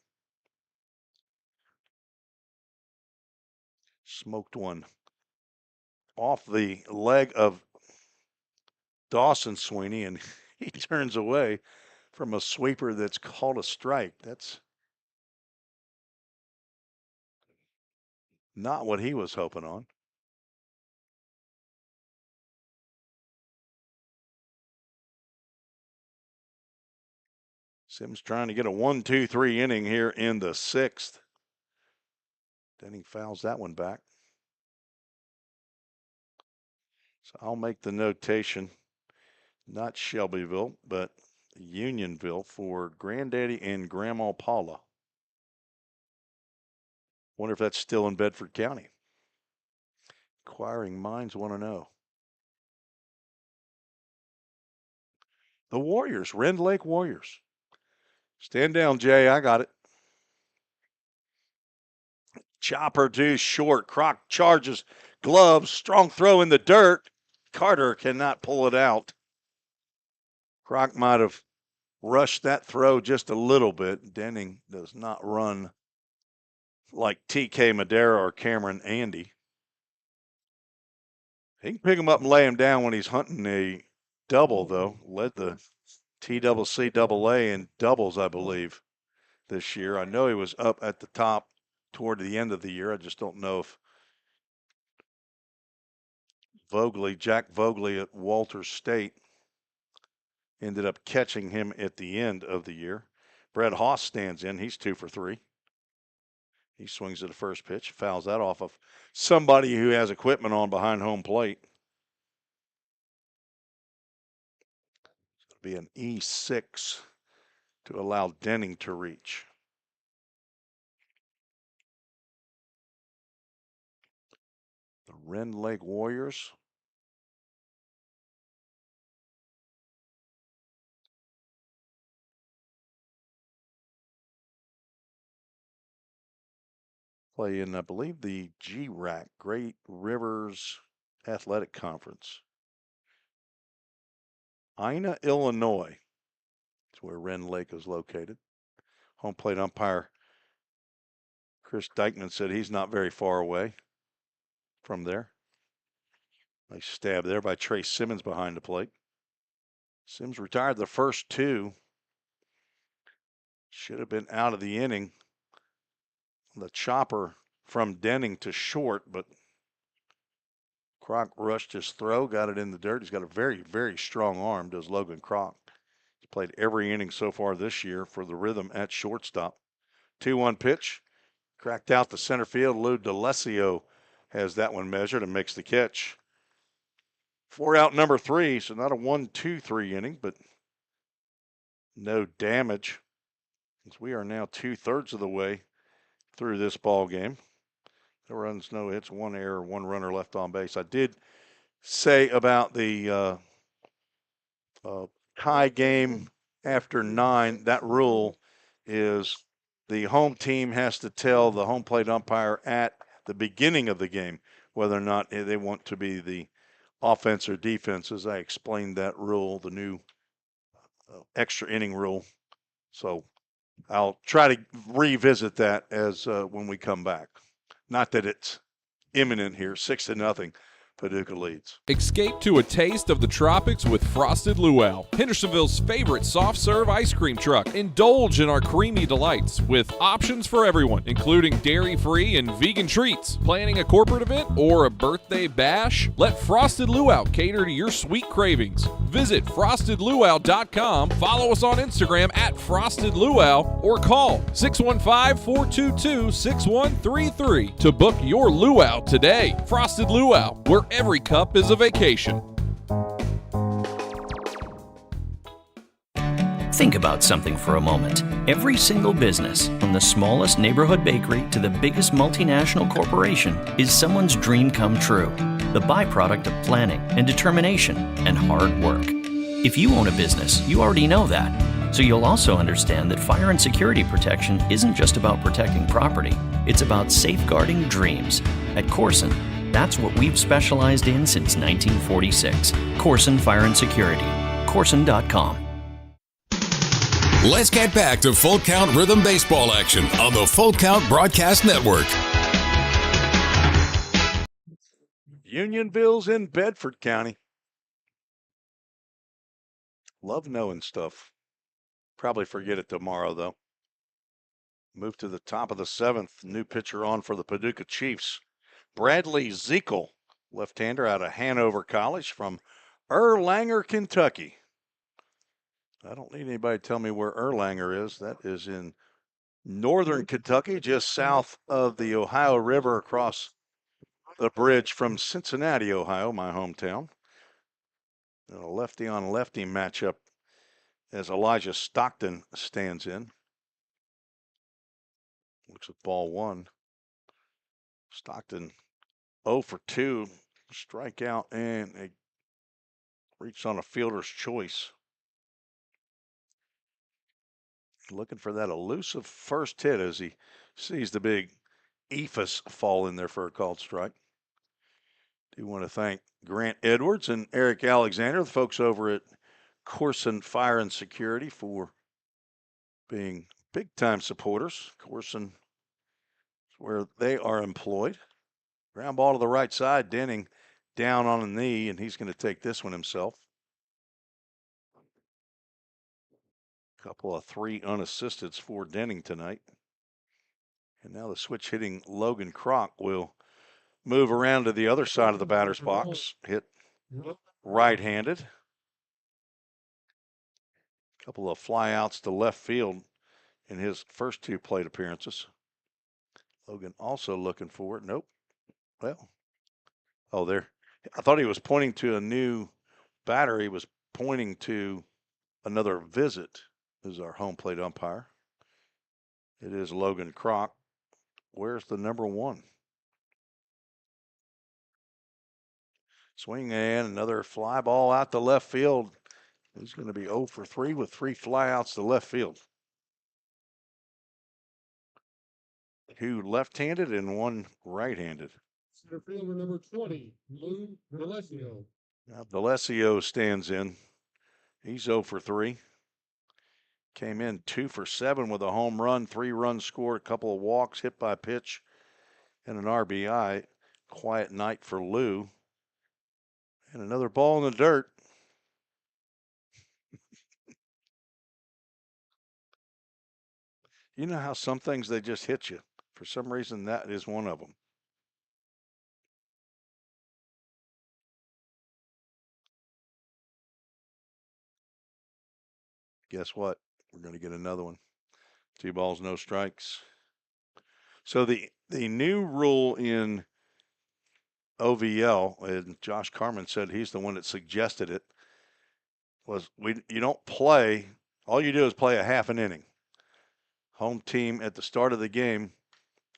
Smoked one off the leg of Dawson Sweeney, and he turns away from a sweeper that's called a strike. That's not what he was hoping on. Sims trying to get a 1-2-3 inning here in the 6th. Denning fouls that one back. So I'll make the notation, not Shelbyville, but Unionville for Granddaddy and Grandma Paula. Wonder if that's still in Bedford County. Inquiring minds want to know. The Warriors, Rend Lake Warriors. Stand down, Jay. I got it. Chopper due short. Croc charges. Gloves. Strong throw in the dirt. Carter cannot pull it out. Croc might have rushed that throw just a little bit. Denning does not run like TK Madera or Cameron Andy. He can pick him up and lay him down when he's hunting a double, though. Led the TCCAA in doubles, I believe, this year. I know he was up at the top toward the end of the year. I just don't know if Jack Vogley at Walters State ended up catching him at the end of the year. Brett Haas stands in. He's 2 for 3. He swings at the first pitch, fouls that off of somebody who has equipment on behind home plate. It'll be an E6 to allow Denning to reach. The Wren Lake Warriors play in, I believe, the GRAC, Great Rivers Athletic Conference. Ina, Illinois is where Wren Lake is located. Home plate umpire Chris Dykeman said he's not very far away from there. Nice stab there by Trace Simmons behind the plate. Sims retired the first 2. Should have been out of the inning. The chopper from Denning to short, but Kroc rushed his throw, got it in the dirt. He's got a very, very strong arm, does Logan Kroc. He's played every inning so far this year for the Rhythm at shortstop. 2-1 pitch. Cracked out the center field. Lou D'Alessio has that one measured and makes the catch. 4 out number 3, so not a 1-2-3 inning, but no damage. As we are now 2/3 of the way through this ball game. No runs, no hits, 1 error, 1 runner left on base. I did say about the tie game after 9, that rule is the home team has to tell the home plate umpire at the beginning of the game whether or not they want to be the offense or defense, as I explained that rule, the new extra inning rule. So I'll try to revisit that as when we come back. Not that it's imminent here. 6-0. Paducah leads. Escape to a taste of the tropics with Frosted Luau, Hendersonville's favorite soft serve ice cream truck. Indulge in our creamy delights with options for everyone, including dairy-free and vegan treats. Planning a corporate event or a birthday bash? Let Frosted Luau cater to your sweet cravings. Visit frostedluau.com, follow us on Instagram at Frosted Luau, or call 615-422-6133 to book your luau today. Frosted Luau, where every cup is a vacation. Think about something for a moment. Every single business, from the smallest neighborhood bakery to the biggest multinational corporation, is someone's dream come true. The byproduct of planning and determination and hard work. If you own a business, you already know that. So you'll also understand that fire and security protection isn't just about protecting property. It's about safeguarding dreams. At Corson, that's what we've specialized in since 1946. Corson Fire and Security. Corson.com. Let's get back to Full Count Rhythm Baseball action on the Full Count Broadcast Network. Unionville's in Bedford County. Love knowing stuff. Probably forget it tomorrow, though. Move to the top of the 7th. New pitcher on for the Paducah Chiefs. Bradley Zekel, left-hander out of Hanover College from Erlanger, Kentucky. I don't need anybody to tell me where Erlanger is. That is in northern Kentucky, just south of the Ohio River across the bridge from Cincinnati, Ohio, my hometown. A lefty-on-lefty matchup as Elijah Stockton stands in. Looks at ball 1. Stockton 0 for 2, strikeout, and a reached on a fielder's choice. Looking for that elusive first hit as he sees the big ephus fall in there for a called strike. Do want to thank Grant Edwards and Eric Alexander, the folks over at Corson Fire and Security, for being big-time supporters. Corson is where they are employed. Ground ball to the right side. Denning down on a knee, and he's going to take this one himself. Couple of 3 unassists for Denning tonight. And now the switch hitting Logan Kroc will move around to the other side of the batter's box. Hit right-handed. Couple of flyouts to left field in his first 2 plate appearances. Logan also looking for it. Nope. Well, oh, there. I thought he was pointing to a new batter. He was pointing to another visit. This is our home plate umpire. It is Logan Kroc. Where's the number 1? Swing and another fly ball out to left field. He's going to be 0 for 3 with 3 flyouts to left field. 2 left-handed and 1 right-handed. Center fielder number 20, Lou D'Alessio. Now D'Alessio stands in. He's 0 for 3. Came in 2 for 7 with a home run, 3 runs scored, a couple of walks, hit by pitch, and an RBI. Quiet night for Lou. And another ball in the dirt. You know how some things they just hit you. For some reason, that is one of them. Guess what? We're going to get another one. 2 balls, no strikes. So the new rule in OVL, and Josh Carmen said he's the one that suggested it, was you don't play. All you do is play a half an inning. Home team at the start of the game,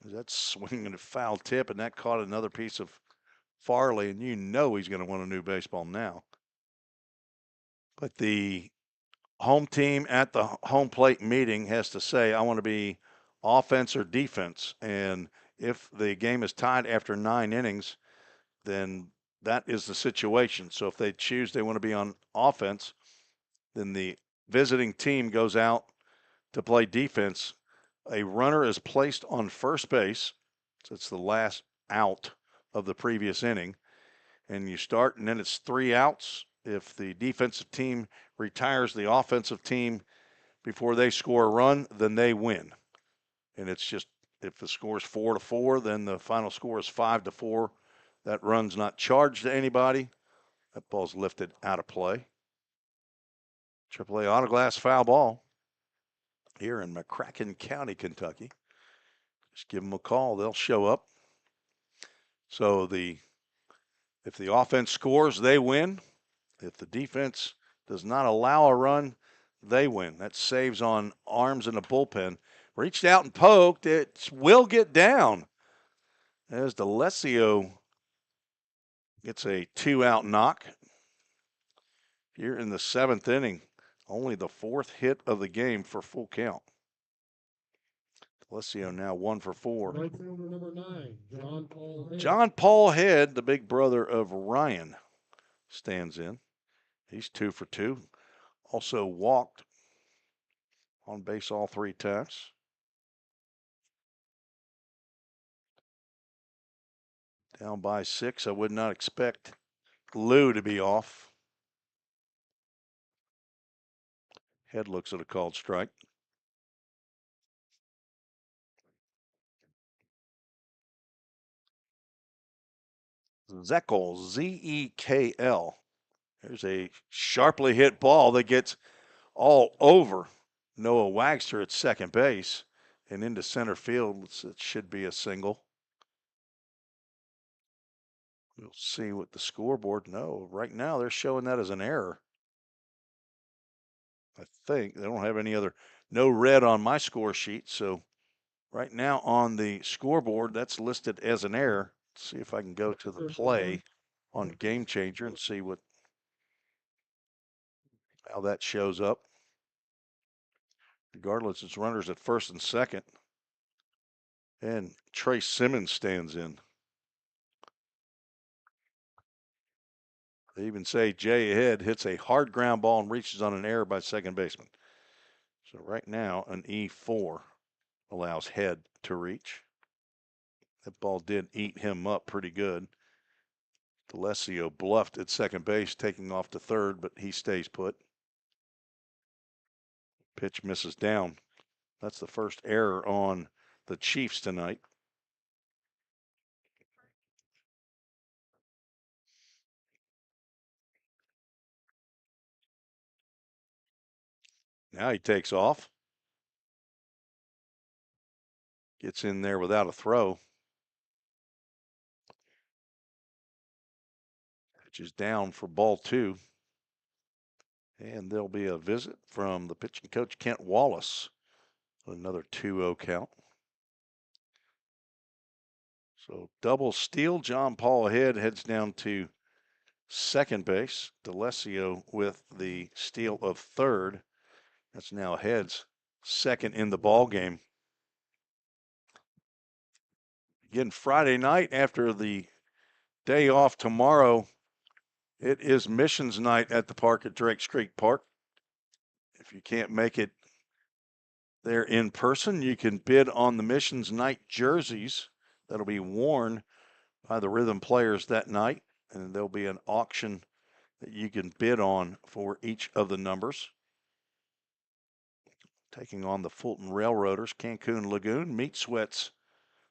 that's swinging a foul tip, and that caught another piece of Farley, and you know he's going to want a new baseball now. But the home team at the home plate meeting has to say, I want to be offense or defense. And if the game is tied after 9 innings, then that is the situation. So if they choose they want to be on offense, then the visiting team goes out to play defense. A runner is placed on first base. So it's the last out of the previous inning. And you start, and then it's 3 outs. If the defensive team retires the offensive team before they score a run, then they win. And it's just, if the score is 4-4, then the final score is 5-4. That run's not charged to anybody. That ball's lifted out of play. AAA Autoglass foul ball here in McCracken County, Kentucky. Just give them a call. They'll show up. So if the offense scores, they win. If the defense does not allow a run, they win. That saves on arms in the bullpen. Reached out and poked. It will get down as D'Alessio gets a 2-out knock here in the 7th inning. Only the 4th hit of the game for full count. D'Alessio now 1 for 4. Right fielder number 9, John Paul Head. John Paul Head, the big brother of Ryan, stands in. He's 2 for 2. Also walked on base all 3 times. Down by 6. I would not expect Lou to be off. Head looks at a called strike. Zekl, Z-E-K-L. There's a sharply hit ball that gets all over Noah Wagster at second base and into center field. It should be a single. We'll see what the scoreboard. No, right now they're showing that as an error. I think they don't have any other, no red on my score sheet. So right now on the scoreboard, that's listed as an error. Let's see if I can go to the play on Game Changer and see how that shows up. Regardless, it's runners at first and second. And Trey Simmons stands in. They even say Jay Head hits a hard ground ball and reaches on an error by second baseman. So right now, an E4 allows Head to reach. That ball did eat him up pretty good. D'Alessio bluffed at second base, taking off to third, but he stays put. Pitch misses down. That's the first error on the Chiefs tonight. Now he takes off. Gets in there without a throw. Pitch is down for ball 2. And there'll be a visit from the pitching coach, Kent Wallace. Another 2-0 count. So double steal. John Paul ahead, heads down to second base. D'Alessio with the steal of third. That's now heads second in the ball game. Again, Friday night after the day off tomorrow, it is missions night at the park at Drakes Creek Park. If you can't make it there in person, you can bid on the missions night jerseys that'll be worn by the Rhythm players that night, and there'll be an auction that you can bid on for each of the numbers. Taking on the Fulton Railroaders, Cancun Lagoon, Meat Sweats,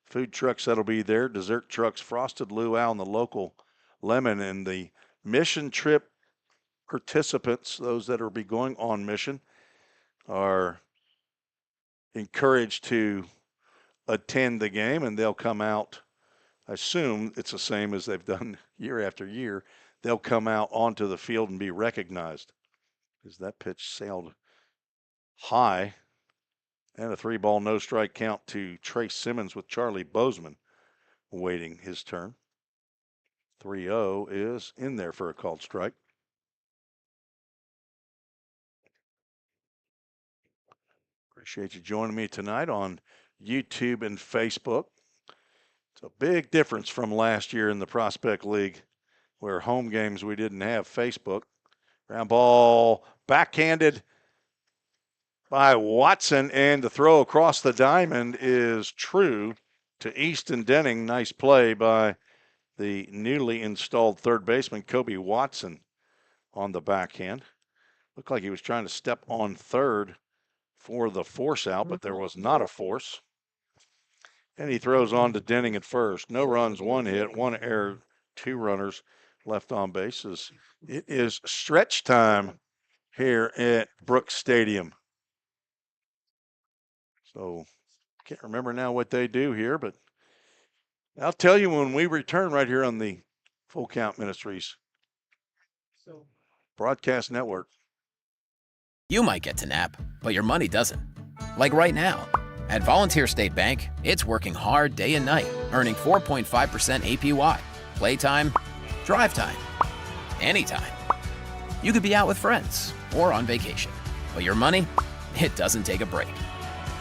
food trucks that'll be there, dessert trucks, Frosted Luau, and the local lemon. And the mission trip participants, those that will be going on mission, are encouraged to attend the game, and they'll come out. I assume it's the same as they've done year after year. They'll come out onto the field and be recognized. As that pitch sailed high, and a 3-ball no strike count to Trace Simmons with Charlie Bozeman waiting his turn. 3-0 is in there for a called strike. Appreciate you joining me tonight on YouTube and Facebook. It's a big difference from last year in the Prospect League, where home games we didn't have Facebook. Ground ball backhanded by Watson, and the throw across the diamond is true to Easton Denning. Nice play by the newly installed third baseman, Kobe Watson, on the backhand. Looked like he was trying to step on third for the force out, but there was not a force. And he throws on to Denning at first. No runs, 1 hit, 1 error, 2 runners left on bases. It is stretch time here at Brooks Stadium. So can't remember now what they do here, but I'll tell you when we return right here on the Full Count Ministries broadcast network. You might get to nap, but your money doesn't. Like right now. At Volunteer State Bank, it's working hard day and night, earning 4.5% APY. Playtime, drive time, anytime. You could be out with friends or on vacation, but your money, it doesn't take a break.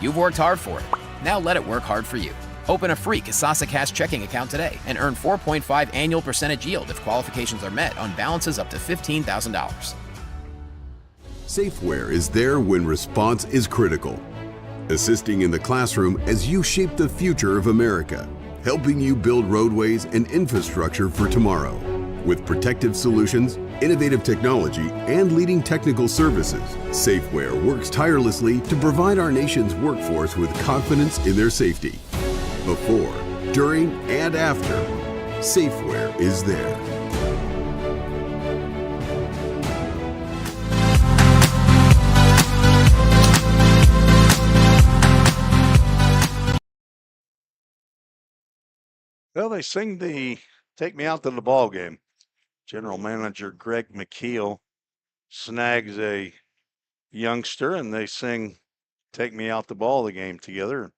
You've worked hard for it. Now let it work hard for you. Open a free Kasasa Cash checking account today and earn 4.5 annual percentage yield if qualifications are met on balances up to $15,000. Safeware is there when response is critical, assisting in the classroom as you shape the future of America, helping you build roadways and infrastructure for tomorrow. With protective solutions, innovative technology, and leading technical services, Safeware works tirelessly to provide our nation's workforce with confidence in their safety. Before, during, and after, Safeware is there. Well, they sing the Take Me Out to the Ball Game. General Manager Greg McKeel snags a youngster, and they sing Take Me Out the Ball the game together.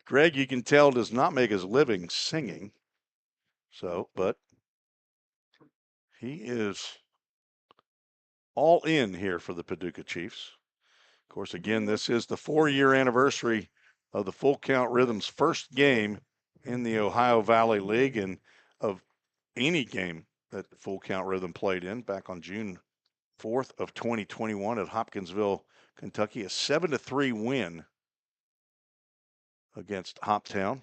Greg, you can tell, does not make his living singing. So, but he is all in here for the Paducah Chiefs. Of course, again, this is the 4-year anniversary of the Full Count Rhythm's first game in the Ohio Valley League, and of any game that the Full Count Rhythm played in back on June 4th of 2021 at Hopkinsville, Kentucky, a 7-3 win against Hoptown.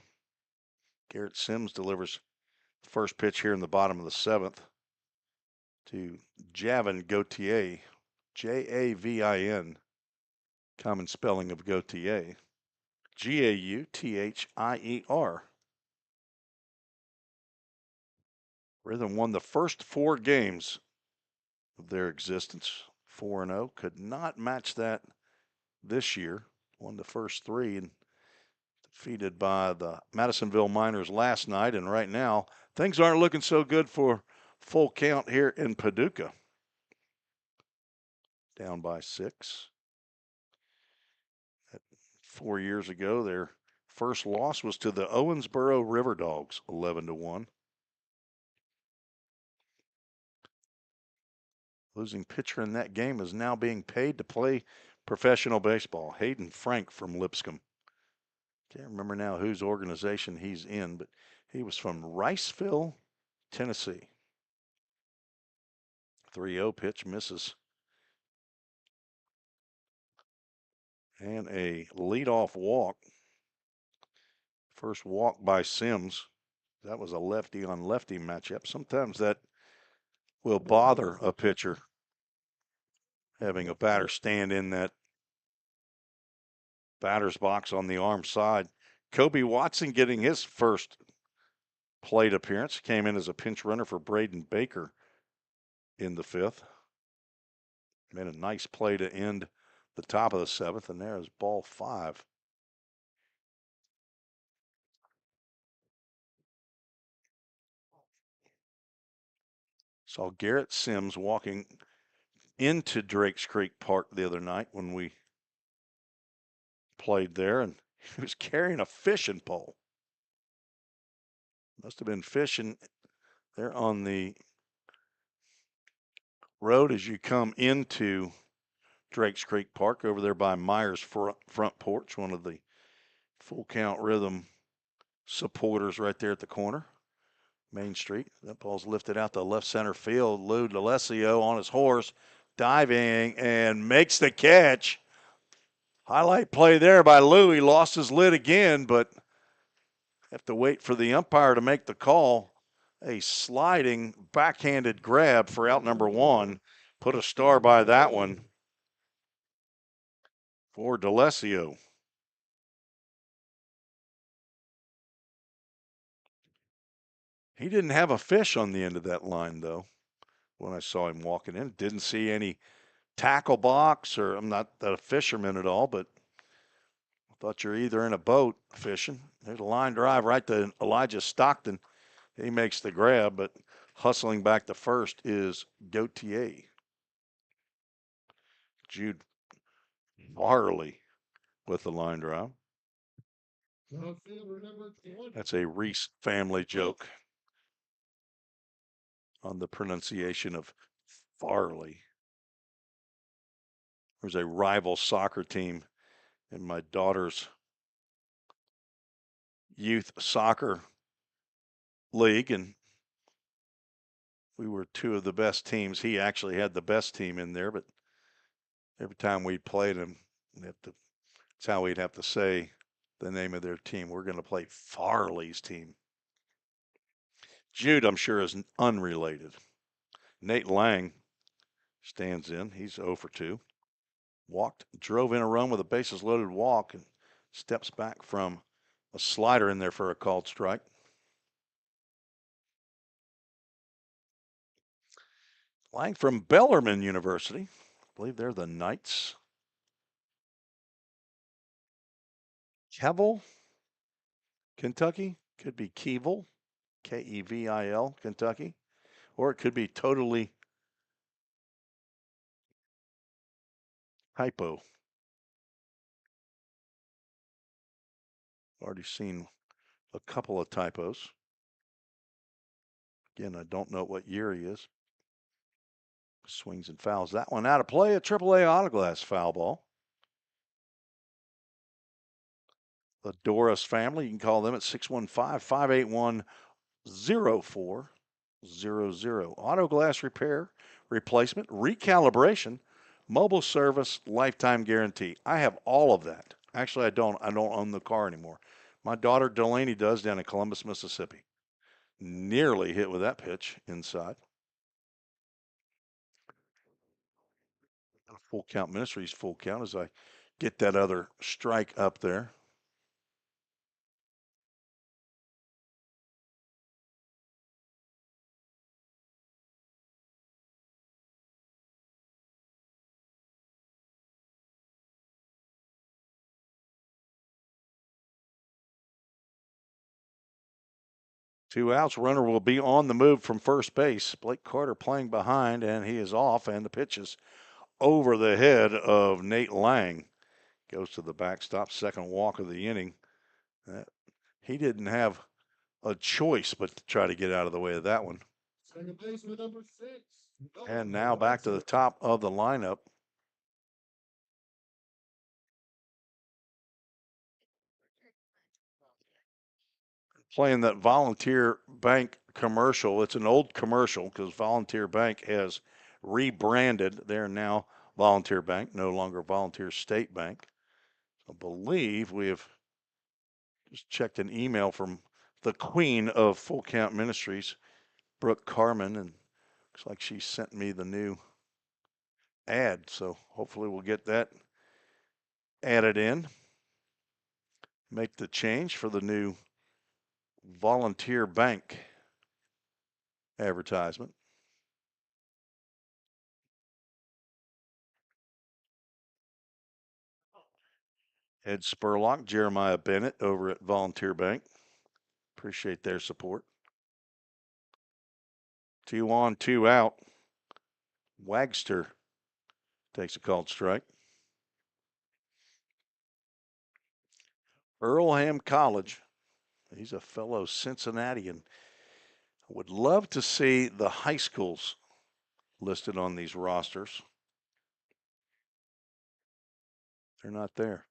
Garrett Sims delivers the first pitch here in the bottom of the 7th to Javin Gauthier, Javin Common spelling of Gautier. Gauthier. Rhythm won the first 4 games of their existence. 4-0. Could not match that this year. Won the first 3 and defeated by the Madisonville Miners last night. And right now, things aren't looking so good for Full Count here in Paducah. Down by 6. 4 years ago, their first loss was to the Owensboro River Dogs, 11-1. Losing pitcher in that game is now being paid to play professional baseball. Hayden Frank from Lipscomb. Can't remember now whose organization he's in, but he was from Riceville, Tennessee. 3-0 pitch misses. And a leadoff walk. First walk by Sims. That was a lefty on lefty matchup. Sometimes that will bother a pitcher, having a batter stand in that batter's box on the arm side. Kobe Watson getting his first plate appearance. Came in as a pinch runner for Braden Baker in the 5th. Made a nice play to end the top of the 7th, and there is ball 5. Saw Garrett Sims walking into Drakes Creek Park the other night when we played there, and he was carrying a fishing pole. Must have been fishing there on the road as you come into Drakes Creek Park over there by Myers front porch, one of the Full Count Rhythm supporters right there at the corner. Main Street. That ball's lifted out to left center field. Lou D'Alessio on his horse, diving and makes the catch. Highlight play there by Lou. He lost his lid again, but have to wait for the umpire to make the call. A sliding backhanded grab for out number 1. Put a star by that one for D'Alessio. He didn't have a fish on the end of that line, though, when I saw him walking in. Didn't see any tackle box, or I'm not a fisherman at all, but I thought you're either in a boat fishing. There's a line drive right to Elijah Stockton. He makes the grab, but hustling back to first is Gautier. Jude Varley with the line drive. That's a Reese family joke on the pronunciation of Farley. There's a rival soccer team in my daughter's youth soccer league, and we were 2 of the best teams. He actually had the best team in there, but every time we played him, that's how we'd have to say the name of their team. We're going to play Farley's team. Jude, I'm sure, is unrelated. Nate Lang stands in. He's 0 for 2. Walked, drove in a run with a bases loaded walk, and steps back from a slider in there for a called strike. Lang from Bellarmine University. I believe they're the Knights. Kevil, Kentucky. Could be Kevil, Kevil, Kentucky. Or it could be totally hypo. Already seen a couple of typos. Again, I don't know what year he is. Swings and fouls that one out of play. A AAA autoglass foul ball. The Doris family, you can call them at 615-581-0400. Autoglass repair, replacement, recalibration, mobile service, lifetime guarantee. I have all of that. Actually, I don't own the car anymore. My daughter Delaney does down in Columbus, Mississippi. Nearly hit with that pitch inside. Full Count Ministries, Full Count, as I get that other strike up there. Two outs, runner will be on the move from first base. Blake Carter playing behind, and he is off, and the pitch is over the head of Nate Lang. Goes to the backstop, second walk of the inning. He didn't have a choice but to try to get out of the way of that one. Second baseman number 6. And now back to the top of the lineup. Playing that Volunteer Bank commercial. It's an old commercial because Volunteer Bank has rebranded. They're now Volunteer Bank, no longer Volunteer State Bank. I believe we have just checked an email from the queen of Full Count Ministries, Brooke Carmen, and looks like she sent me the new ad. So hopefully we'll get that added in. Make the change for the new Volunteer Bank advertisement. Ed Spurlock, Jeremiah Bennett over at Volunteer Bank. Appreciate their support. 2 on, 2 out. Wagster takes a called strike. Earlham College. He's a fellow Cincinnatian. I would love to see the high schools listed on these rosters. They're not there.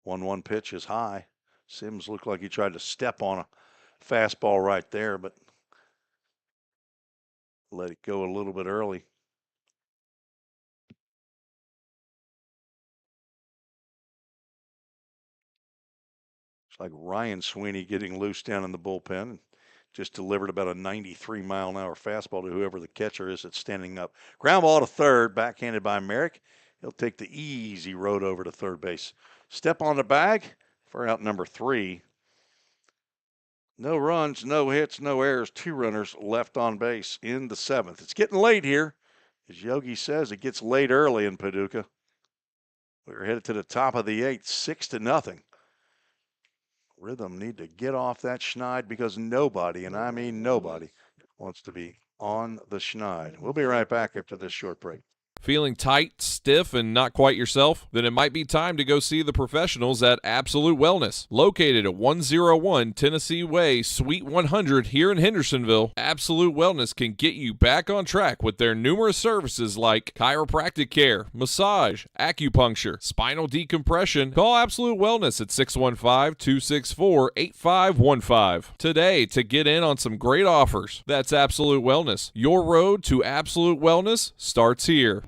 1-1 pitch is high. Sims looked like he tried to step on a fastball right there, but let it go a little bit early. It's like Ryan Sweeney getting loose down in the bullpen. Just delivered about a 93-mile-an-hour fastball to whoever the catcher is that's standing up. Ground ball to third, backhanded by Merrick. He'll take the easy road over to third base. Step on the bag for out number 3. No runs, no hits, no errors. 2 runners left on base in the 7th. It's getting late here. As Yogi says, it gets late early in Paducah. We're headed to the top of the 8th, 6-0. Rhythm need to get off that schneid because nobody, and I mean nobody, wants to be on the schneid. We'll be right back after this short break. Feeling tight, stiff, and not quite yourself? Then it might be time to go see the professionals at Absolute Wellness. Located at 101 Tennessee Way, Suite 100 here in Hendersonville, Absolute Wellness can get you back on track with their numerous services like chiropractic care, massage, acupuncture, spinal decompression. Call Absolute Wellness at 615-264-8515 today to get in on some great offers. That's Absolute Wellness. Your road to Absolute Wellness starts here.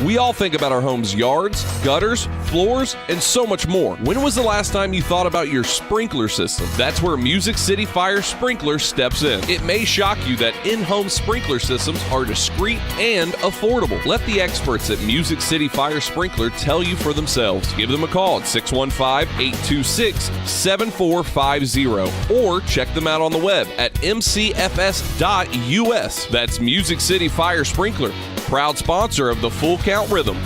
We all think about our home's yards, gutters, floors, and so much more. When was the last time you thought about your sprinkler system? That's where Music City Fire Sprinkler steps in. It may shock you that in-home sprinkler systems are discreet and affordable. Let the experts at Music City Fire Sprinkler tell you for themselves. Give them a call at 615-826-7450 or check them out on the web at mcfs.us. That's Music City Fire Sprinkler, proud sponsor of the Full Count Rhythm.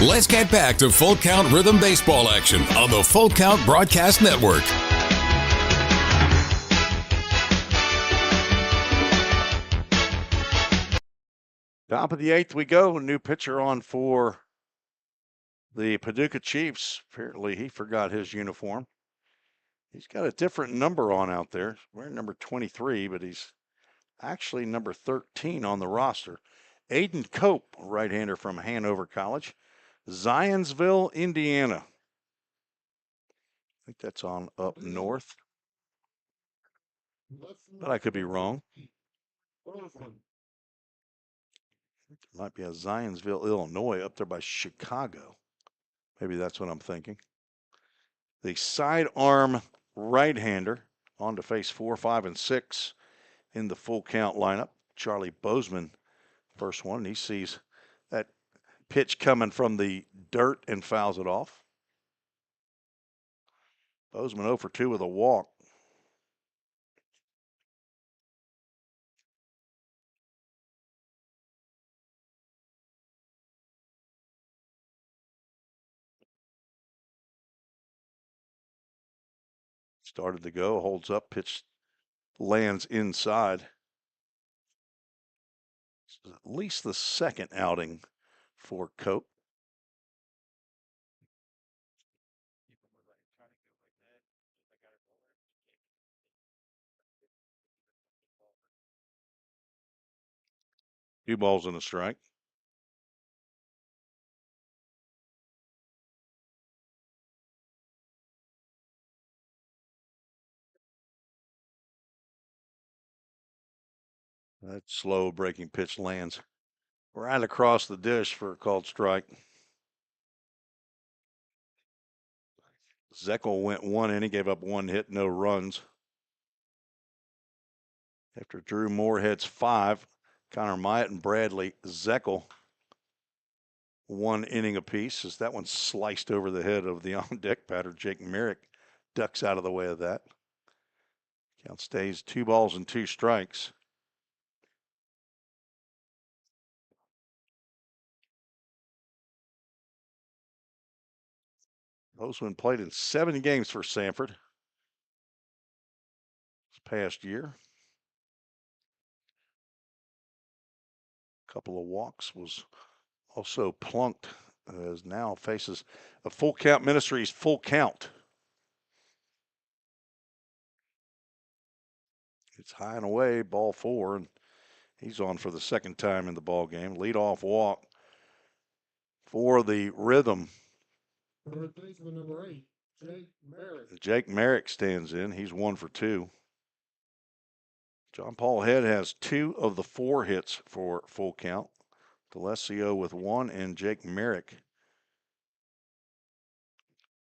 Let's get back to Full Count Rhythm baseball action on the Full Count Broadcast Network. Top of the 8th we go. A new pitcher on for the Paducah Chiefs. Apparently he forgot his uniform. He's got a different number on out there. Wearing number 23, but he's actually number 13 on the roster. Aiden Cope, right-hander from Hanover College, Zionsville, Indiana. I think that's on up north, but I could be wrong. It might be a Zionsville, Illinois, up there by Chicago. Maybe that's what I'm thinking. The sidearm right-hander on to face 4, 5, and 6 in the full count lineup. Charlie Bozeman, first one. He sees that pitch coming from the dirt and fouls it off. Bozeman 0 for 2 with a walk. Started to go, holds up, pitch lands inside. This is at least the second outing for Cope. Two balls and a strike. That slow breaking pitch lands right across the dish for a called strike. Zeckel went 1 inning, gave up 1 hit, no runs. After Drew Moorhead's 5, Connor Myatt and Bradley Zeckel 1 inning apiece, as that one sliced over the head of the on-deck batter. Jake Merrick ducks out of the way of that. Count stays 2 balls and 2 strikes. Bozeman played in 7 games for Sanford this past year. A couple of walks, was also plunked, as now faces a Full Count Ministries full count. It's high and away, ball 4, and he's on for the second time in the ball game. Leadoff walk for the Rhythm. Third baseman number 8, Jake Merrick. Jake Merrick stands in. He's 1 for 2. John Paul Head has 2 of the 4 hits for Full Count. D'Alessio with 1, and Jake Merrick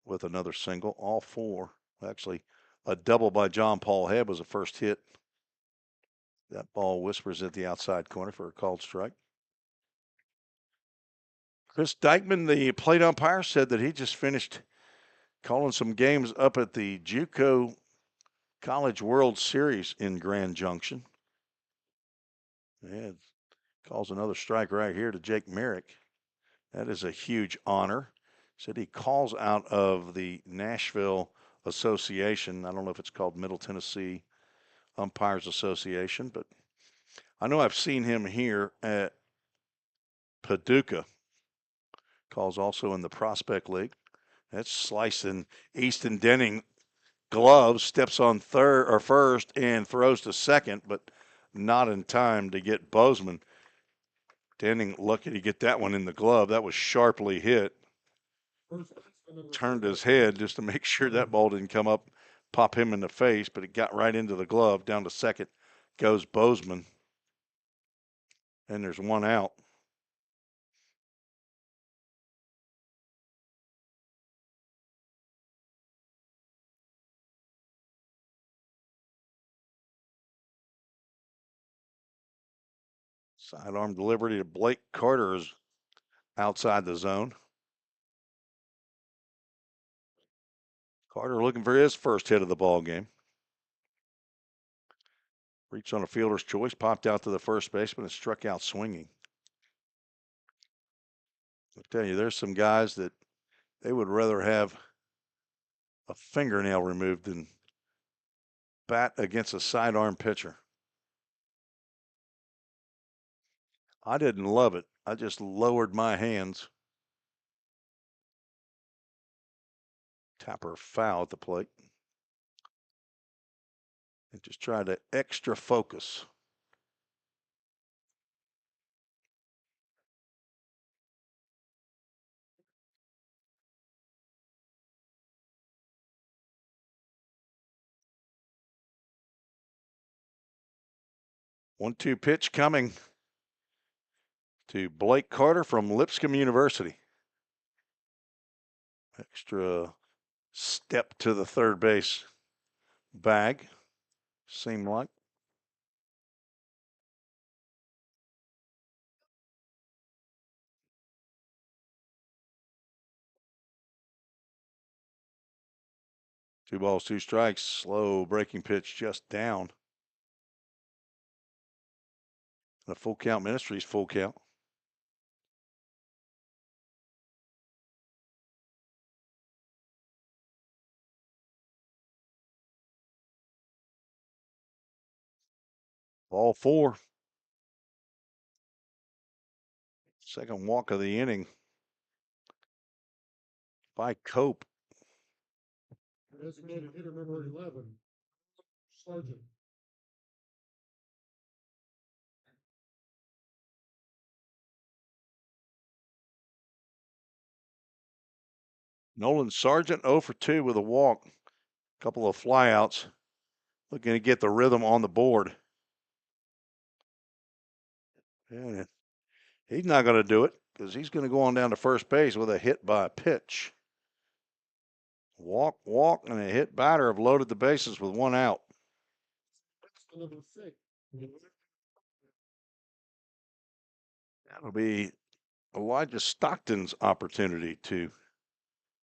with another single. All 4. Actually, a double by John Paul Head was the first hit. That ball whispers at the outside corner for a called strike. Chris Dykeman, the plate umpire, said that he just finished calling some games up at the JUCO College World Series in Grand Junction. Yeah, calls another strike right here to Jake Merrick. That is a huge honor. Said he calls out of the Nashville Association. I don't know if it's called Middle Tennessee Umpires Association, but I know I've seen him here at Paducah. Calls also in the Prospect League. That's slicing Easton Denning glove, steps on third or first and throws to second, but not in time to get Bozeman. Denning lucky to get that one in the glove. That was sharply hit. Turned his head just to make sure that ball didn't come up, pop him in the face, but it got right into the glove. Down to second goes Bozeman. And there's 1 out. Sidearm delivery to Blake Carter is outside the zone. Carter looking for his first hit of the ball game. Reached on a fielder's choice, popped out to the first baseman and struck out swinging. I'll tell you, there's some guys that they would rather have a fingernail removed than bat against a sidearm pitcher. I didn't love it. I just lowered my hands. Tapper foul at the plate. And just try to extra focus. One-two pitch coming to Blake Carter from Lipscomb University. Extra step to the third base bag, seemed like. 2 balls, 2 strikes. Slow breaking pitch just down. And a full count. Ministries, full count. Ball 4. Second walk of the inning by Cope. Designated hitter number 11, Sargent. Nolan Sargent 0 for 2 with a walk. A couple of flyouts. Looking to get the rhythm on the board. And he's not going to do it because he's going to go on down to first base with a hit by a pitch. Walk, and a hit batter have loaded the bases with 1 out. Number 6. That'll be Elijah Stockton's opportunity to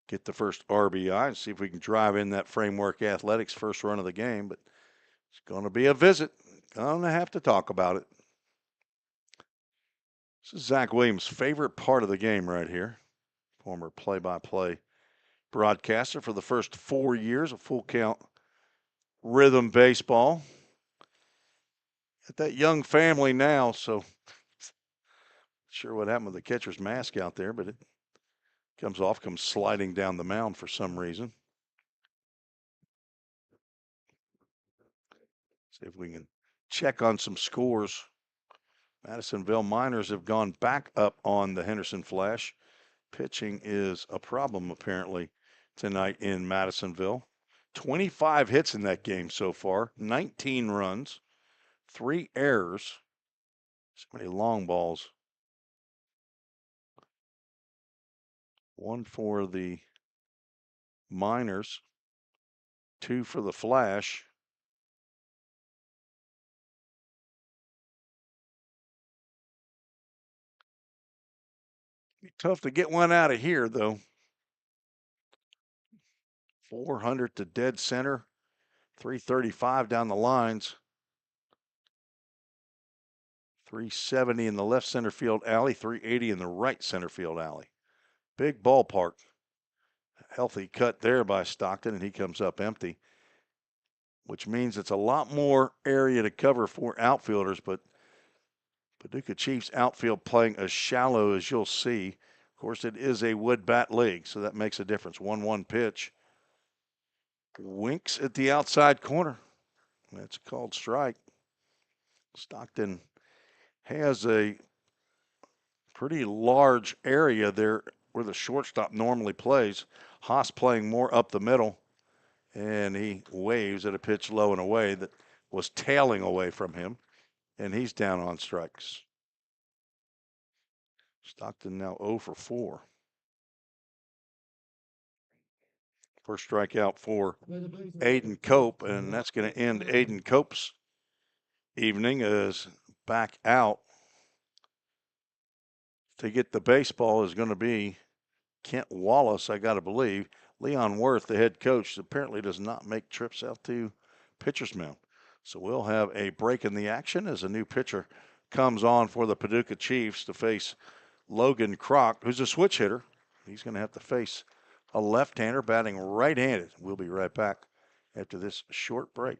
get the first RBI and see if we can drive in that Framework Athletics first run of the game. But it's going to be a visit. Going to have to talk about it. This is Zach Williams' favorite part of the game right here. Former play-by-play broadcaster for the first 4 years of full count rhythm baseball. Got that young family now, so not sure what happened with the catcher's mask out there, but it comes sliding down the mound for some reason. See if we can check on some scores. Madisonville Miners have gone back up on the Henderson Flash. Pitching is a problem apparently tonight in Madisonville. 25 hits in that game so far, 19 runs, 3 errors, so many long balls. 1 for the Miners, 2 for the Flash. Be tough to get one out of here, though. 400 to dead center, 335 down the lines, 370 in the left center field alley, 380 in the right center field alley. Big ballpark. Healthy cut there by Stockton, and he comes up empty, which means it's a lot more area to cover for outfielders, but Paducah Chiefs outfield playing as shallow as you'll see. Of course, it is a wood bat league, so that makes a difference. 1-1 pitch. Winks at the outside corner. That's called strike. Stockton has a pretty large area there where the shortstop normally plays. Haas playing more up the middle, and he waves at a pitch low and away that was tailing away from him, and he's down on strikes. Stockton now 0 for 4. First strikeout for Aiden Cope, and that's going to end Aiden Cope's evening as back out to get the baseball is going to be Kent Wallace, I got to believe. Leon Worth, the head coach, apparently does not make trips out to pitcher's mound. So we'll have a break in the action as a new pitcher comes on for the Paducah Chiefs to face Logan Kroc, who's a switch hitter. He's going to have to face a left-hander batting right-handed. We'll be right back after this short break.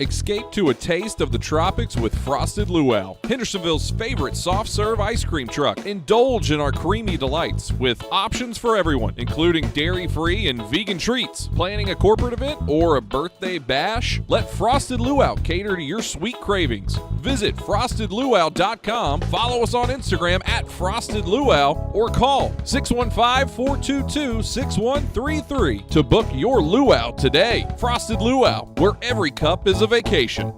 Escape to a taste of the tropics with Frosted Luau, Hendersonville's favorite soft-serve ice cream truck. Indulge in our creamy delights with options for everyone, including dairy-free and vegan treats. Planning a corporate event or a birthday bash? Let Frosted Luau cater to your sweet cravings. Visit frostedluau.com, follow us on Instagram at Frosted Luau, or call 615-422-6133 to book your luau today. Frosted Luau, where every cup is a vacation.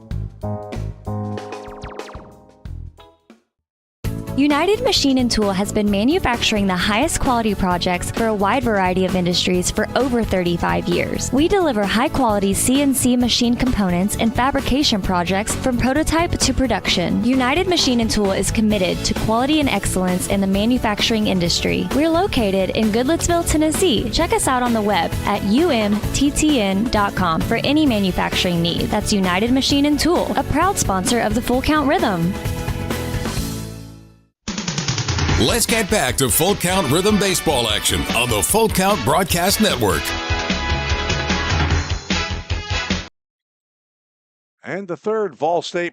United Machine and Tool has been manufacturing the highest quality projects for a wide variety of industries for over 35 years. We deliver high-quality CNC machine components and fabrication projects from prototype to production. United Machine and Tool is committed to quality and excellence in the manufacturing industry. We're located in Goodlettsville, Tennessee. Check us out on the web at umttn.com for any manufacturing need. That's United Machine and Tool, a proud sponsor of the Full Count Rhythm. Let's get back to Full Count Rhythm Baseball action on the Full Count Broadcast Network. And the third Vol State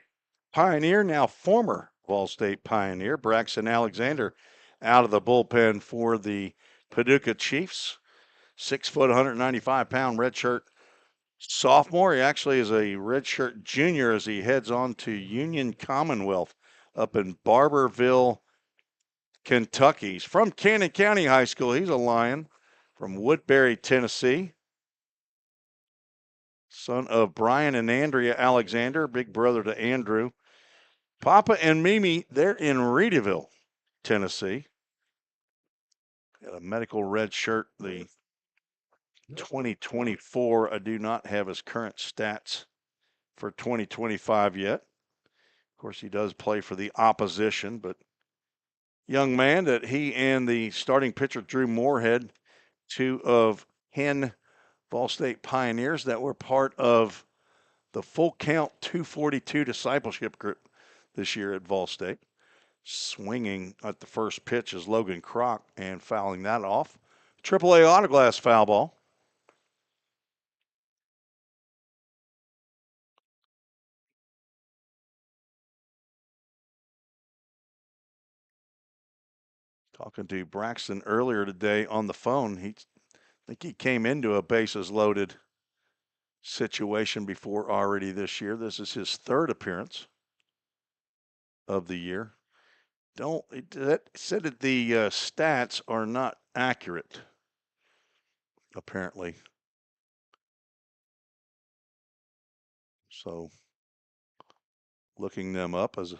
Pioneer, now former Vol State Pioneer, Braxton Alexander, out of the bullpen for the Paducah Chiefs. 6 foot, 195-pound redshirt sophomore. He actually is a redshirt junior as he heads on to Union Commonwealth up in Barberville, Kentucky. He's from Cannon County High School. He's a Lion from Woodbury, Tennessee. Son of Brian and Andrea Alexander, big brother to Andrew. Papa and Mimi, they're in Reedville, Tennessee. Got a medical red shirt, the 2024. I do not have his current stats for 2025 yet. Of course, he does play for the opposition, but young man that he and the starting pitcher, Drew Moorhead, two of Hen Vol State Pioneers that were part of the Full Count 242 discipleship group this year at Vol State. Swinging at the first pitch is Logan Kroc and fouling that off. AAA autoglass foul ball. Talking to Braxton earlier today on the phone, I think he came into a bases loaded situation before already this year. This is his third appearance of the year. That said that the stats are not accurate, apparently. So looking them up as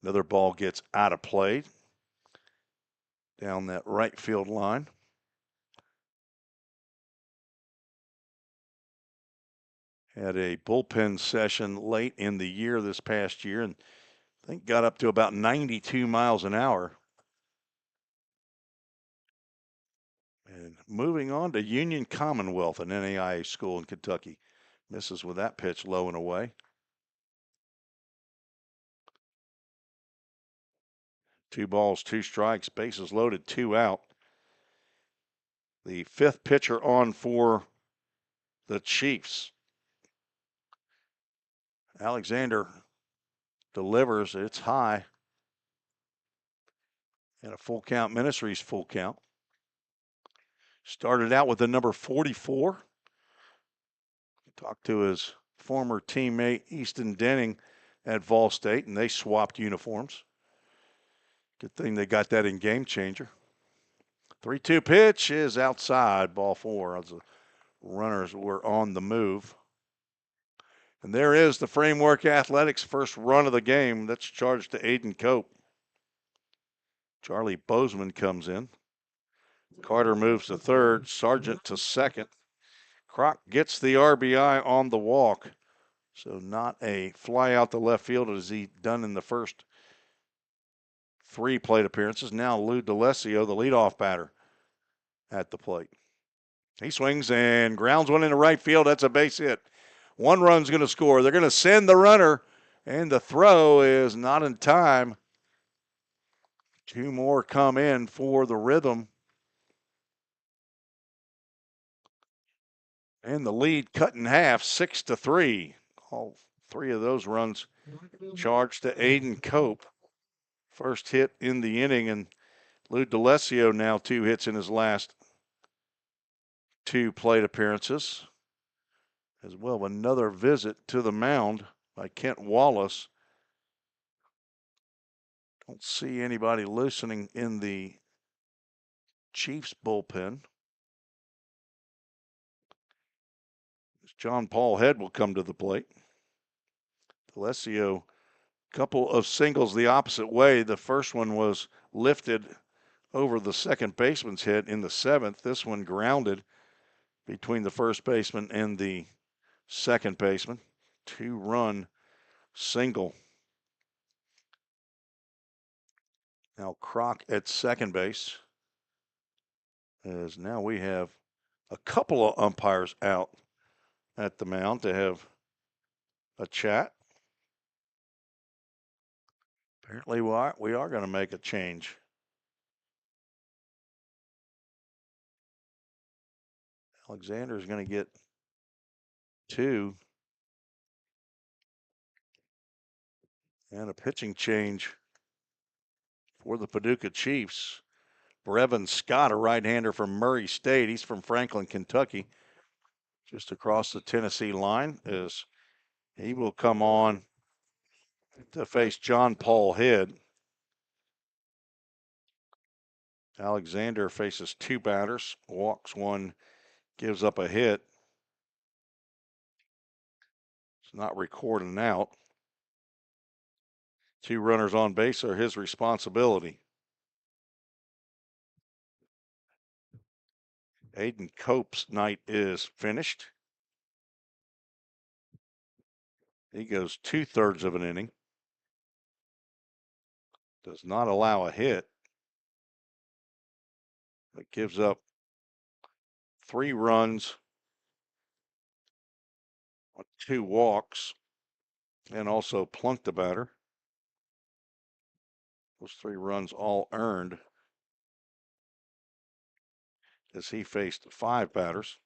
another ball gets out of play down that right field line. Had a bullpen session late in the year this past year and I think got up to about 92 miles an hour. And moving on to Union Commonwealth, an NAIA school in Kentucky. Misses with that pitch low and away. 2 balls, 2 strikes, bases loaded, 2 out. The fifth pitcher on for the Chiefs. Alexander delivers. It's high. And a Full Count Ministries full count. Started out with the number 44. Talked to his former teammate Easton Denning at Vol State, and they swapped uniforms. Good thing they got that in Game Changer. 3-2 pitch is outside, ball 4 as the runners were on the move. And there is the Framework Athletics first run of the game. That's charged to Aiden Cope. Charlie Bozeman comes in. Carter moves to third, Sargent to second. Kroc gets the RBI on the walk. So not a fly out the left field as he done in the first 3 plate appearances. Now Lou DeLessio, the leadoff batter, at the plate. He swings and grounds one into right field. That's a base hit. 1 run's going to score. They're going to send the runner, and the throw is not in time. 2 more come in for the Rhythm. And the lead cut in half, 6-3. All 3 of those runs charged to Aiden Cope. First hit in the inning, and Lou DeLessio now 2 hits in his last 2 plate appearances. As well, another visit to the mound by Kent Wallace. Don't see anybody loosening in the Chiefs bullpen. John Paul Head will come to the plate. DeLessio Couple of singles the opposite way. The first one was lifted over the second baseman's head in the 7th. This one grounded between the first baseman and the second baseman. 2-run single. Now Kroc at second base. As now we have a couple of umpires out at the mound to have a chat. Apparently we are going to make a change. Alexander is going to get 2. And a pitching change for the Paducah Chiefs. Brevin Scott, a right-hander from Murray State. He's from Franklin, Kentucky, just across the Tennessee line. As he will come on to face John Paul Head. Alexander faces 2 batters, walks 1, gives up a hit. It's not recording out. 2 runners on base are his responsibility. Aiden Cope's night is finished. He goes 2/3 of an inning. Does not allow a hit. But gives up 3 runs on 2 walks and also plunked the batter. Those 3 runs all earned as he faced 5 batters.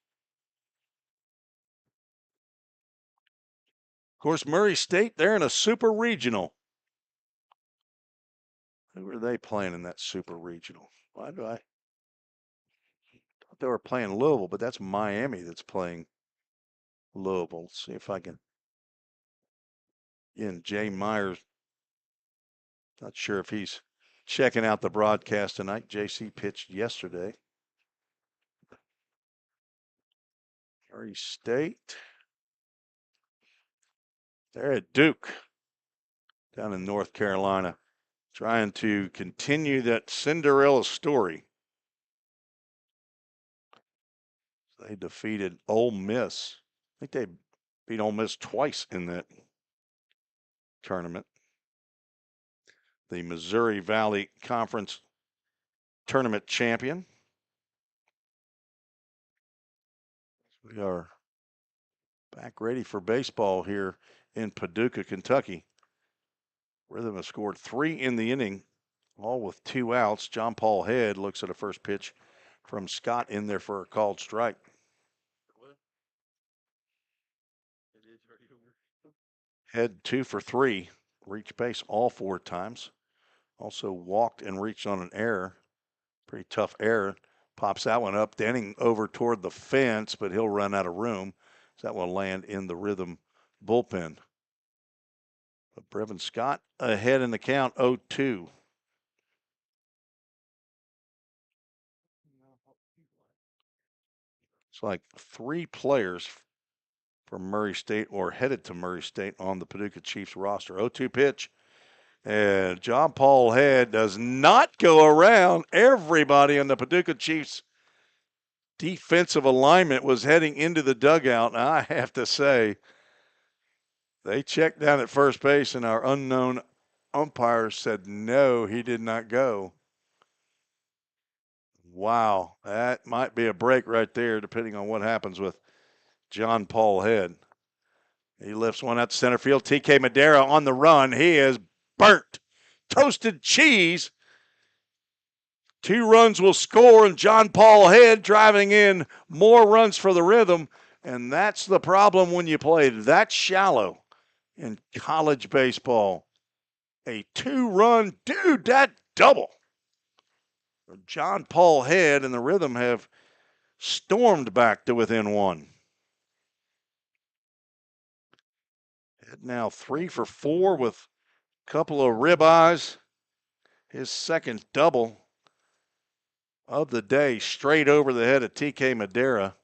Of course, Murray State, they're in a super regional. Who are they playing in that super regional? Why do I thought they were playing Louisville, but that's Miami that's playing Louisville. Let's see if I can. Again, Jay Myers, not sure if he's checking out the broadcast tonight. JC pitched yesterday. Murray State. They're at Duke down in North Carolina, trying to continue that Cinderella story. They defeated Ole Miss. I think they beat Ole Miss twice in that tournament. The Missouri Valley Conference tournament champion. We are back ready for baseball here in Paducah, Kentucky. Rhythm has scored 3 in the inning, all with 2 outs. John Paul Head looks at a first pitch from Scott in there for a called strike. Head 2 for 3, reached base all 4 times. Also walked and reached on an error. Pretty tough error. Pops that one up, Denning over toward the fence, but he'll run out of room. So that will land in the Rhythm bullpen. But Brevin Scott ahead in the count, 0-2. It's like 3 players from Murray State or headed to Murray State on the Paducah Chiefs roster. 0-2 pitch. And John Paul Head does not go around. Everybody on the Paducah Chiefs defensive alignment was heading into the dugout. And I have to say, they checked down at first base, and our unknown umpire said, no, he did not go. Wow, that might be a break right there, depending on what happens with John Paul Head. He lifts one out to center field. TK Madera on the run. He is burnt. Toasted cheese. 2 runs will score, and John Paul Head driving in more runs for the Rhythm. And that's the problem when you play that shallow in college baseball. A 2-run, dude, that double. John Paul Head and the Rhythm have stormed back to within 1. Head now 3 for 4 with a couple of ribeyes. His second double of the day, straight over the head of TK Madera.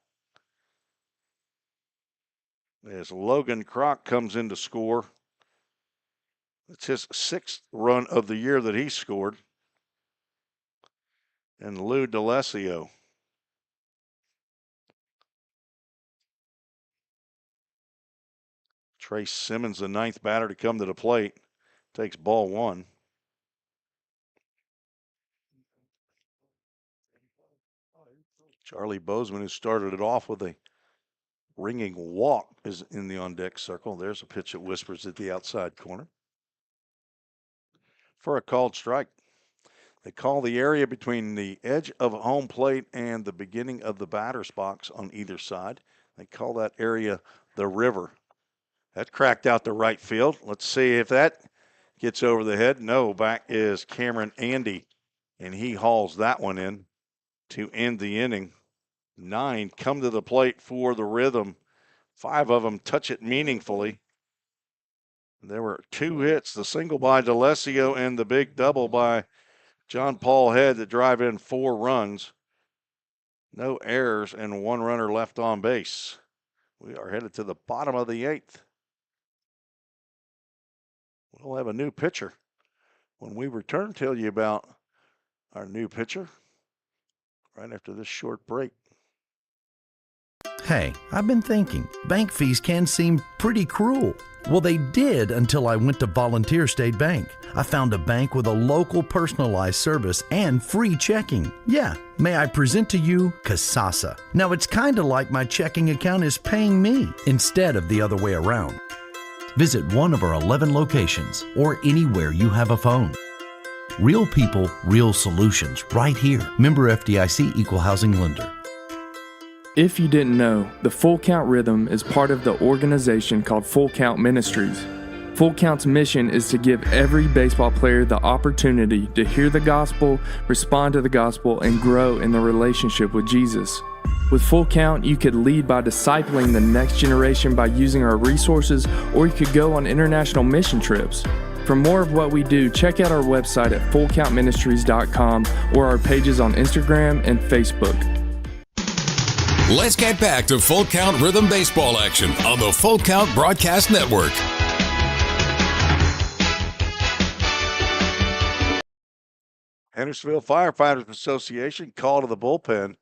As Logan Kroc comes in to score. It's his 6th run of the year that he scored. And Lou D'Alessio. Trace Simmons, the 9th batter to come to the plate, takes ball 1. Charlie Bozeman, who started it off with a ringing walk, is in the on-deck circle. There's a pitch that whispers at the outside corner for a called strike. They call the area between the edge of home plate and the beginning of the batter's box on either side. They call that area the river. That cracked out to right field. Let's see if that gets over the head. No, back is Cameron Andy, and he hauls that one in to end the inning. 9 come to the plate for the Rhythm. 5 of them touch it meaningfully. There were 2 hits, the single by D'Alessio and the big double by John Paul Head to drive in 4 runs. No errors and 1 runner left on base. We are headed to the bottom of the 8th. We'll have a new pitcher. When we return, tell you about our new pitcher right after this short break. Hey, I've been thinking, bank fees can seem pretty cruel. Well, they did until I went to Volunteer State Bank. I found a bank with a local personalized service and free checking. Yeah, may I present to you Kasasa. Now, it's kind of like my checking account is paying me instead of the other way around. Visit one of our 11 locations or anywhere you have a phone. Real people, real solutions right here. Member FDIC Equal Housing Lender. If you didn't know, the Full Count Rhythm is part of the organization called Full Count Ministries. Full Count's mission is to give every baseball player the opportunity to hear the gospel, respond to the gospel, and grow in the relationship with Jesus. With Full Count, you could lead by discipling the next generation by using our resources, or you could go on international mission trips. For more of what we do, check out our website at fullcountministries.com or our pages on Instagram and Facebook. Let's get back to Full Count Rhythm Baseball action on the Full Count Broadcast Network. Hendersonville Firefighters Association call to the bullpen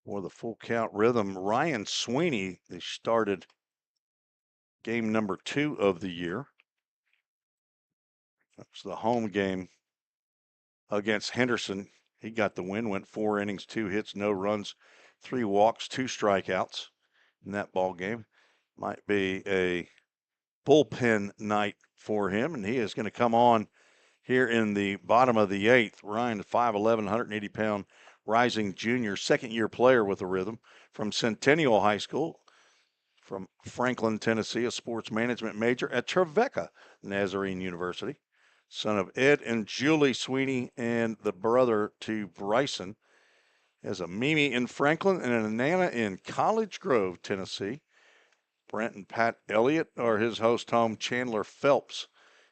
for the Full Count Rhythm. Ryan Sweeney, they started game number 2 of the year. That's the home game against Henderson. He got the win, went 4 innings, 2 hits, no runs, 3 walks, 2 strikeouts in that ball game. Might be a bullpen night for him, and he is going to come on here in the bottom of the 8th. Ryan, 5'11", 180-pound rising junior, second-year player with the Rhythm from Centennial High School, from Franklin, Tennessee, a sports management major at Trevecca Nazarene University. Son of Ed and Julie Sweeney and the brother to Bryson. Has a Mimi in Franklin and a Nana in College Grove, Tennessee. Brent and Pat Elliott are his host home. Chandler Phelps,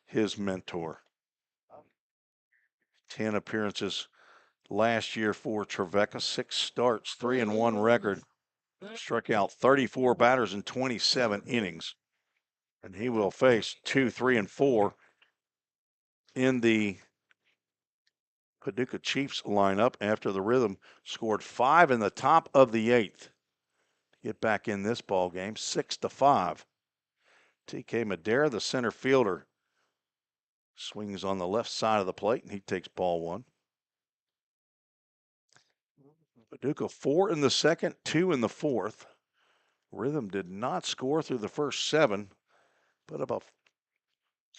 his mentor. 10 appearances last year for Trevecca. 6 starts, 3-1 record. Struck out 34 batters in 27 innings. And he will face 2, 3, and 4 in the Paducah Chiefs lineup after the Rhythm scored 5 in the top of the 8th to get back in this ball game, 6-5. TK Madera, the center fielder, swings on the left side of the plate, and he takes ball 1. Paducah 4 in the second, 2 in the 4th. Rhythm did not score through the first 7, but about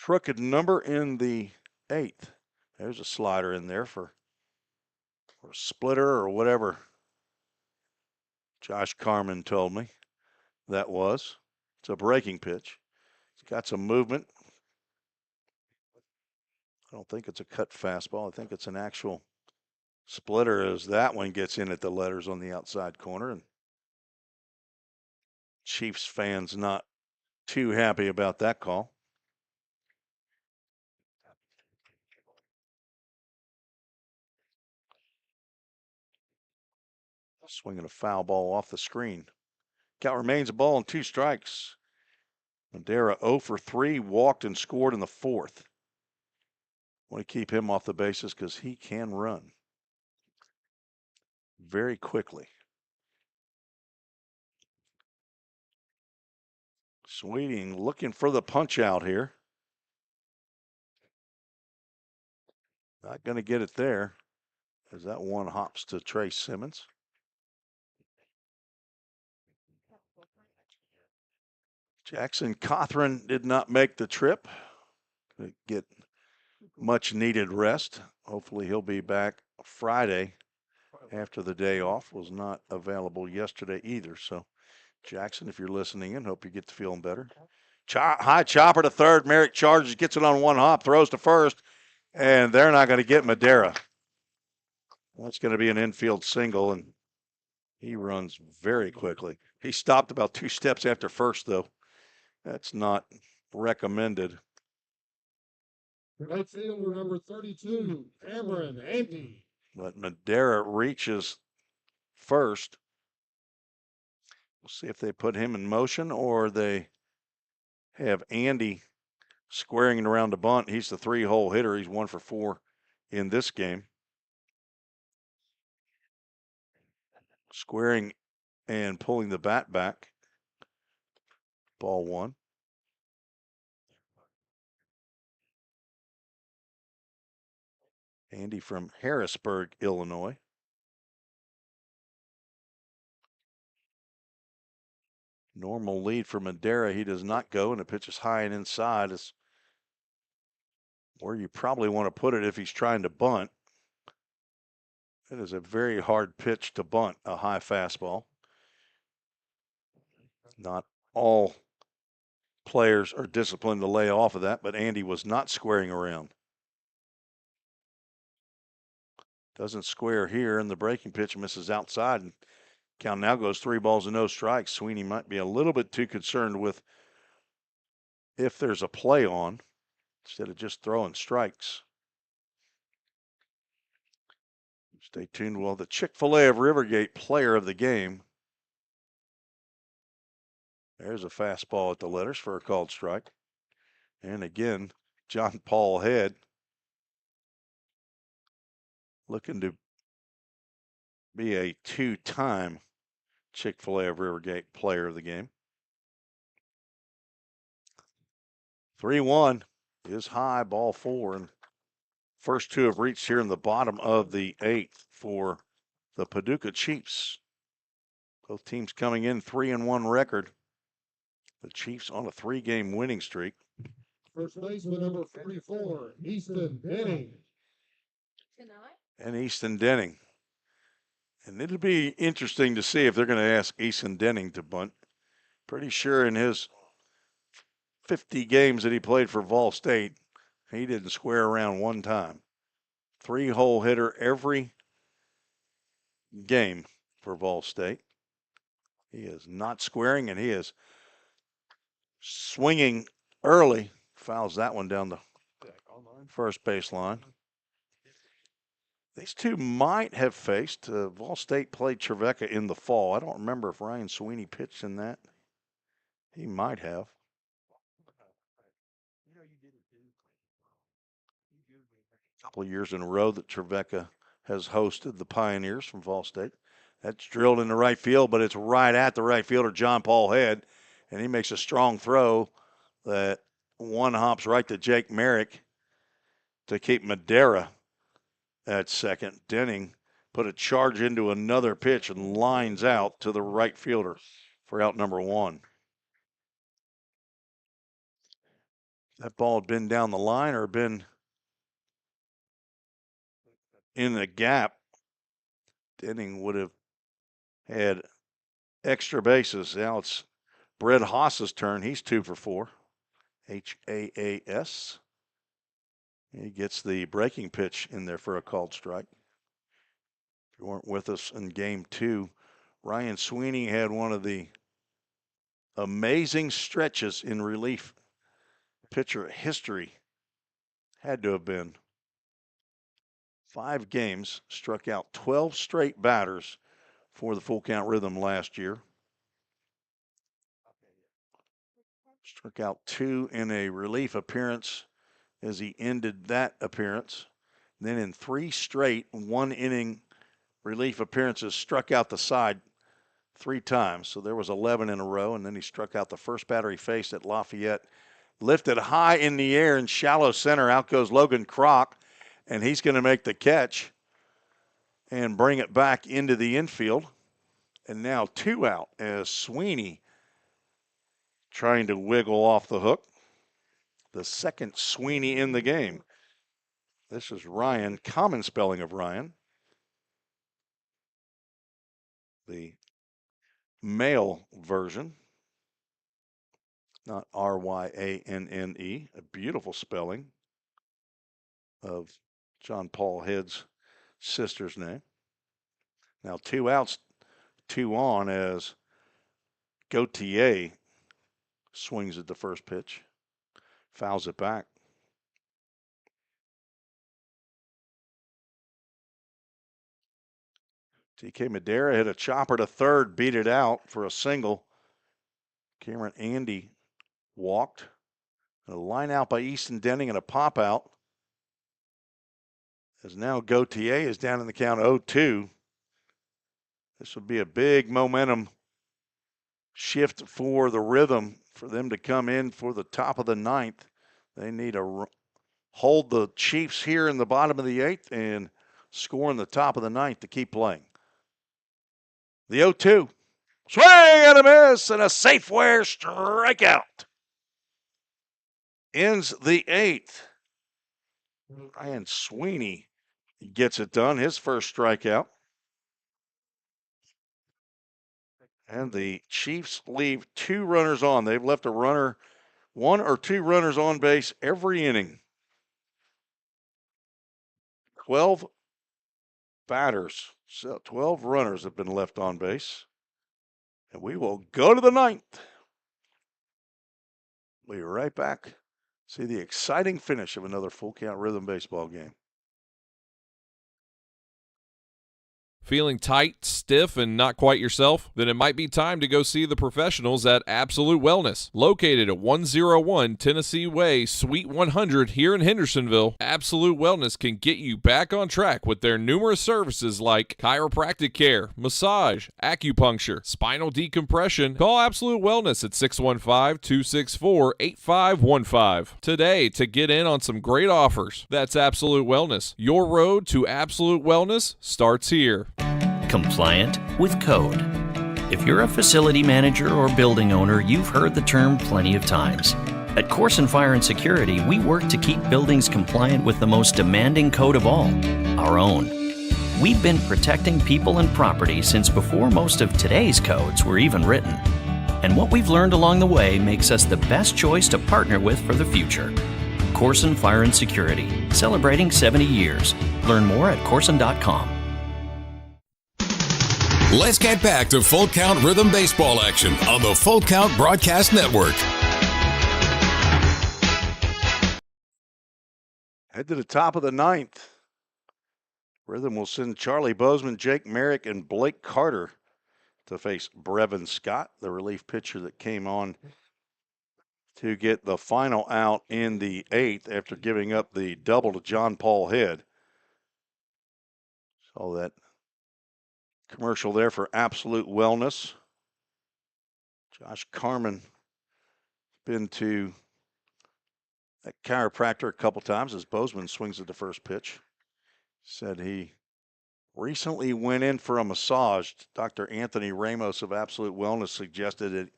crooked number in the 8th. There's a slider in there for a splitter or whatever Josh Carmen told me that was. It's a breaking pitch. It's got some movement. I don't think it's a cut fastball. I think it's an actual splitter as that one gets in at the letters on the outside corner. And Chiefs fans not too happy about that call. Swinging a foul ball off the screen. Count remains a ball and 2 strikes. Madera 0 for 3, walked and scored in the 4th. Want to keep him off the bases because he can run very quickly. Sweeting looking for the punch out here. Not going to get it there, as that one hops to Trey Simmons. Jackson Cothran did not make the trip. Could get much needed rest. Hopefully he'll be back Friday after the day off. Was not available yesterday either. So Jackson, if you're listening in, hope you get to feeling better. High chopper to third. Merrick charges, gets it on one hop, throws to first, and they're not going to get Madera. That's going to be an infield single, and he runs very quickly. He stopped about 2 steps after first, though. That's not recommended. Right fielder number 32, Cameron Andy. But Madera reaches first. We'll see if they put him in motion or they have Andy squaring it around the bunt. He's the 3-hole hitter. He's 1 for 4 in this game. Squaring and pulling the bat back. Ball 1. Andy from Harrisburg, Illinois. Normal lead for Madera. He does not go, and the pitch is high and inside. Is where you probably want to put it if he's trying to bunt. It is a very hard pitch to bunt, a high fastball. Not all players are disciplined to lay off of that, but Andy was not squaring around. Doesn't square here, and the breaking pitch misses outside. And count now goes 3 balls and no strikes. Sweeney might be a little bit too concerned with if there's a play on instead of just throwing strikes. Stay tuned. Well, the Chick-fil-A of Rivergate player of the game. There's a fastball at the letters for a called strike. And again, John Paul Head looking to be a 2-time Chick-fil-A of Rivergate player of the game. 3-1 is high, ball 4, and first 2 have reached here in the bottom of the 8th for the Paducah Chiefs. Both teams coming in 3-1 record. The Chiefs on a 3-game winning streak. First baseman number 44, Easton Denning. And Easton Denning. And it'll be interesting to see if they're going to ask Easton Denning to bunt. Pretty sure in his 50 games that he played for Vol State, he didn't square around one time. 3-hole hitter every game for Vol State. He is not squaring, and he is swinging early. Fouls that one down the first baseline. These two might have faced. Vol State played Trevecca in the fall. I don't remember if Ryan Sweeney pitched in that. He might have. A couple of years in a row that Trevecca has hosted the Pioneers from Vol State. That's drilled in the right field, but it's right at the right fielder, John Paul Head, and he makes a strong throw that one hops right to Jake Merrick to keep Madera at second. Denning put a charge into another pitch and lines out to the right fielder for out number 1. That ball had been down the line or been in the gap, Denning would have had extra bases. Now it's Brett Haas's turn. He's 2 for 4. Haas. He gets the breaking pitch in there for a called strike. If you weren't with us in game 2, Ryan Sweeney had one of the amazing stretches in relief pitcher history. Had to have been 5 games, struck out 12 straight batters for the Full Count Rhythm last year. Struck out 2 in a relief appearance as he ended that appearance. Then in 3 straight 1-inning relief appearances, struck out the side 3 times. So there was 11 in a row, and then he struck out the first batter he faced at Lafayette. Lifted high in the air in shallow center. Out goes Logan Kroc, and he's going to make the catch and bring it back into the infield. And now 2 out as Sweeney trying to wiggle off the hook. The second Sweeney in the game. This is Ryan, common spelling of Ryan. The male version. Not R-Y-A-N-N-E, a beautiful spelling of John Paul Head's sister's name. Now 2 outs, 2 on as Gautier swings at the first pitch, fouls it back. TK Madera hit a chopper to third, beat it out for a single. Cameron Andy walked. A line out by Easton Denning and a pop out. As now Gautier is down in the count 0-2. This would be a big momentum shift for the Rhythm for them to come in for the top of the 9th. They need to hold the Chiefs here in the bottom of the 8th and score in the top of the 9th to keep playing. The 0-2. Swing and a miss and a Safeway strikeout. Ends the 8th. Ryan Sweeney gets it done, his first strikeout. And the Chiefs leave 2 runners on. They've left a runner, 1 or 2 runners on base every inning. 12 batters, so 12 runners have been left on base. And we will go to the 9th. We'll be right back. See the exciting finish of another full count Rhythm baseball game. Feeling tight, stiff, and not quite yourself? Then it might be time to go see the professionals at Absolute Wellness. Located at 101 Tennessee Way, Suite 100 here in Hendersonville, Absolute Wellness can get you back on track with their numerous services like chiropractic care, massage, acupuncture, spinal decompression. Call Absolute Wellness at 615-264-8515 today to get in on some great offers. That's Absolute Wellness. Your road to Absolute Wellness starts here. Compliant with code. If you're a facility manager or building owner, you've heard the term plenty of times. At Corson Fire and Security, we work to keep buildings compliant with the most demanding code of all, our own. We've been protecting people and property since before most of today's codes were even written. And what we've learned along the way makes us the best choice to partner with for the future. Corson Fire and Security, celebrating 70 years. Learn more at corson.com. Let's get back to Full Count Rhythm baseball action on the Full Count Broadcast Network. Head to the top of the 9th. Rhythm will send Charlie Bozeman, Jake Merrick, and Blake Carter to face Brevin Scott, the relief pitcher that came on to get the final out in the 8th after giving up the double to John Paul Head. So that commercial there for Absolute Wellness. Josh Carman been to that chiropractor a couple times as Bozeman swings at the first pitch. Said he recently went in for a massage. Dr. Anthony Ramos of Absolute Wellness suggested that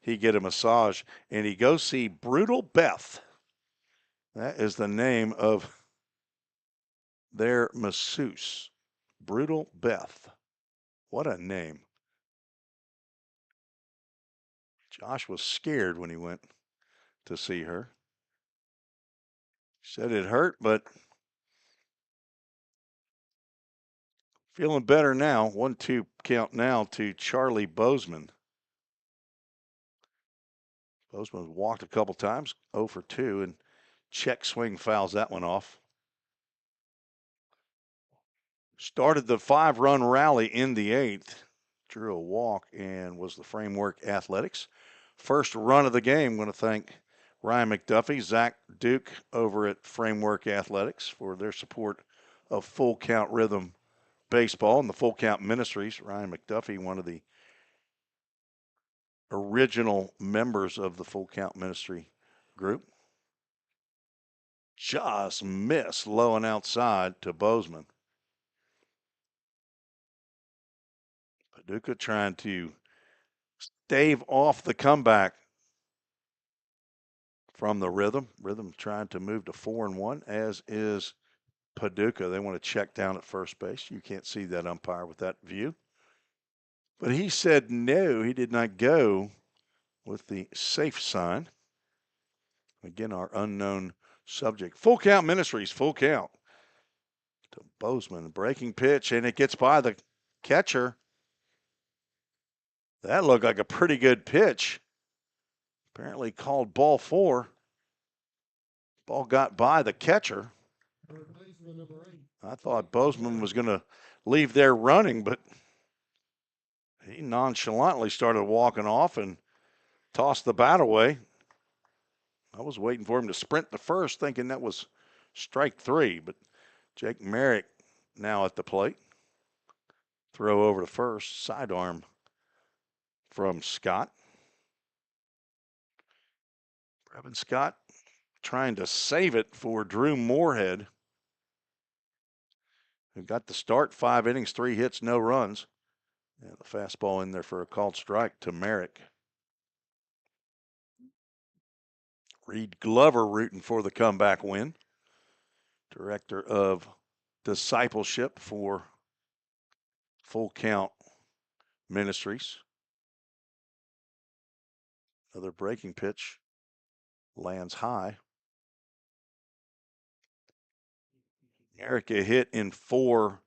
he get a massage, and he goes see Brutal Beth. That is the name of their masseuse. Brutal Beth. What a name. Josh was scared when he went to see her. Said it hurt, but feeling better now. 1-2 count now to Charlie Bozeman. Bozeman walked a couple times, 0 for 2, and check swing fouls that one off. Started the 5-run rally in the 8th. Drew a walk and was the Framework Athletics. First run of the game. Want to thank Ryan McDuffie, Zach Duke over at Framework Athletics for their support of Full Count Rhythm Baseball and the Full Count Ministries. Ryan McDuffie, one of the original members of the Full Count Ministry group. Just missed low and outside to Bozeman. Paducah trying to stave off the comeback from the Rhythm. Rhythm trying to move to 4-1, as is Paducah. They want to check down at first base. You can't see that umpire with that view. But he said no, he did not go with the safe sign. Again, our unknown subject. Full Count Ministries, full count to Bozeman. Breaking pitch, and it gets by the catcher. That looked like a pretty good pitch. Apparently called ball 4. Ball got by the catcher. I thought Bozeman was going to leave there running, but he nonchalantly started walking off and tossed the bat away. I was waiting for him to sprint to first, thinking that was strike 3, but Jake Merrick now at the plate. Throw over to first, sidearm from Scott. Brevin Scott trying to save it for Drew Moorhead, who got the start, 5 innings, 3 hits, no runs. And the fastball in there for a called strike to Merrick. Reed Glover rooting for the comeback win. Director of discipleship for Full Count Ministries. Another breaking pitch lands high. Merrick a hit in 4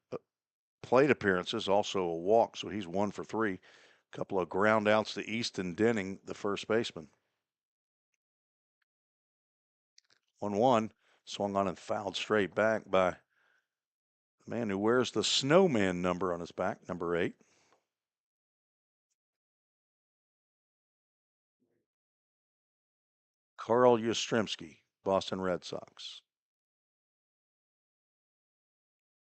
plate appearances, also a walk, so he's 1 for 3. A couple of ground outs to Easton Denning, the first baseman. 1-1, swung on and fouled straight back by the man who wears the snowman number on his back, number 8. Carl Yastrzemski, Boston Red Sox.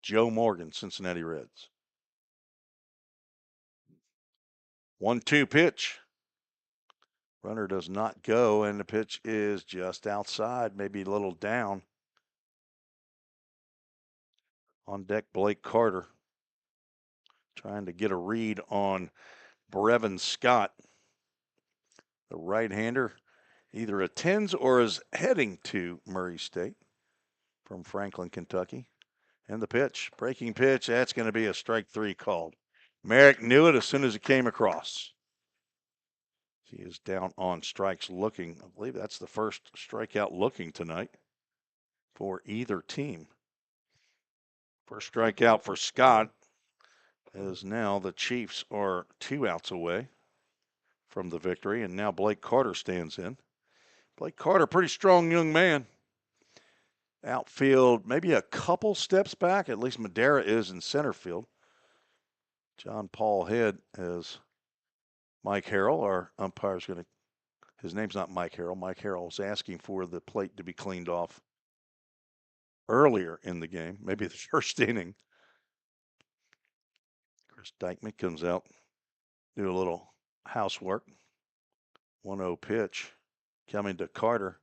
Joe Morgan, Cincinnati Reds. 1-2 pitch. Runner does not go, and the pitch is just outside, maybe a little down. On deck, Blake Carter trying to get a read on Brevin Scott. The right-hander either attends or is heading to Murray State from Franklin, Kentucky. And the pitch, breaking pitch, that's going to be a strike 3 called. Merrick knew it as soon as it came across. He is down on strikes looking. I believe that's the first strikeout looking tonight for either team. First strikeout for Scott, as now the Chiefs are 2 outs away from the victory, and now Blake Carter stands in. Blake Carter, pretty strong young man. Outfield, maybe a couple steps back. At least Madera is in center field. John Paul Head as Mike Harrell, our umpire, is going to, his name's not Mike Harrell. Mike Harrell is asking for the plate to be cleaned off earlier in the game, maybe the first inning. Chris Dykeman comes out, do a little housework. 1-0 pitch coming to Carter.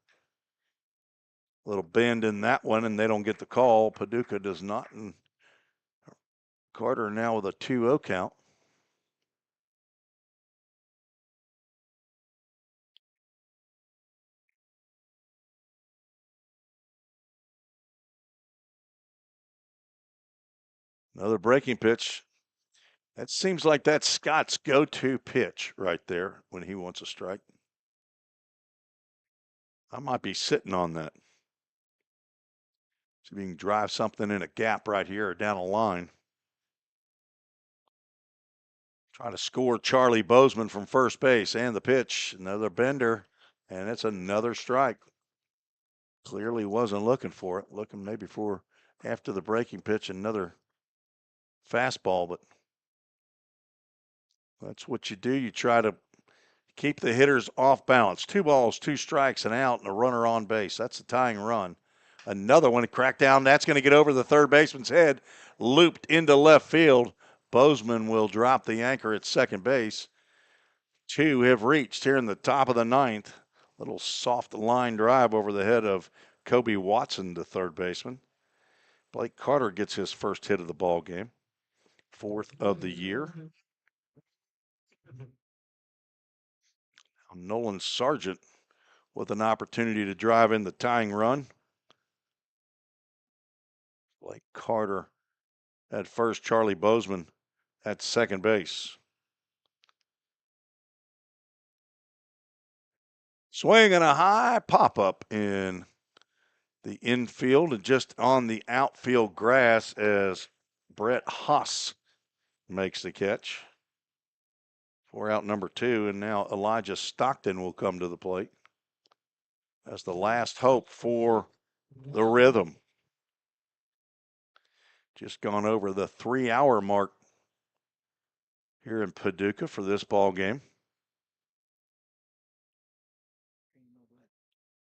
A little bend in that one, and they don't get the call. Paducah does not, and Carter now with a 2-0 count. Another breaking pitch. That seems like that's Scott's go-to pitch right there when he wants a strike. I might be sitting on that. See if we can drive something in a gap right here or down a line. Try to score Charlie Bozeman from first base, and the pitch, another bender, and it's another strike. Clearly wasn't looking for it. Looking maybe for, after the breaking pitch, another fastball, but that's what you do. You try to keep the hitters off balance. 2 balls, 2 strikes, and out, and a runner on base. That's the tying run. Another one, cracked down. That's going to get over the third baseman's head, looped into left field. Bozeman will drop the anchor at second base. 2 have reached here in the top of the 9th. Little soft line drive over the head of Kobe Watson, the third baseman. Blake Carter gets his first hit of the ball game, 4th of the year. Nolan Sargent with an opportunity to drive in the tying run. Blake Carter at first, Charlie Bozeman at second base. Swing and a high pop-up in the infield and just on the outfield grass as Brett Haas makes the catch. 4 out number 2, and now Elijah Stockton will come to the plate. That's the last hope for the Rhythm. Just gone over the 3-hour mark here in Paducah for this ball game.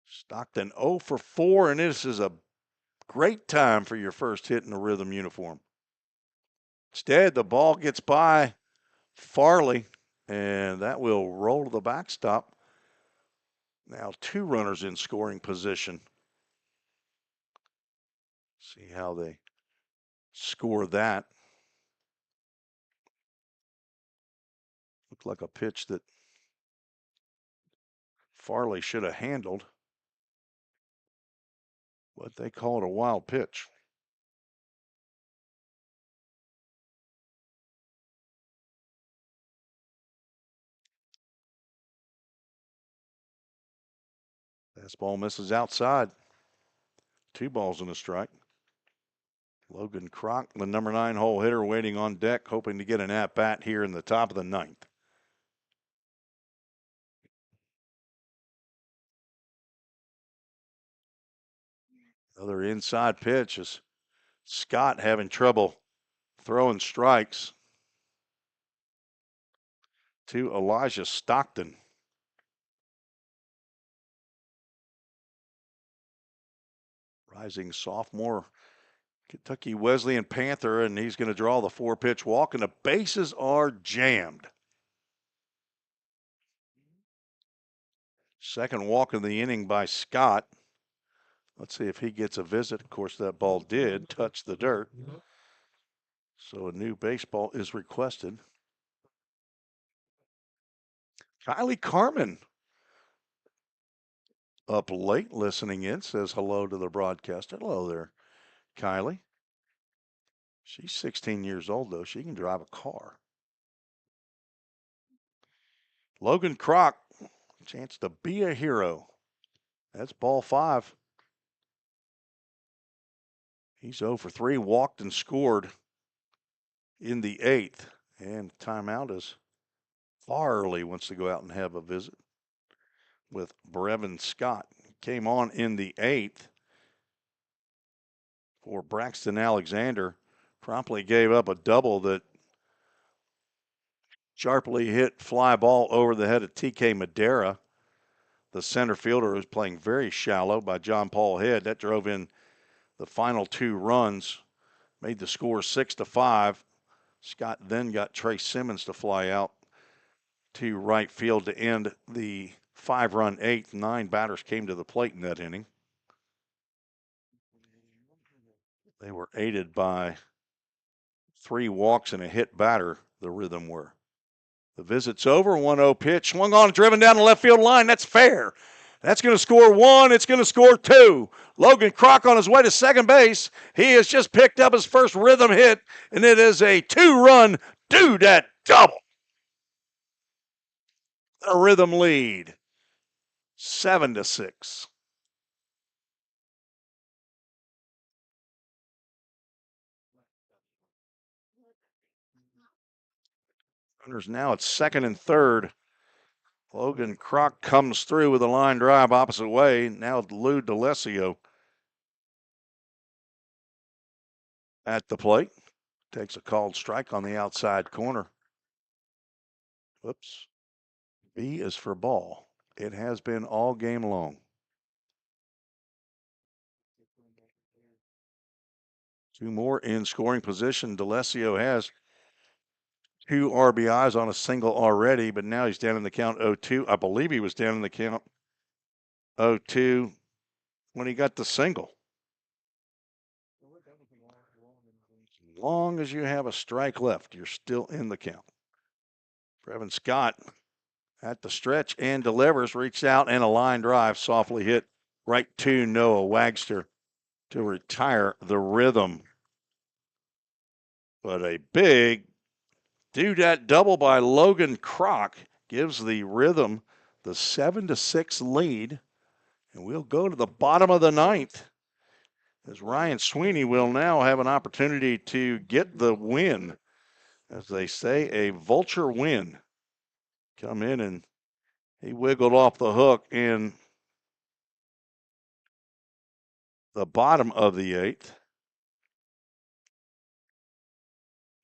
Stockton 0 for 4, and this is a great time for your first hit in the Rhythm uniform. Instead, the ball gets by Farley, and that will roll to the backstop. Now 2 runners in scoring position. See how they score that. Looked like a pitch that Farley should have handled, but they call it a wild pitch. Fastball misses outside. 2 balls and a strike. Logan Kroc, the number 9 hole hitter, waiting on deck, hoping to get an at-bat here in the top of the 9th. Another inside pitch is Scott having trouble throwing strikes to Elijah Stockton. Rising sophomore Kentucky Wesleyan Panther, and he's going to draw the 4-pitch walk, and the bases are jammed. Second walk of the inning by Scott. Let's see if he gets a visit. Of course, that ball did touch the dirt. So a new baseball is requested. Kylie Carmen up late listening in, says hello to the broadcaster. Hello there, Kylie. She's 16 years old, though. She can drive a car. Logan Kroc, chance to be a hero. That's ball 5. He's 0 for 3, walked and scored in the 8th. And timeout is Farley wants to go out and have a visit with Brevin Scott. Came on in the 8th for Braxton Alexander. Promptly gave up a double that sharply hit fly ball over the head of TK Madera, the center fielder, who's playing very shallow, by John Paul Head. That drove in the final 2 runs, made the score 6-5. Scott then got Trey Simmons to fly out to right field to end the 5-run 8th. 9 batters came to the plate in that inning. They were aided by 3 walks and a hit batter, the Rhythm were. The visit's over. 1-0 pitch. Swung on, driven down the left field line. That's fair. That's going to score 1. It's going to score 2. Logan Kroc on his way to second base. He has just picked up his first Rhythm hit, and it is a 2-run do-dat double. The Rhythm lead, 7-6. Runners now at second and third. Logan Kroc comes through with a line drive opposite way. Now Lou DeLessio at the plate. Takes a called strike on the outside corner. Whoops. B is for ball. It has been all game long. Two more in scoring position. D'Alessio has 2 RBIs on a single already, but now he's down in the count 0-2. I believe he was down in the count 0-2 when he got the single. As long as you have a strike left, you're still in the count. Brevin Scott at the stretch and delivers, reached out, and a line drive softly hit right to Noah Wagster to retire the Rhythm. But a big do-dat double by Logan Kroc gives the Rhythm the 7-6 lead. And we'll go to the bottom of the ninth as Ryan Sweeney will now have an opportunity to get the win. As they say, a vulture win. Come in and he wiggled off the hook in the bottom of the eighth.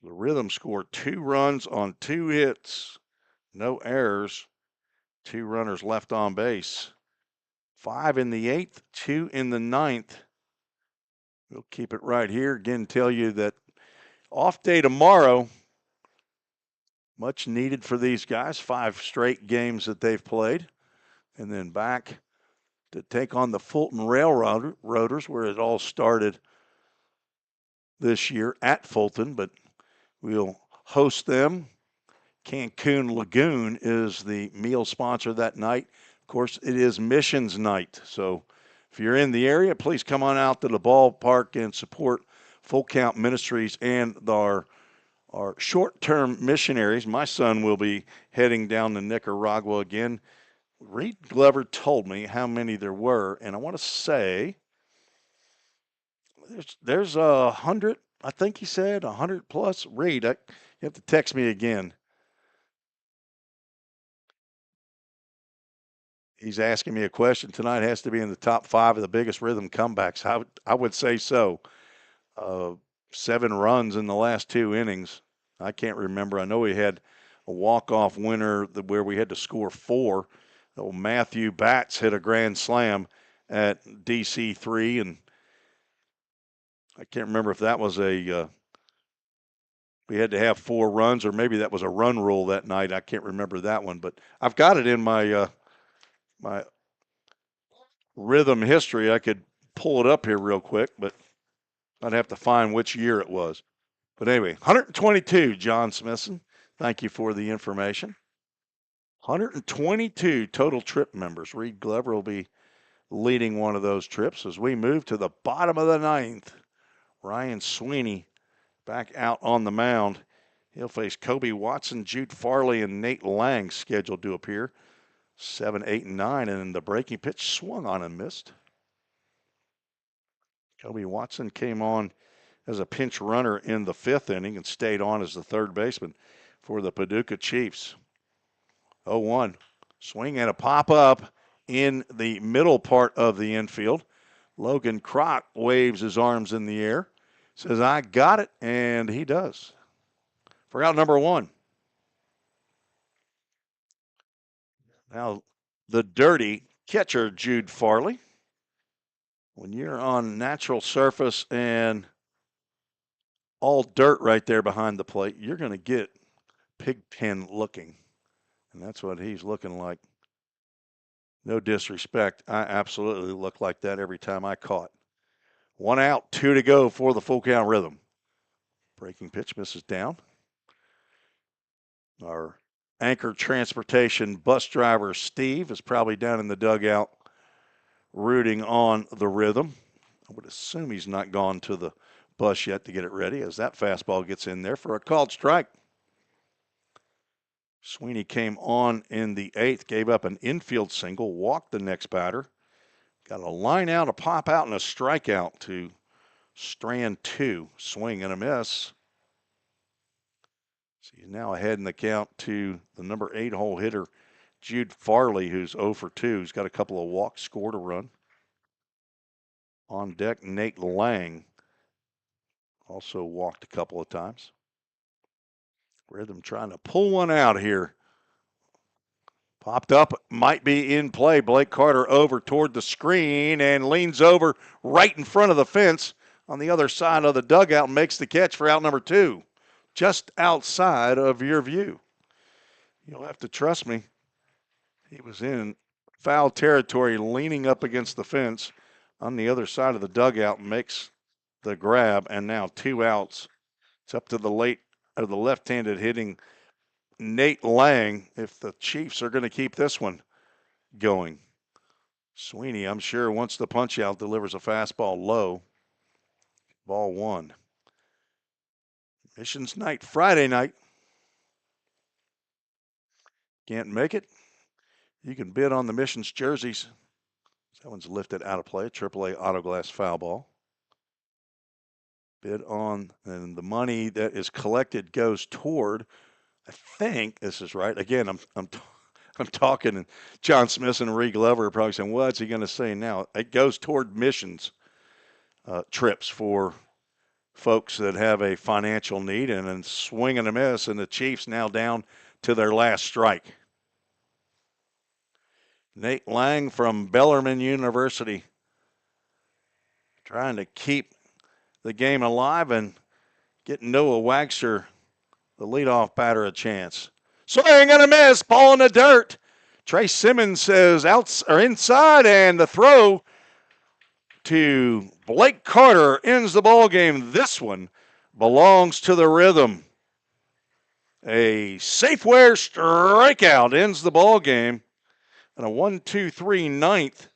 The Rhythm scored 2 runs on 2 hits, no errors, 2 runners left on base. 5 in the eighth, 2 in the ninth. We'll keep it right here. Again, tell you that off day tomorrow, much needed for these guys. 5 straight games that they've played. And then back to take on the Fulton Railroaders, where it all started this year at Fulton, but we'll host them. Cancun Lagoon is the meal sponsor that night. Of course, it is Missions Night. So if you're in the area, please come on out to the ballpark and support Full Count Ministries and our short-term missionaries. My son will be heading down to Nicaragua again. Reed Glover told me how many there were, and I want to say there's 100. I think he said 100 plus. Reed, you have to text me again. He's asking me a question tonight. Has to be in the top 5 of the biggest Rhythm comebacks. I would say so. 7 runs in the last 2 innings. I can't remember. I know we had a walk-off winner where we had to score 4. Old Matthew Batts hit a grand slam at DC3, and I can't remember if that was we had to have 4 runs, or maybe that was a run rule that night. I can't remember that one, but I've got it in my my Rhythm history. I could pull it up here real quick, but I'd have to find which year it was. But anyway, 122, John Smithson. Thank you for the information. 122 total trip members. Reed Glover will be leading one of those trips as we move to the bottom of the ninth. Ryan Sweeney back out on the mound. He'll face Kobe Watson, Jude Farley, and Nate Lang scheduled to appear. 7, 8, and 9, and the breaking pitch swung on and missed. Kobe Watson came on as a pinch runner in the 5th inning and stayed on as the third baseman for the Paducah Chiefs. 0-1. Swing and a pop-up in the middle part of the infield. Logan Kroc waves his arms in the air, says, I got it, and he does. For out number 1. Now, the dirty catcher, Jude Farley. When you're on natural surface and all dirt right there behind the plate, you're going to get pigpen looking. And that's what he's looking like. No disrespect. I absolutely look like that every time I caught. 1 out, 2 to go for the Full Count Rhythm. Breaking pitch misses down. Our Anchor Transportation bus driver, Steve, is probably down in the dugout rooting on the Rhythm. I would assume he's not gone to the bus yet to get it ready as that fastball gets in there for a called strike. Sweeney came on in the 8th, gave up an infield single, walked the next batter. Got a line out, a pop out, and a strikeout to strand 2. Swing and a miss. So he's now ahead in the count to the number 8 hole hitter, Jude Farley, who's 0 for 2. He's got a couple of walks, scored a run. On deck, Nate Lang also walked a couple of times. Rhythm trying to pull one out here. Popped up, might be in play. Blake Carter over toward the screen and leans over right in front of the fence on the other side of the dugout and makes the catch for out number 2, just outside of your view. You'll have to trust me. He was in foul territory, leaning up against the fence on the other side of the dugout, makes the grab, and now 2 outs. It's up to the left-handed hitting Nate Lang if the Chiefs are going to keep this one going. Sweeney, I'm sure, once the punch out, delivers a fastball low. Ball 1. Missions night, Friday night. Can't make it? You can bid on the Missions jerseys. That one's lifted out of play. AAA auto glass foul ball. Bid on, and the money that is collected goes toward, I think this is right. Again, I'm talking, and John Smith and Ree Glover are probably saying, what's he going to say now? It goes toward missions trips for folks that have a financial need, and then swing and a miss, and the Chiefs now down to their last strike. Nate Lang from Bellarmine University trying to keep the game alive and get Noah Wagster, the leadoff batter, a chance. Swing and a miss, ball in the dirt. Trey Simmons says inside, and the throw to Blake Carter ends the ball game. This one belongs to the Rhythm. A Safeware strikeout ends the ball game, and a 1-2-3 ninth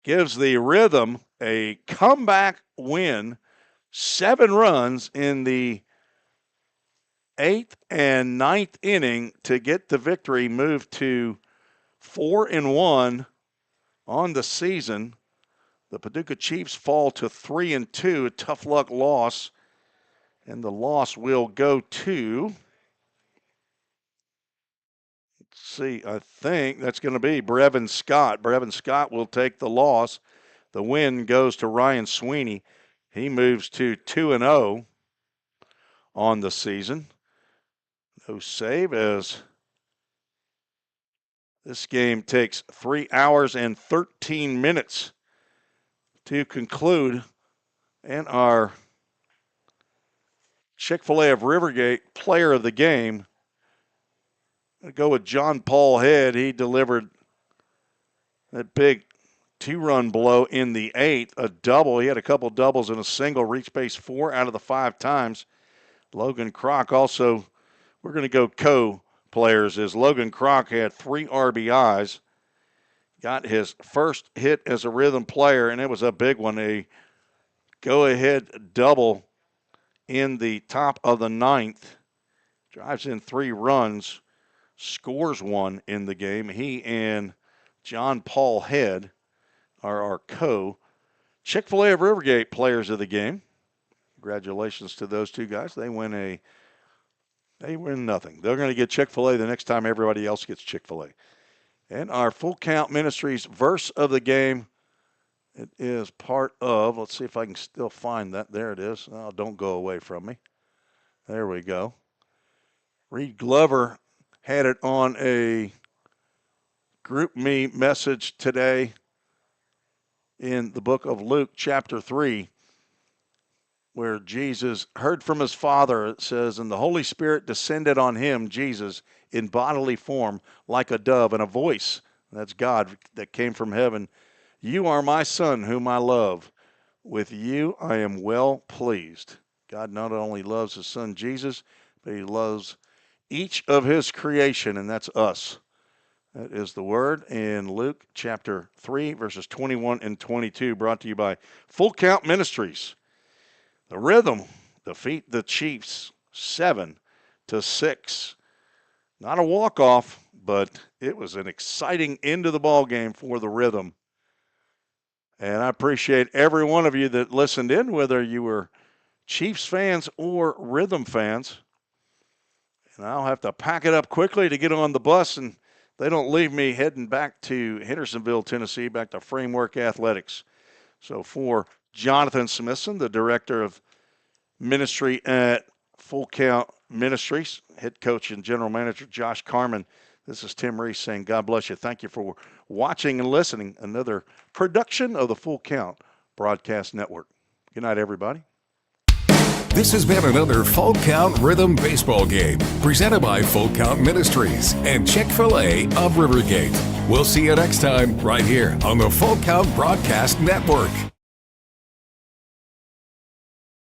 gives the Rhythm a comeback win. 7 runs in the 8th and 9th inning to get the victory, moved to 4-1 on the season. The Paducah Chiefs fall to 3-2, a tough luck loss, and the loss will go to, let's see, I think that's going to be Brevin Scott. Brevin Scott will take the loss. The win goes to Ryan Sweeney. He moves to 2-0 on the season. No save, as this game takes 3 hours and 13 minutes to conclude. And our Chick-fil-A of Rivergate player of the game, I'm going to go with John Paul Head. He delivered that big 2-run blow in the 8th, a double. He had a couple doubles and a single, reached base 4 out of the 5 times. Logan Kroc also, we're going to go co-players, as Logan Kroc had 3 RBIs, got his first hit as a Rhythm player, and it was a big one, a go-ahead double in the top of the 9th. Drives in 3 runs, scores 1 in the game. He and John Paul Head are our Chick-fil-A of Rivergate players of the game. Congratulations to those 2 guys. They win nothing. They're going to get Chick-fil-A the next time everybody else gets Chick-fil-A. And our Full Count Ministries verse of the game, it is part of, let's see if I can still find that. There it is. Oh, don't go away from me. There we go. Reed Glover had it on a Group Me message today in the book of Luke, chapter 3, where Jesus heard from his Father. It says, and the Holy Spirit descended on him, Jesus, in bodily form like a dove, and a voice, that's God, that came from heaven. You are my Son, whom I love. With you I am well pleased. God not only loves his Son Jesus, but he loves each of his creation, and that's us. That is the word in Luke chapter 3, verses 21 and 22, brought to you by Full Count Ministries. The Rhythm defeat the Chiefs 7-6. Not a walk-off, but it was an exciting end of the ball game for the Rhythm. And I appreciate every one of you that listened in, whether you were Chiefs fans or Rhythm fans. And I'll have to pack it up quickly to get on the bus, and they don't leave me heading back to Hendersonville, Tennessee, back to Framework Athletics. So for Jonathan Smithson, the director of ministry at Full Count Ministries, head coach and general manager Josh Carman, This is Tim Reese saying God bless you. Thank you for watching and listening. Another production of the Full Count Broadcast Network. Good night, everybody. This has been another Full Count Rhythm Baseball game presented by Full Count Ministries and Chick-fil-A of Rivergate. We'll see you next time right here on the Full Count Broadcast Network.